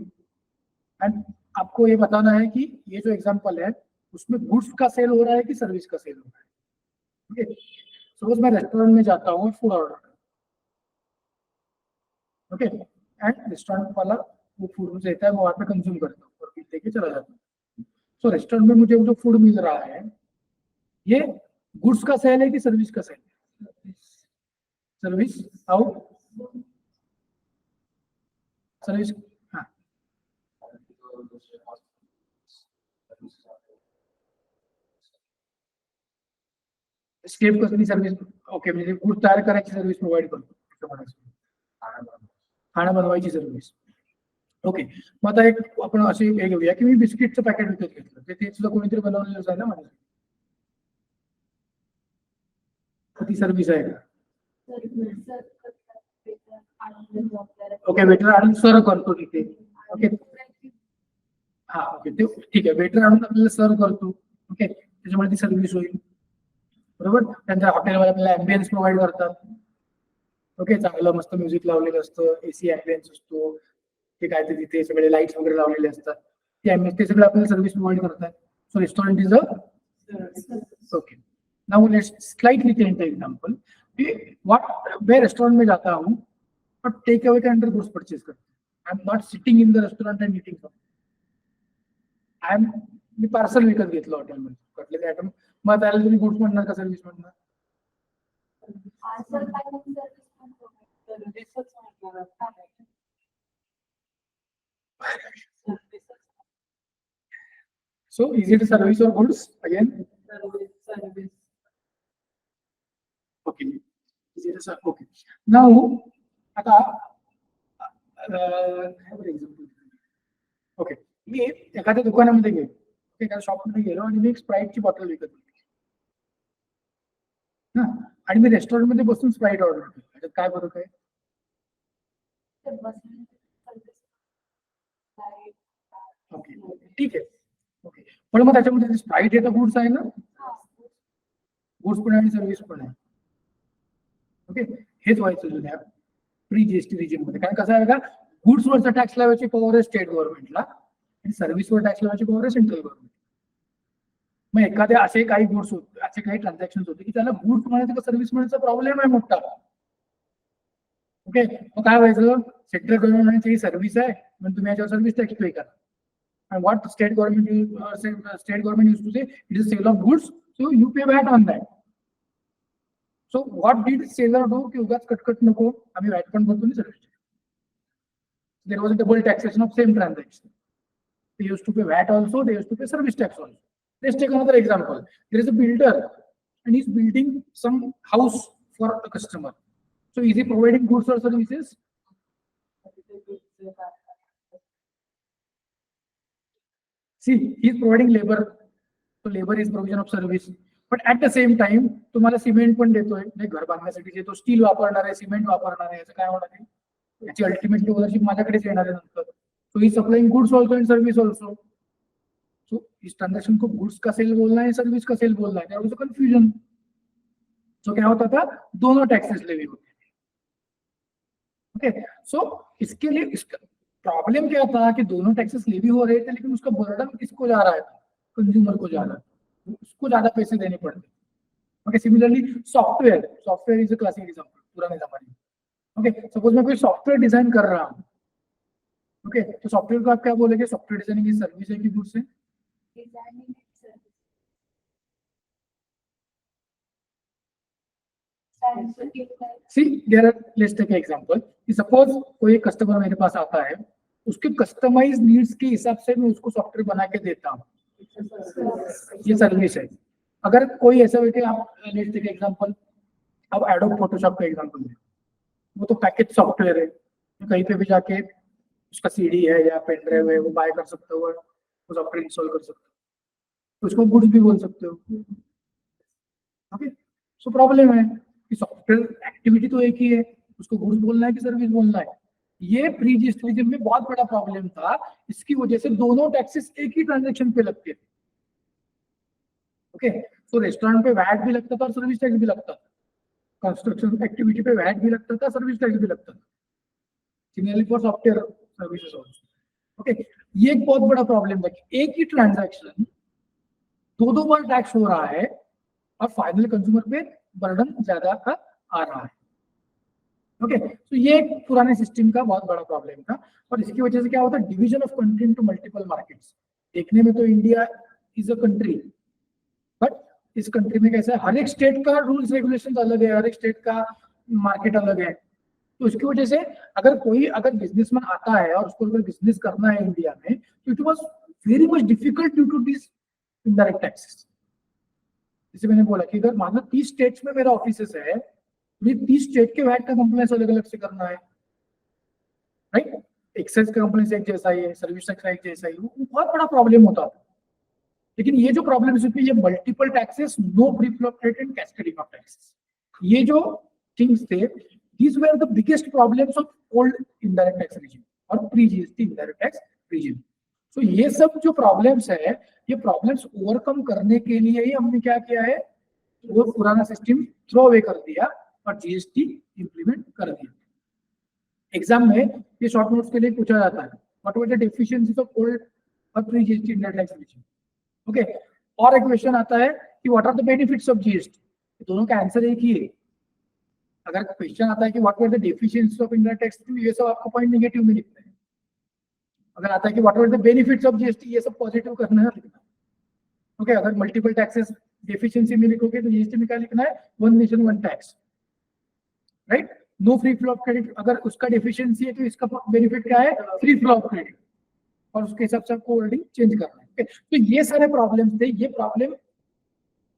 and आपको ये बताना है कि ये जो एग्जांपल है उसमें गुड्स का सेल हो रहा है कि सर्विस का सेल हो रहा है। ठीक है, सपोज मैं रेस्टोरेंट में जाता हूँ food order, okay, and restaurant वाला वो फूड मुझे देता है, मैं वहां पे कंज्यूम करता हूँ और फिर लेके चला जाता हूँ। सो रेस्टोरेंट में मुझे जो फूड मिल रहा है ये गुड्स का सेल है कि सर्विस का सेल है? Service, how? सर्विस, हाँ, स्केप कसली सर्विस, ओके, म्हणजे गुड तयार करायची सर्विस प्रोव्हाइड करतो, खाना बनवायची सर्विस, ओके. मग आता एक आपण अशी हे घेऊया की मी बिस्किटचं पॅकेट विकत घेतलं, ते सुद्धा कोणीतरी बनवलेलंच आहे ना माझ्या, ती सर्विस आहे का? ओके, वेटर आणून सर्व करतो तिथे, ओके, हा, ओके, ते ठीक आहे, वेटर आणून आपल्याला सर्व करतो, ओके, त्याच्यामुळे ती सर्व्हिस होईल, बरोबर. त्यांच्या हॉटेलमध्ये आपल्याला ॲम्बियन्स प्रोव्हाइड करतात, ओके, चांगलं मस्त म्युझिक लावलेलं असतं, एसी ॲम्बियन्स असतो, ते काय ते तिथे सगळे लाईट्स वगैरे लावलेले असतात, ते ॲम्बियन्स ते सगळं आपल्याला सर्व्हिस प्रोव्हाइड करतात. So restaurant is a, okay. Now let's slightly change the example कि व्हाट, मैं रेस्टोरेंट में जाता हूँ और टेक अवे के अंदर गुड्स परचेज करते हैं. I am not sitting in the restaurant and eating some, I am, मी पार्सल विकत घेतलं हॉटेलमध्ये कटलेले आयटम, मग त्याला तुम्ही गुड्स म्हणणार का सर्व्हिस म्हणणार? So is it a service or goods again? Service. Okay. Is it a, okay. Now, आता एक्झाम्पल, ओके, मी एखाद्या दुकानामध्ये गेलो, एखाद्या शॉपमध्ये गेलो आणि मी एक स्प्राईटची बॉटल विकत घेतली ना, आणि मी रेस्टॉरंटमध्ये बसून स्प्राईट ऑर्डर केली, त्याच्यात काय फरक आहे? ओके, ठीक आहे, ओके, पण मग त्याच्यामध्ये स्प्राईट हे तर गुड्स आहे ना, गुड्स पण आहे आणि सर्व्हिस पण आहे, ओके. हेच व्हायचं जुन्या प्री जीएसटी रिजन मध्ये, कारण कसं आहे का, गुड्स वरचा टॅक्स लावायची पॉवर आहे स्टेट गव्हर्नमेंटला आणि सर्व्हिसवर टॅक्स लावायची पॉवर आहे सेंट्रल गव्हर्नमेंट. मग एखाद्या असे काही गुड्स होते, असे काही ट्रान्झॅक्शन होते की त्याला गुड्स म्हणायचं का सर्व्हिस म्हणायचा प्रॉब्लेम आहे मोठा, ओके. मग काय व्हायचं, सेंट्रल गव्हर्नमेंट म्हणायची ही सर्व्हिस आहे म्हणून तुम्ही याच्यावर सर्व्हिस टॅक्स पे करा. And what state government used to say, it is sale of goods, so you pay VAT on that. So what did seller do की उगाच कटकट नको, आम्ही VAT पण भरतो आणि service. There was a double taxation of same transaction. They used to pay VAT also, they used to pay service tax also. Let's take another example. There is a builder and he's building some house for a customer. So is he providing goods or services? See, he is providing labor, so labor is provision of service. But at the same time, तुम्हाला cement पण देतोय, नाही घर बांधण्यासाठी जे तो steel वापरणार आहे, cement वापरणार आहे, याचं काय होणार आहे, याची अल्टिमेटली ओनरशिप माझ्याकडेच येणार आहे नंतर. So he supplying goods also and service also. So इस ट्रांजेक्शन को गुड्स का सेल बोलना है, सर्विस का सेल बोलना है, देयर वाज अ कंफ्यूजन. सो क्या होता था, दोनों टैक्सेस लेवी होते थे, ओके. सो इसके लिए इसका प्रॉब्लम क्या था कि दोनों टैक्सेस लेवी हो रहे थे, लेकिन उसका बर्डन किसको जा रहा है, कंज्यूमर को जा रहा है, उसको ज्यादा पैसे देने पड़ते. Okay, similarly software is a classic example पुराने जमाने में. ओके, सपोज मैं कोई सॉफ्टवेयर डिजाइन कर रहा हूँ, ओके, तो सॉफ्टवेयर को आप क्या बोलेंगे, सॉफ्टवेयर डिजाइनिंग की सर्विस है कि गुड्स है? See there are, let's take example कि सपोज कोई कस्टमर मेरे पास आता है, उसके कस्टमाइज नीड्स के हिसाब से मैं उसको सॉफ्टवेयर बना के देता हूँ, ये सर्विस है. अगर कोई ऐसा बैठे, आप लेट्स टेक एग्जांपल, अब एडोब फोटोशॉप का एग्जांपल है, वो तो पैकेज सॉफ्टवेयर है, तो कहीं पे भी जाके उसका सीडी है या पेन ड्राइव है वो बाय कर सकते हो, वो सॉफ्टवेयर इंस्टॉल कर सकते हो, तो उसको गुड्स भी बोल सकते हो, ओके. सो प्रॉब्लम है कि सॉफ्टवेयर एक्टिविटी तो एक ही है, उसको गुड्स बोलना है कि सर्विस बोलना है. ये प्री जीएसटी रिजन में बहुत बड़ा प्रॉब्लम था, इसकी वजह से दोनों टैक्सेस एक ही ट्रांजैक्शन पे लगते थे, ओके. तो रेस्टोरेंट पे वैट भी लगता था और सर्विस टैक्स भी लगता था, कंस्ट्रक्शन एक्टिविटी पे वैट भी लगता था, सर्विस टैक्स भी लगता था. Similarly for software services also. Okay, ये एक बहुत बड़ा प्रॉब्लम था कि एक ही ट्रांजैक्शन दो बार टैक्स हो रहा है और फाइनल कंज्यूमर पे बर्डन ज्यादा का आ रहा है। ओके, तो ये एक पुराने सिस्टम का बहुत बड़ा प्रॉब्लम था और इसकी वजह से क्या होता है, division of country into multiple markets. देखने में तो India is a country, but इस कंट्री में कैसा है, हर एक स्टेट का रूल्स रेगुलेशंस अलग है, हर एक स्टेट का मार्केट अलग है। तो इसकी वजह से अगर बिजनेसमैन आता है और उसको अगर बिजनेस करना है इंडिया में, तो it was very much difficult due to this indirect taxes. जैसे मैंने बोला कि अगर मान लो 30 स्टेट्स में मेरा ऑफिसेस है, मुझे 30 स्टेट के वैट का कंप्लायंस अलग अलग से करना है, राइट। एक्साइज का कंप्लायंस एक जैसा ही है, सर्विस टैक्स एक जैसा ही, वो बहुत बड़ा प्रॉब्लम होता था। लेकिन ये जो प्रॉब्लम है ये multiple taxes, no free flow of credit and cascading of taxes, ये जो थिंग्स थे, these were the biggest problems of old indirect tax regime और pre GST indirect tax regime। so ये सब जो प्रॉब्लम्स है, ये प्रॉब्लम्स ओवरकम करने के लिए ही हमने क्या किया है, वो पुराना सिस्टम थ्रो अवे कर दिया और जीएसटी इंप्लीमेंट कर दिया। एग्जाम में ये शॉर्ट नोट्स के लिए पूछा जाता है, what were the deficiencies of old और pre GST indirect tax regime। Okay, और एक क्वेश्चन आता है कि what are the benefits of GST. दोनों का आंसर एक ही है। अगर क्वेश्चन आता है कि what were the deficiencies of indirect tax, ये सब आपको पॉइंट नेगेटिव में लिखना है। अगर आता है कि what were the benefits of GST, ये सब पॉजिटिव करना है, लिखना है। ओके, अगर मल्टीपल टैक्सेस डेफिशिएंसी में लिखोगे तो जीएसटी में क्या लिखना है, one nation one tax, right. No free flow of credit, अगर उसका डेफिशिएंसी है तो इसका बेनिफिट क्या है, फ्री फ्लो ऑफ क्रेडिट, और उसके हिसाब से आपको वर्डिंग चेंज करना है। Okay? तो ये सारे प्रॉब्लम्स थे, ये प्रॉब्लम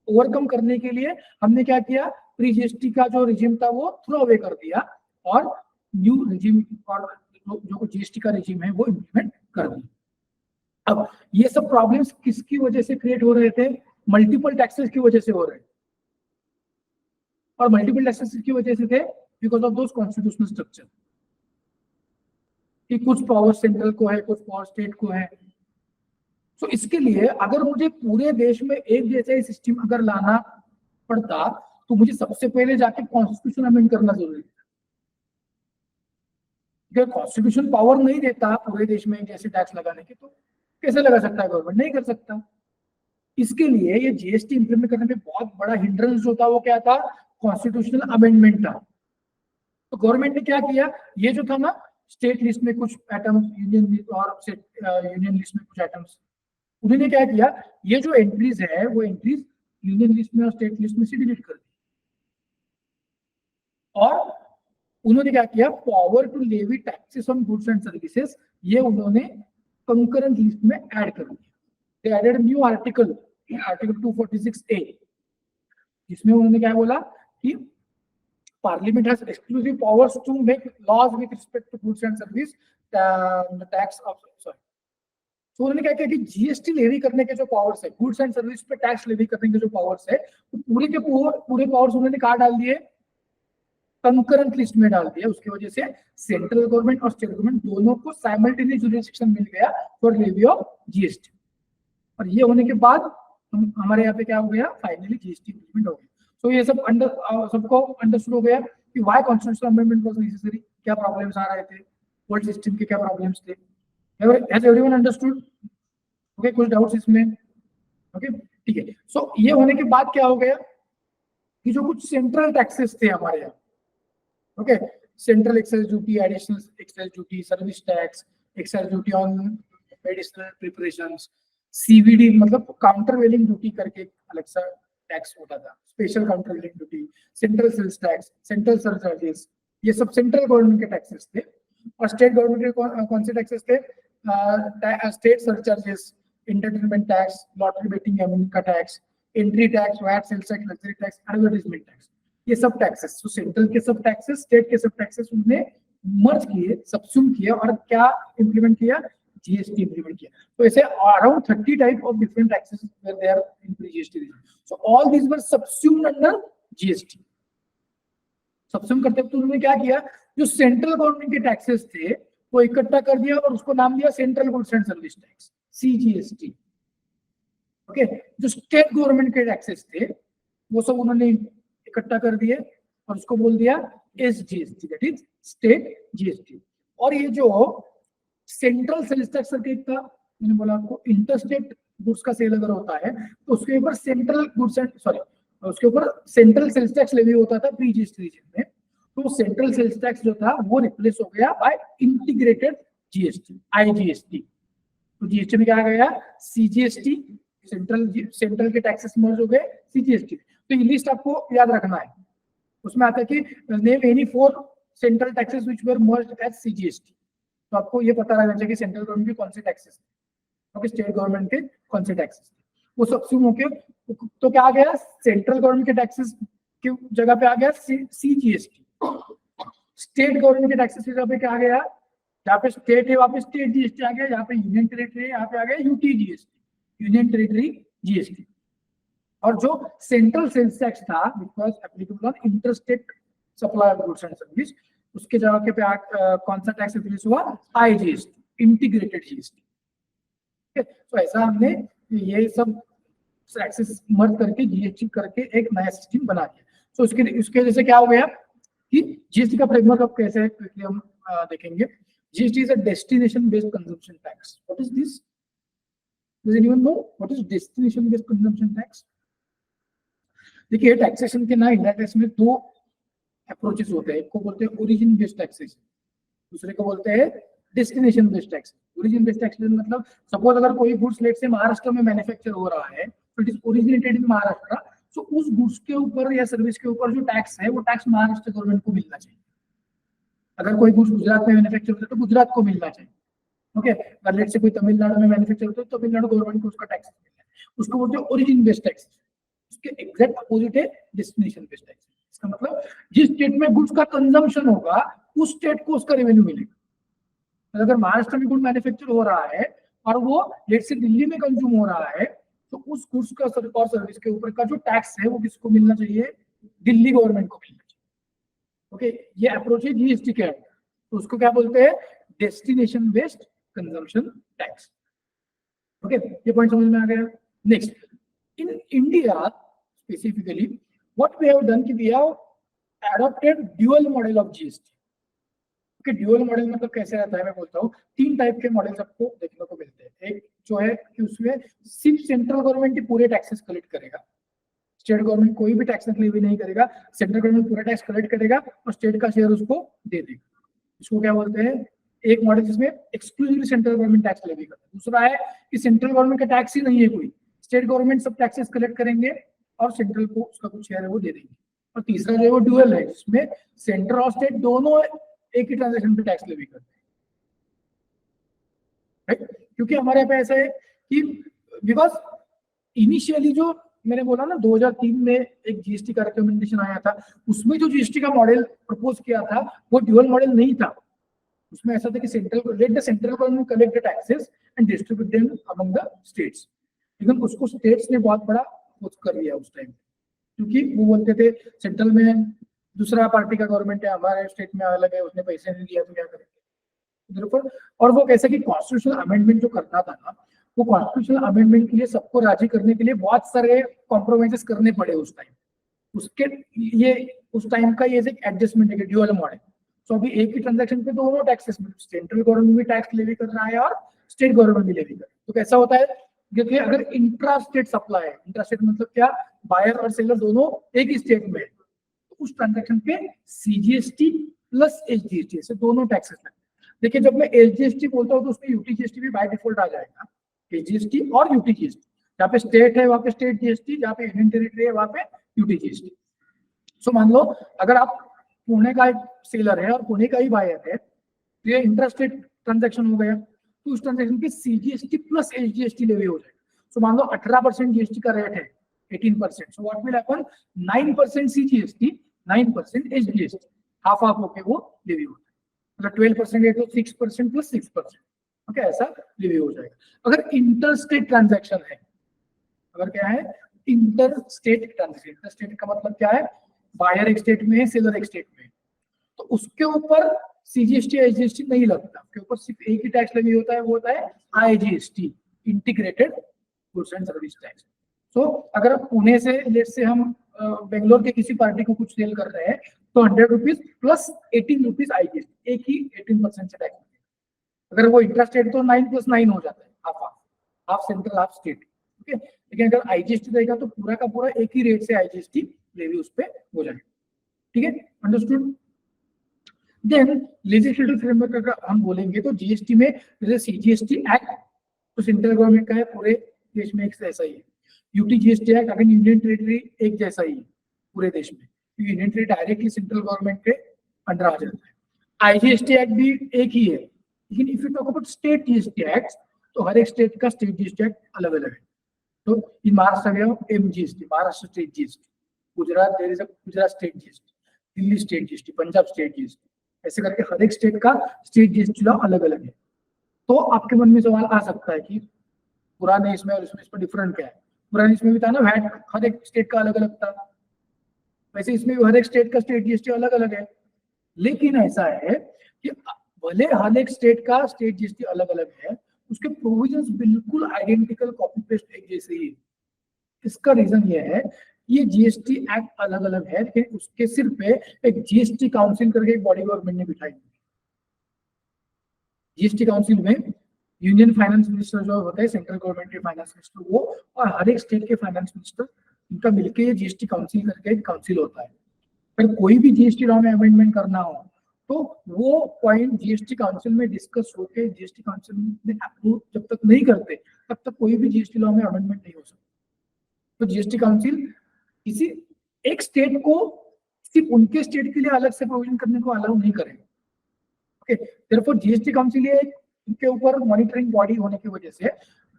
ओवरकम करने के लिए हमने क्या किया, प्री जीएसटी का जो रिजिम था वो थ्रो अवे कर दिया और न्यू रिजिम और जो जीएसटी का रिजिम है वो इम्प्लीमेंट कर दिया। अब ये सब प्रॉब्लम्स किसकी वजह से क्रिएट हो रहे थे, मल्टीपल टैक्सेस की वजह से हो रहे, और मल्टीपल टैक्सेस की वजह से थे because of those constitutional structure, कि कुछ पावर सेंट्रल को है, कुछ पावर स्टेट को है। तो इसके लिए अगर मुझे पूरे देश में एक जैसा ही सिस्टम अगर लाना पड़ता तो मुझे सबसे पहले जाके कॉन्स्टिट्यूशन अमेंड करना जरूरी था। अगर कॉन्स्टिट्यूशन पावर नहीं देता पूरे देश में जैसे टैक्स लगाने की, तो कैसे लगा सकता है गवर्नमेंट, नहीं कर सकता। इसके लिए ये जीएसटी इंप्लीमेंट करने में बहुत बड़ा हिंड्रेंस जो था वो क्या था, कॉन्स्टिट्यूशनल अमेंडमेंट था। तो गवर्नमेंट ने क्या किया, ये जो था ना, स्टेट लिस्ट में कुछ एटम्स, यूनियन लिस्ट में कुछ एटम्स, उन्होंने क्या किया, ये जो एंट्रीज है वो एंट्रीज यूनियन लिस्ट में और स्टेट लिस्ट में से डिलीट कर दी, और उन्होंने क्या किया, power to levy taxes on goods and services, ये उन्होंने कंकरेंट लिस्ट में ऐड कर दिया। They added new article 246A, जिसमें उन्होंने क्या बोला कि parliament has exclusive powers to make laws with respect to goods and service tax of, तो उन्होंने क्या किया कि जीएसटी लेवी करने के जो पावर्स है, गुड्स एंड सर्विस पे टैक्स लेवी करने के जो पावर्स है, तो पूरे के पूरे पावर्स उन्होंने कहाँ डाल दिए, कंकरेंट लिस्ट में डाल दिया। उसकी वजह से सेंट्रल गवर्नमेंट और स्टेट गवर्नमेंट दोनों को साइमल्टेनियस जुरिडिक्शन मिल गया फॉर लेवी ऑफ जीएसटी। और ये होने के बाद हमारे यहाँ पे क्या हो गया, फाइनली जीएसटी इंप्लीमेंट हो गया। तो ये सब सबको अंडरस्टूड हो गया कि why constitutional amendment was necessary, क्या प्रॉब्लम्स आ रहे थे, ओल्ड सिस्टम के क्या प्रॉब्लम्स थे। Has everyone understood? Okay, कुछ डाउट्स इसमें? ओके, ठीक है। सो ये होने के बाद क्या हो गया कि जो कुछ सेंट्रल टैक्सेस थे हमारे यहाँ, okay, central excise duty, additional excise duty, service tax, excise duty on medicinal preparations, CVD मतलब काउंटर वेलिंग ड्यूटी करके अलग सा टैक्स होता था, special countervailing duty, central sales tax, central surcharges, ये सब सेंट्रल गवर्नमेंट के टैक्सेस थे। और स्टेट गवर्नमेंट के कौन से टैक्सेस थे, state surcharges, entertainment tax, lottery betting gambling का tax, entry tax, VAT, sales tax, luxury tax, advertisement tax, ये सब टैक्सेस। तो सेंट्रल के सब टैक्सेस, स्टेट के सब टैक्सेस उन्होंने मर्ज किए, सबस्यूम किए, और क्या इंप्लीमेंट किया, जीएसटी इंप्लीमेंट किया। तो ऐसे around 30 type of different taxes were there in GST regime. So all these were subsumed under GST. Subsume करते वक्त उन्होंने क्या किया, जो सेंट्रल गवर्नमेंट के टैक्सेस थे वो इकट्ठा कर दिया और उसको नाम दिया central goods and service tax, CGST. Okay, जो स्टेट गवर्नमेंट के टैक्सेस थे वो सब उन्होंने इकट्ठा कर दिए और उसको बोल दिया SGST, that is state GST. और ये जो सेंट्रल सेल्स टैक्स करके एक था, मैंने बोला आपको इंटरस्टेट गुड्स का सेल अगर होता है तो उसके ऊपर सेंट्रल गुड्स एंड सॉरी उसके ऊपर सेंट्रल सेल्स टैक्स लेवी होता था प्री जीएसटी रीजन में। तो सेंट्रल सेल्स टैक्स जो था वो रिप्लेस हो गया बाय इंटीग्रेटेड जीएसटी, आईजीएसटी। तो जीएसटी में क्या आ गया, सीजीएसटी, सेंट्रल के टैक्सेस मर्ज हो गए सीजीएसटी। तो ये लिस्ट आपको याद रखना है, उसमें आता है कि name any 4 central taxes which were merged as CGST. तो आपको ये पता रहना चाहिए कि सेंट्रल गवर्नमेंट के कौन से टैक्सेस, ओके, स्टेट गवर्नमेंट के कौन से टैक्सेस, वो सबसे होके तो क्या आ गया, सेंट्रल गवर्नमेंट के टैक्सेस की जगह पे आ गया सीजीएसटी। स्टेट गवर्नमेंट के टैक्सेस की जगह पे क्या आ गया, जहाँ पे स्टेट है वहां पे स्टेट जीएसटी आ गया, जहाँ पे यूनियन टेरिटरी है यहाँ पे आ गया UT GST, union territory GST. और जो सेंट्रल सेल्स टैक्स था which was applicable on interstate supply of goods and service, उसके जगह पे कौन सा टैक्स रिलीज हुआ, आईजीएसटी, इंटीग्रेटेड जीएसटी। तो ऐसा हमने ये सब टैक्सेस मर्ज करके जीएसटी करके एक नया सिस्टम बना दिया। तो उसके वजह से क्या हो गया कि जीएसटी का फ्रेमवर्क अब कैसे है क्विकली हम देखेंगे। GST is a destination based consumption tax. What is this? Does anyone know what is destination based consumption tax? देखिए टैक्सेशन के ना इंडिया टैक्स में 2 अप्रोचेस होते हैं, एक को बोलते हैं ओरिजिन बेस्ड टैक्सेशन, दूसरे को बोलते हैं destination based tax. Origin based taxation मतलब सपोज अगर कोई गुड्स लेट से महाराष्ट्र में मैन्युफैक्चर हो रहा है तो it is originated in Maharashtra, तो उस गुड्स के ऊपर या सर्विस के ऊपर जो टैक्स है वो टैक्स महाराष्ट्र गवर्नमेंट को मिलना चाहिए। अगर कोई गुड्स गुजरात में मैन्युफैक्चर होता है तो गुजरात को मिलना चाहिए, ओके। अगर लेट से कोई तमिलनाडु में मैन्युफैक्चर होता है तो तमिलनाडु गवर्नमेंट को उसका टैक्स मिलना है, उसको बोलते हैं ओरिजिन बेस्ड टैक्स। उसके एग्जैक्ट अपोजिट है डेस्टिनेशन बेस्ड टैक्स। इसका मतलब जिस स्टेट में गुड्स का कंजम्पशन होगा उस स्टेट को उसका रेवेन्यू मिलेगा। अगर महाराष्ट्र में गुड मैन्युफैक्चर हो रहा है और वो लेट से दिल्ली में कंज्यूम हो रहा है तो उस गुड्स का और सर्विस के ऊपर का जो टैक्स है वो किसको मिलना चाहिए, दिल्ली गवर्नमेंट को मिलना चाहिए, ओके। ये अप्रोच है जीएसटी के, तो उसको क्या बोलते हैं, destination based consumption tax, okay. ये पॉइंट समझ में आ गया। Next, in India specifically what we have done कि we have adopted dual model of GST. कि ड्यूअल मॉडल मतलब कैसे रहता है, मैं बोलता हूँ 3 टाइप के मॉडल्स आपको देखने को मिलते हैं। एक जो है कि उसमें सिर्फ सेंट्रल गवर्नमेंट ही पूरे टैक्सेस कलेक्ट करेगा, स्टेट गवर्नमेंट कोई भी टैक्स लेवी नहीं करेगा, सेंट्रल गवर्नमेंट पूरा टैक्स कलेक्ट करेगा और स्टेट का शेयर उसको दे देगा। इसको क्या बोलते हैं, एक मॉडल जिसमें exclusively central government tax levy करता है। दूसरा है कि सेंट्रल गवर्नमेंट का टैक्स ही नहीं है कोई, स्टेट गवर्नमेंट सब टैक्सेस कलेक्ट करेंगे और सेंट्रल को उसका कुछ शेयर है वो दे देंगे। और तीसरा जो है वो ड्यूअल है, जिसमें सेंट्रल और स्टेट दोनों एक ही ट्रांजैक्शन पे टैक्स लेवी करते हैं, राइट। क्योंकि हमारे यहाँ पे ऐसा है कि बिकॉज इनिशियली जो मैंने बोला ना 2003 में एक जीएसटी का रिकमेंडेशन आया था, उसमें जो जीएसटी का मॉडल प्रपोज किया था वो ड्यूअल मॉडल नहीं था। उसमें ऐसा था कि let the central government collect the taxes and distribute them among the states. लेकिन उसको स्टेट्स ने बहुत बड़ा अपोज कर लिया उस टाइम, क्योंकि वो बोलते थे सेंट्रल में दूसरा पार्टी का गवर्नमेंट है, हमारे स्टेट में अलग है, उसने पैसे नहीं दिया तो क्या करेंगे। और वो कैसे कि कॉन्स्टिट्यूशनल अमेंडमेंट जो करना था ना, वो कॉन्स्टिट्यूशनल अमेंडमेंट के लिए सबको राजी करने के लिए बहुत सारे कॉम्प्रोमाइजेस करने पड़े उस टाइम। उसके ये उस टाइम का ये एक एडजस्टमेंट है ड्यूअल मॉडल। तो अभी एक ही ट्रांजैक्शन पे दोनों टैक्सेस, सेंट्रल गवर्नमेंट भी टैक्स लेवी कर रहा है और स्टेट गवर्नमेंट भी लेवी कर रहा है। तो कैसा होता है, क्योंकि अगर इंट्रा स्टेट सप्लाई है, इंट्रा स्टेट मतलब क्या, बायर और सेलर दोनों एक ही स्टेट में है, तो उस ट्रांजैक्शन पे सीजीएसटी प्लस एचजीएसटी से दोनों टैक्सेस लगते हैं। देखिए जब मैं एचजीएसटी बोलता हूँ तो उसमें यूटीजीएसटी भी बाय डिफॉल्ट आ जाएगा, एचजीएसटी और यूटीजीएसटी। जहाँ पे स्टेट है वहाँ पे स्टेट जीएसटी, जहाँ पे यूनियन टेरिटरी है वहाँ पे यूटीजीएसटी। सो मान लो अगर आप पुणे का एक सेलर है और पुणे का ही बायर है, तो ये इंट्रास्टेट ट्रांजैक्शन हो गया, तो उस ट्रांजैक्शन पे सीजीएसटी प्लस एचजीएसटी लेवी हो जाएगा। सो मान लो 18% जीएसटी का रेट है, 18%, so what will happen, 9% CGST, 9% HGST, half half होके वो लेवी होता है। मतलब 12% है तो 6% प्लस 6%, ओके, ऐसा लेवी हो जाएगा। अगर इंटरस्टेट ट्रांजैक्शन है, अगर क्या है इंटरस्टेट ट्रांजैक्शन, इंटरस्टेट का मतलब क्या है, बायर एक स्टेट में है, सेलर एक स्टेट में है, तो उसके ऊपर सीजीएसटी एचजीएसटी नहीं लगता, उसके ऊपर सिर्फ एक ही टैक्स लेवी होता है, वो होता है IGST, integrated goods and service tax. तो अगर पुणे से लेट से हम बेंगलोर के किसी पार्टी को कुछ सेल कर रहे हैं तो 100 रुपीज प्लस 18 रुपीज आईजीएसटी, एक ही 18% से टैक्स, अगर वो इंट्रा स्टेट तो 9+9 हो जाता है, half central half state, okay. लेकिन अगर आईजीएसटी रहेगा तो पूरा का पूरा एक ही रेट से आईजीएसटी लेवी उस पर हो जाएगा, ठीक है, अंडरस्टूड। देन लेजिस्लेटिव फ्रेमवर्क अगर हम बोलेंगे तो जीएसटी में जैसे सीजीएसटी एक्ट तो सेंट्रल गवर्नमेंट का है, पूरे देश में एक जैसा ही है। यूटी जीएसटी एक्ट अगर यूनियन टेरिटरी एक जैसा ही है पूरे देश में, union territory directly central government के अंडर आ जाता है। आईजीएसटी एक्ट भी एक ही है, लेकिन if you talk about state GST act तो हर एक स्टेट का स्टेट जीएसटी एक्ट अलग अलग है। तो in Maharashtra MGST, Maharashtra state GST, Gujarat there is a Gujarat state GST, Delhi state GST, Punjab state GST, ऐसे करके हर एक स्टेट का स्टेट जीएसटी लॉ अलग अलग है। तो आपके मन में सवाल आ सकता है कि पुराने इसमें और इसमें इसमें डिफरेंट क्या है। पुराने इसमें भी था ना वैट, हर एक स्टेट का अलग अलग था, वैसे इसमें भी हर एक स्टेट का स्टेट जीएसटी अलग अलग है। लेकिन ऐसा है कि भले हर एक स्टेट का स्टेट जीएसटी अलग अलग है, उसके प्रोविजंस बिल्कुल आइडेंटिकल कॉपी पेस्ट एक जैसे ही है। इसका रीजन ये है, ये जीएसटी एक्ट अलग अलग है, लेकिन उसके सिर पे एक जीएसटी काउंसिल करके एक बॉडी गवर्नमेंट ने बिठाई। जीएसटी काउंसिल में यूनियन फाइनेंस मिनिस्टर जो होता है, सेंट्रल गवर्नमेंट के फाइनेंस मिनिस्टर वो, और हर एक स्टेट के फाइनेंस मिनिस्टर, इनका मिलकर ये जीएसटी काउंसिल करके एक काउंसिल होता है। अगर कोई भी जीएसटी लॉ में अमेंडमेंट करना हो तो वो पॉइंट जीएसटी काउंसिल में डिस्कस होकर जीएसटी काउंसिल में अप्रूव जब तक नहीं करते तब तक कोई भी जीएसटी लॉ में अमेंडमेंट नहीं हो सकता। तो जीएसटी काउंसिल किसी एक स्टेट को सिर्फ उनके स्टेट के लिए अलग से प्रोविजन करने को अलाउ नहीं करेगा, ओके। देयरफॉर जीएसटी काउंसिल ये इनके ऊपर मॉनिटरिंग बॉडी होने की वजह से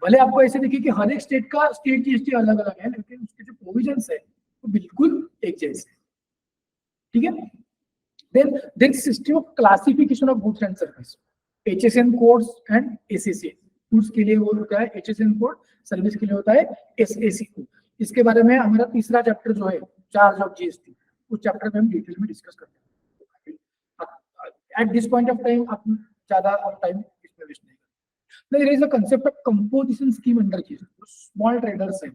भले आपको ऐसे देखिए कि हर एक स्टेट का स्टेट जीएसटी अलग अलग है, लेकिन उसके जो प्रोविजंस है वो बिल्कुल एक जैसे, ठीक है। Then there is system of classification of goods and service, HSN codes and SAC। goods के लिए वो होता है HSN कोड, सर्विस के लिए होता है SAC कोड। इसके बारे में हमारा तीसरा चैप्टर जो है चार्ज ऑफ जीएसटी, उस चैप्टर में हम डिटेल में डिस्कस करते हैं। At this point of time आप ज्यादा टाइम इसमें वेस्ट नहीं करें। There is a concept of composition scheme under GST. Small traders है,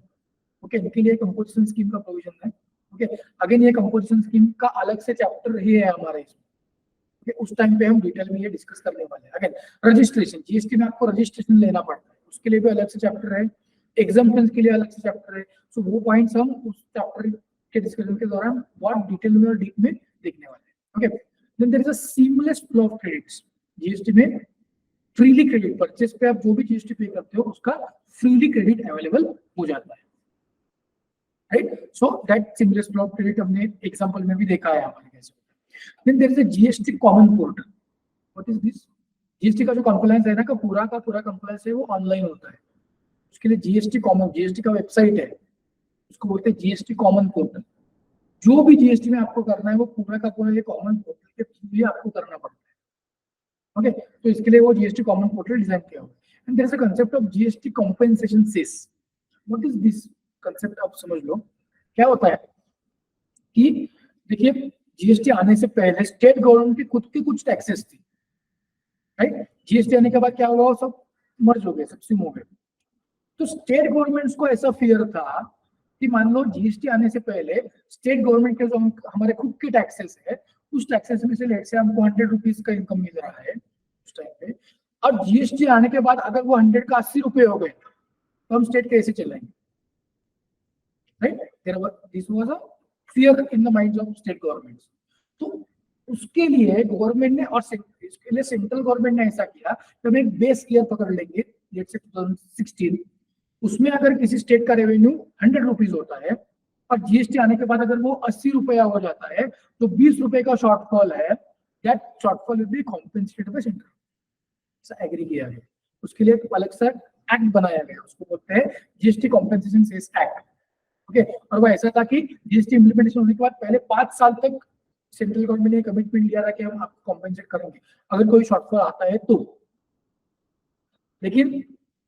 ओके, इनके लिए कंपोजिशन स्कीम का प्रोविजन है, ओके। अगेन ये कंपोजिशन स्कीम का अलग से चैप्टर ही है हमारे इसमें, ओके। उस टाइम पे हम डिटेल में ये डिस्कस करने वाले हैं। अगेन रजिस्ट्रेशन, जीएसटी में आपको रजिस्ट्रेशन लेना पड़ता है, उसके लिए भी अलग से चैप्टर है। एग्जाम्पशंस के लिए अलग से चैप्टर है। सो वो पॉइंट्स हम उस चैप्टर के डिस्कशन के दौरान बहुत डिटेल में और डीप में देखने वाले हैं, okay. Then there is a seamless flow of credits. GST में फ्रीली क्रेडिट, परचेस पे आप जो भी जीएसटी पे करते हो उसका फ्रीली क्रेडिट अवेलेबल हो जाता है, right. So that seamless flow of credit हमने एग्जांपल में भी देखा है हमारे कैसे। Then there is a GST common portal. What is this? GST का जो कंप्लायंस है ना, का पूरा कंप्लायंस है वो ऑनलाइन होता है। उसके लिए जीएसटी का वेबसाइट है, उसको बोलते हैं जीएसटी कॉमन पोर्टल। जो भी जीएसटी में आपको करना है वो पूरा का पूरा ये कॉमन पोर्टल के थ्रू ही आपको करना पड़ता है, ओके। तो इसके लिए वो जीएसटी कॉमन पोर्टल डिजाइन किया हुआ है। And there is a concept of GST compensation cess. What is this concept? आप समझ लो क्या होता है कि देखिए, जीएसटी आने से पहले स्टेट गवर्नमेंट की खुद की कुछ टैक्सेस थी, राइट। जीएसटी आने के बाद क्या हुआ, सब मर्ज हो गए, सबसिम हो गए। तो स्टेट गवर्नमेंट्स को ऐसा फियर था कि मान लो जीएसटी आने से पहले स्टेट गवर्नमेंट के जो हमारे खुद के टैक्सेस है, उस टैक्सेस में से लेट से हमको 100 रुपीज का इनकम मिल रहा है उस टाइम पे, और जीएसटी आने के बाद अगर वो 100 का 80 रुपए हो गए तो हम स्टेट कैसे चलाएंगे, right. This was a fear in the minds of state governments. तो उसके लिए गवर्नमेंट ने, और इसके लिए सेंट्रल गवर्नमेंट ने ऐसा किया कि हम एक बेस ईयर पकड़ लेंगे, लेट से 2016, उसमें अगर किसी स्टेट का रेवेन्यू 100 रुपीज होता है और जीएसटी आने के बाद अगर वो 80 रुपया हो जाता है तो 20 रुपए का शॉर्टफॉल है, that shortfall will be compensated by central. Agree किया गया, उसके लिए एक अलग सा एक्ट बनाया गया, उसको बोलते हैं GST compensation cess act, okay. और वो ऐसा था कि जीएसटी इंप्लीमेंटेशन होने के बाद पहले 5 साल तक सेंट्रल गवर्नमेंट ने कमिटमेंट लिया था कि हम आपको कॉम्पेंसेट करेंगे अगर कोई शॉर्टफॉल आता है तो। लेकिन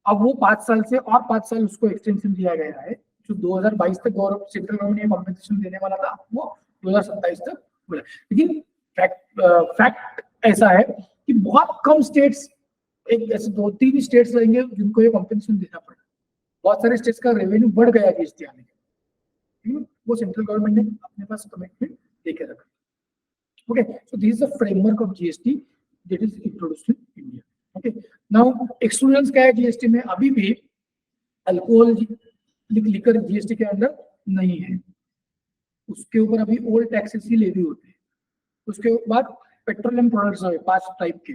अब वो 5 साल से और 5 साल उसको एक्सटेंशन दिया गया है, जो 2022 तक सेंट्रल गवर्नमेंट ने कॉम्पेंसेशन देने वाला था, वो 2027 तक बोला। लेकिन फैक्ट ऐसा है कि बहुत कम स्टेट्स, एक ऐसे 2-3 स्टेट्स रहेंगे जिनको ये कॉम्पेंसेशन देना पड़ा। बहुत सारे स्टेट्स का रेवेन्यू बढ़ गया जीएसटी आने के, वो सेंट्रल गवर्नमेंट ने अपने पास कमिटमेंट लेके रखा, okay. So this is the framework of GST that is introduced in India. Okay, now exclusion क्या है जीएसटी में? अभी भी अल्कोहल लिकर जीएसटी के अंदर नहीं है, उसके ऊपर अभी ओल्ड टैक्सेस ही लेवी होते हैं। उसके बाद पेट्रोलियम प्रोडक्ट्स है 5 टाइप के,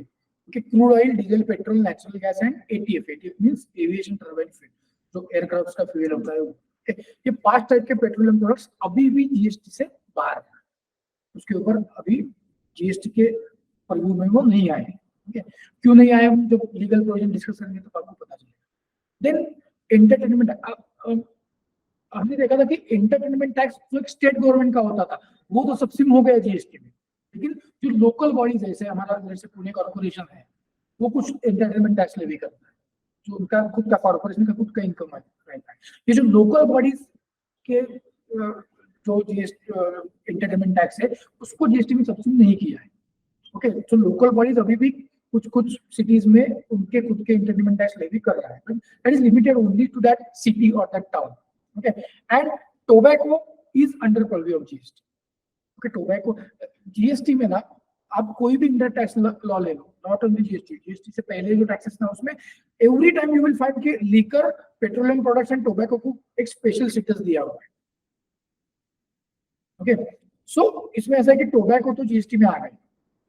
crude oil, diesel, petrol, natural gas and ETF. ETF means aviation turbine fuel, जो एयरक्राफ्ट का फ्यूल होता है। ये 5 टाइप के पेट्रोलियम प्रोडक्ट्स अभी भी जीएसटी से बाहर है, उसके ऊपर अभी जीएसटी के परव्यू में वो नहीं आए। ठीक है, क्यों नहीं आए? हम जब लीगल प्रोविजन डिस्कस करेंगे तो आपको पता चलेगा। देन एंटरटेनमेंट, हमने देखा था कि एंटरटेनमेंट टैक्स जो एक स्टेट गवर्नमेंट का होता था वो तो सब्सिम हो गया जीएसटी में, लेकिन जो लोकल बॉडीज जैसे हमारा, जैसे पुणे कॉर्पोरेशन है, वो कुछ एंटरटेनमेंट टैक्स लेवी करता है, जो उनका खुद का कॉर्पोरेशन का खुद का इनकम रहता है। ये जो लोकल बॉडीज के जो जीएसटी एंटरटेनमेंट टैक्स है उसको जीएसटी में सब्सिम नहीं किया है। ओके, तो लोकल बॉडीज अभी भी कुछ सिटीज में उनके खुद के एंटरटेनमेंट टैक्स लेवी कर रहा है, but that is limited only to that city और that town. Okay, and tobacco is under purview of GST. Okay, tobacco GST में ना आप कोई भी इंडर टैक्स लॉ ले लो, नॉट ओनली जीएसटी, जीएसटी से पहले जो टैक्सेस ना उसमें every time you will find कि liquor, petroleum products and tobacco को एक स्पेशल स्टेटस दिया हुआ है। ओके, सो इसमें ऐसा है कि टोबैको तो जीएसटी में आ गए,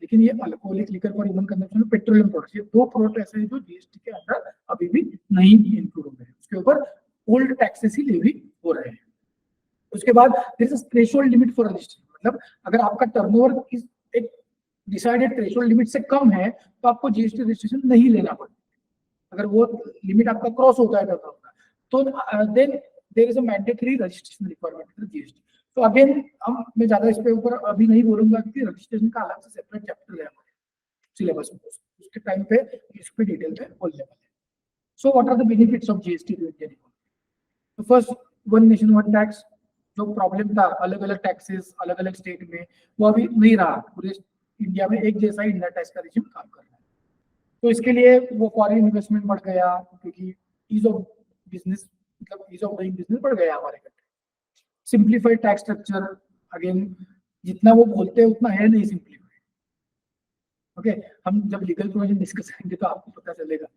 लेकिन ये alcoholic liquor for human consumption, petroleum products, ये 2 प्रोडक्ट ऐसे हैं जो जीएसटी के अंदर अभी भी नहीं इंक्लूड हो गए, उसके ऊपर ओल्ड टैक्सेस ही लेवी हो रहे हैं। उसके बाद there is a threshold limit for registration, मतलब अगर आपका टर्नओवर इस एक डिसाइडेड थ्रेशोल्ड लिमिट से कम है तो आपको जीएसटी रजिस्ट्रेशन नहीं लेना पड़ता। अगर वो लिमिट आपका क्रॉस होता है टर्नओवर का, तो then there is a mandatory registration requirement for GST. तो अगेन मैं ज्यादा इस पे ऊपर अभी नहीं बोलूंगा क्योंकि रजिस्ट्रेशन का अलग से सेपरेट चैप्टर है हमारे सिलेबस में, उसके टाइम पे इस पे डिटेल में बोलने वाले हैं। So what are the benefits of GST to Indian economy? तो first, one nation one tax, जो प्रॉब्लम था अलग अलग टैक्सेस अलग अलग स्टेट में, वो अभी नहीं रहा, पूरे इंडिया में एक जैसा ही इंडिया टैक्स का रिजिम काम कर रहा है। तो इसके लिए वो फॉरेन इन्वेस्टमेंट बढ़ गया, क्योंकि ईज ऑफ बिजनेस, मतलब ईज ऑफ डूइंग बिजनेस बढ़ गया हमारे country. Simplified tax structure, again जितना वो बोलते हैं उतना है नहीं सिंप्लीफाइड। ओके, हम जब लीगल प्रोविजन डिस्कस करेंगे तो आपको पता चलेगा,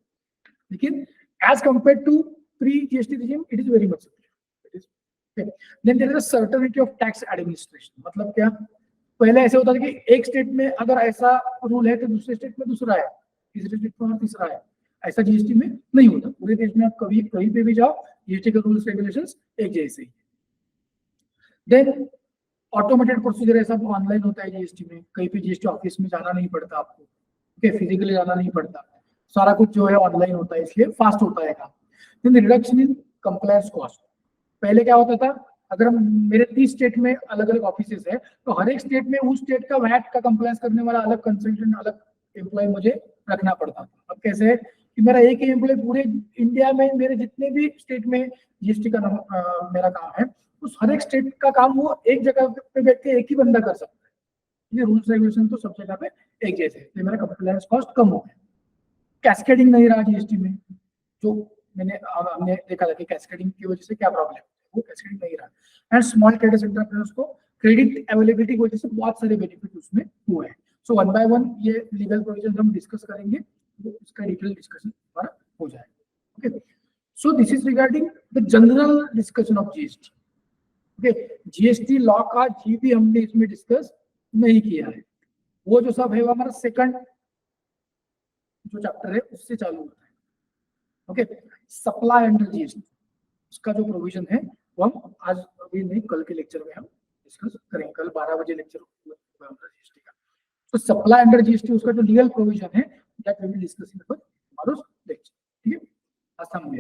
लेकिन as compare to pre GST regime it is very much simple. Then there is a certainty of tax administration, मतलब क्या? पहले ऐसे होता था कि एक स्टेट में अगर ऐसा रूल है तो दूसरे स्टेट में दूसरा है, तीसरे स्टेट में और तीसरा है, ऐसा जीएसटी में नहीं होता। पूरे देश में आप कभी कहीं पे भी जाओ, जीएसटी के रूल्स रेगुलेशंस एक जैसे ही। देन ऑटोमेटेड प्रोसीजर है, सब ऑनलाइन होता है जीएसटी में, कहीं पे जीएसटी ऑफिस में जाना नहीं पड़ता आपको, ओके, फिजिकली जाना नहीं पड़ता, सारा कुछ जो है ऑनलाइन होता है, इसलिए फास्ट होता है काम। Then reduction in compliance cost, पहले क्या होता था, अगर हम मेरे 30 स्टेट में अलग अलग ऑफिसेस है तो हर एक स्टेट में उस स्टेट का वैट का कंप्लायंस करने वाला अलग कंसल्टेंट, अलग एम्प्लॉय मुझे रखना पड़ता था। अब कैसे है कि मेरा एक ही एम्प्लॉय पूरे इंडिया में मेरे जितने भी स्टेट में जीएसटी का मेरा काम है, उस हर एक स्टेट का काम वो एक जगह पे बैठ के एक ही बंदा कर सकता है। ये रूल्स रेगुलेशन तो सब जगह पे एक जैसे है, तो मेरा कंप्लायंस कॉस्ट कम हो गया। कैस्केडिंग नहीं रहा जीएसटी में, जो हमने देखा था कि कैस्केडिंग की वजह से क्या प्रॉब्लम है, वो कैस्केडिंग नहीं रहा। एंड स्मॉल ट्रेडर्स एंटरप्रेन्योर्स को क्रेडिट अवेलेबिलिटी की वजह से बहुत सारे बेनिफिट उसमें हुए हैं। सो वन बाय वन ये लीगल प्रोविजन हम डिस्कस करेंगे, तो उसका डिटेल डिस्कशन हमारा हो जाएगा। Okay, so this is regarding the general discussion of GST. Okay, GST law का जी भी हमने इसमें डिस्कस नहीं किया है, वो जो सब है वो हमारा सेकंड जो चैप्टर है उससे चालू होता है। ओके, सप्लाई अंडर जीएसटी, उसका जो प्रोविजन है वो हम आज अभी नहीं कल के लेक्चर में हम डिस्कस करेंगे, कल 12 बजे लेक्चर होगा जीएसटी का। तो सप्लाई अंडर जीएसटी उसका जो लीगल प्रोविजन है that we will discuss in the tomorrow's lecture. ठीक है, आज हम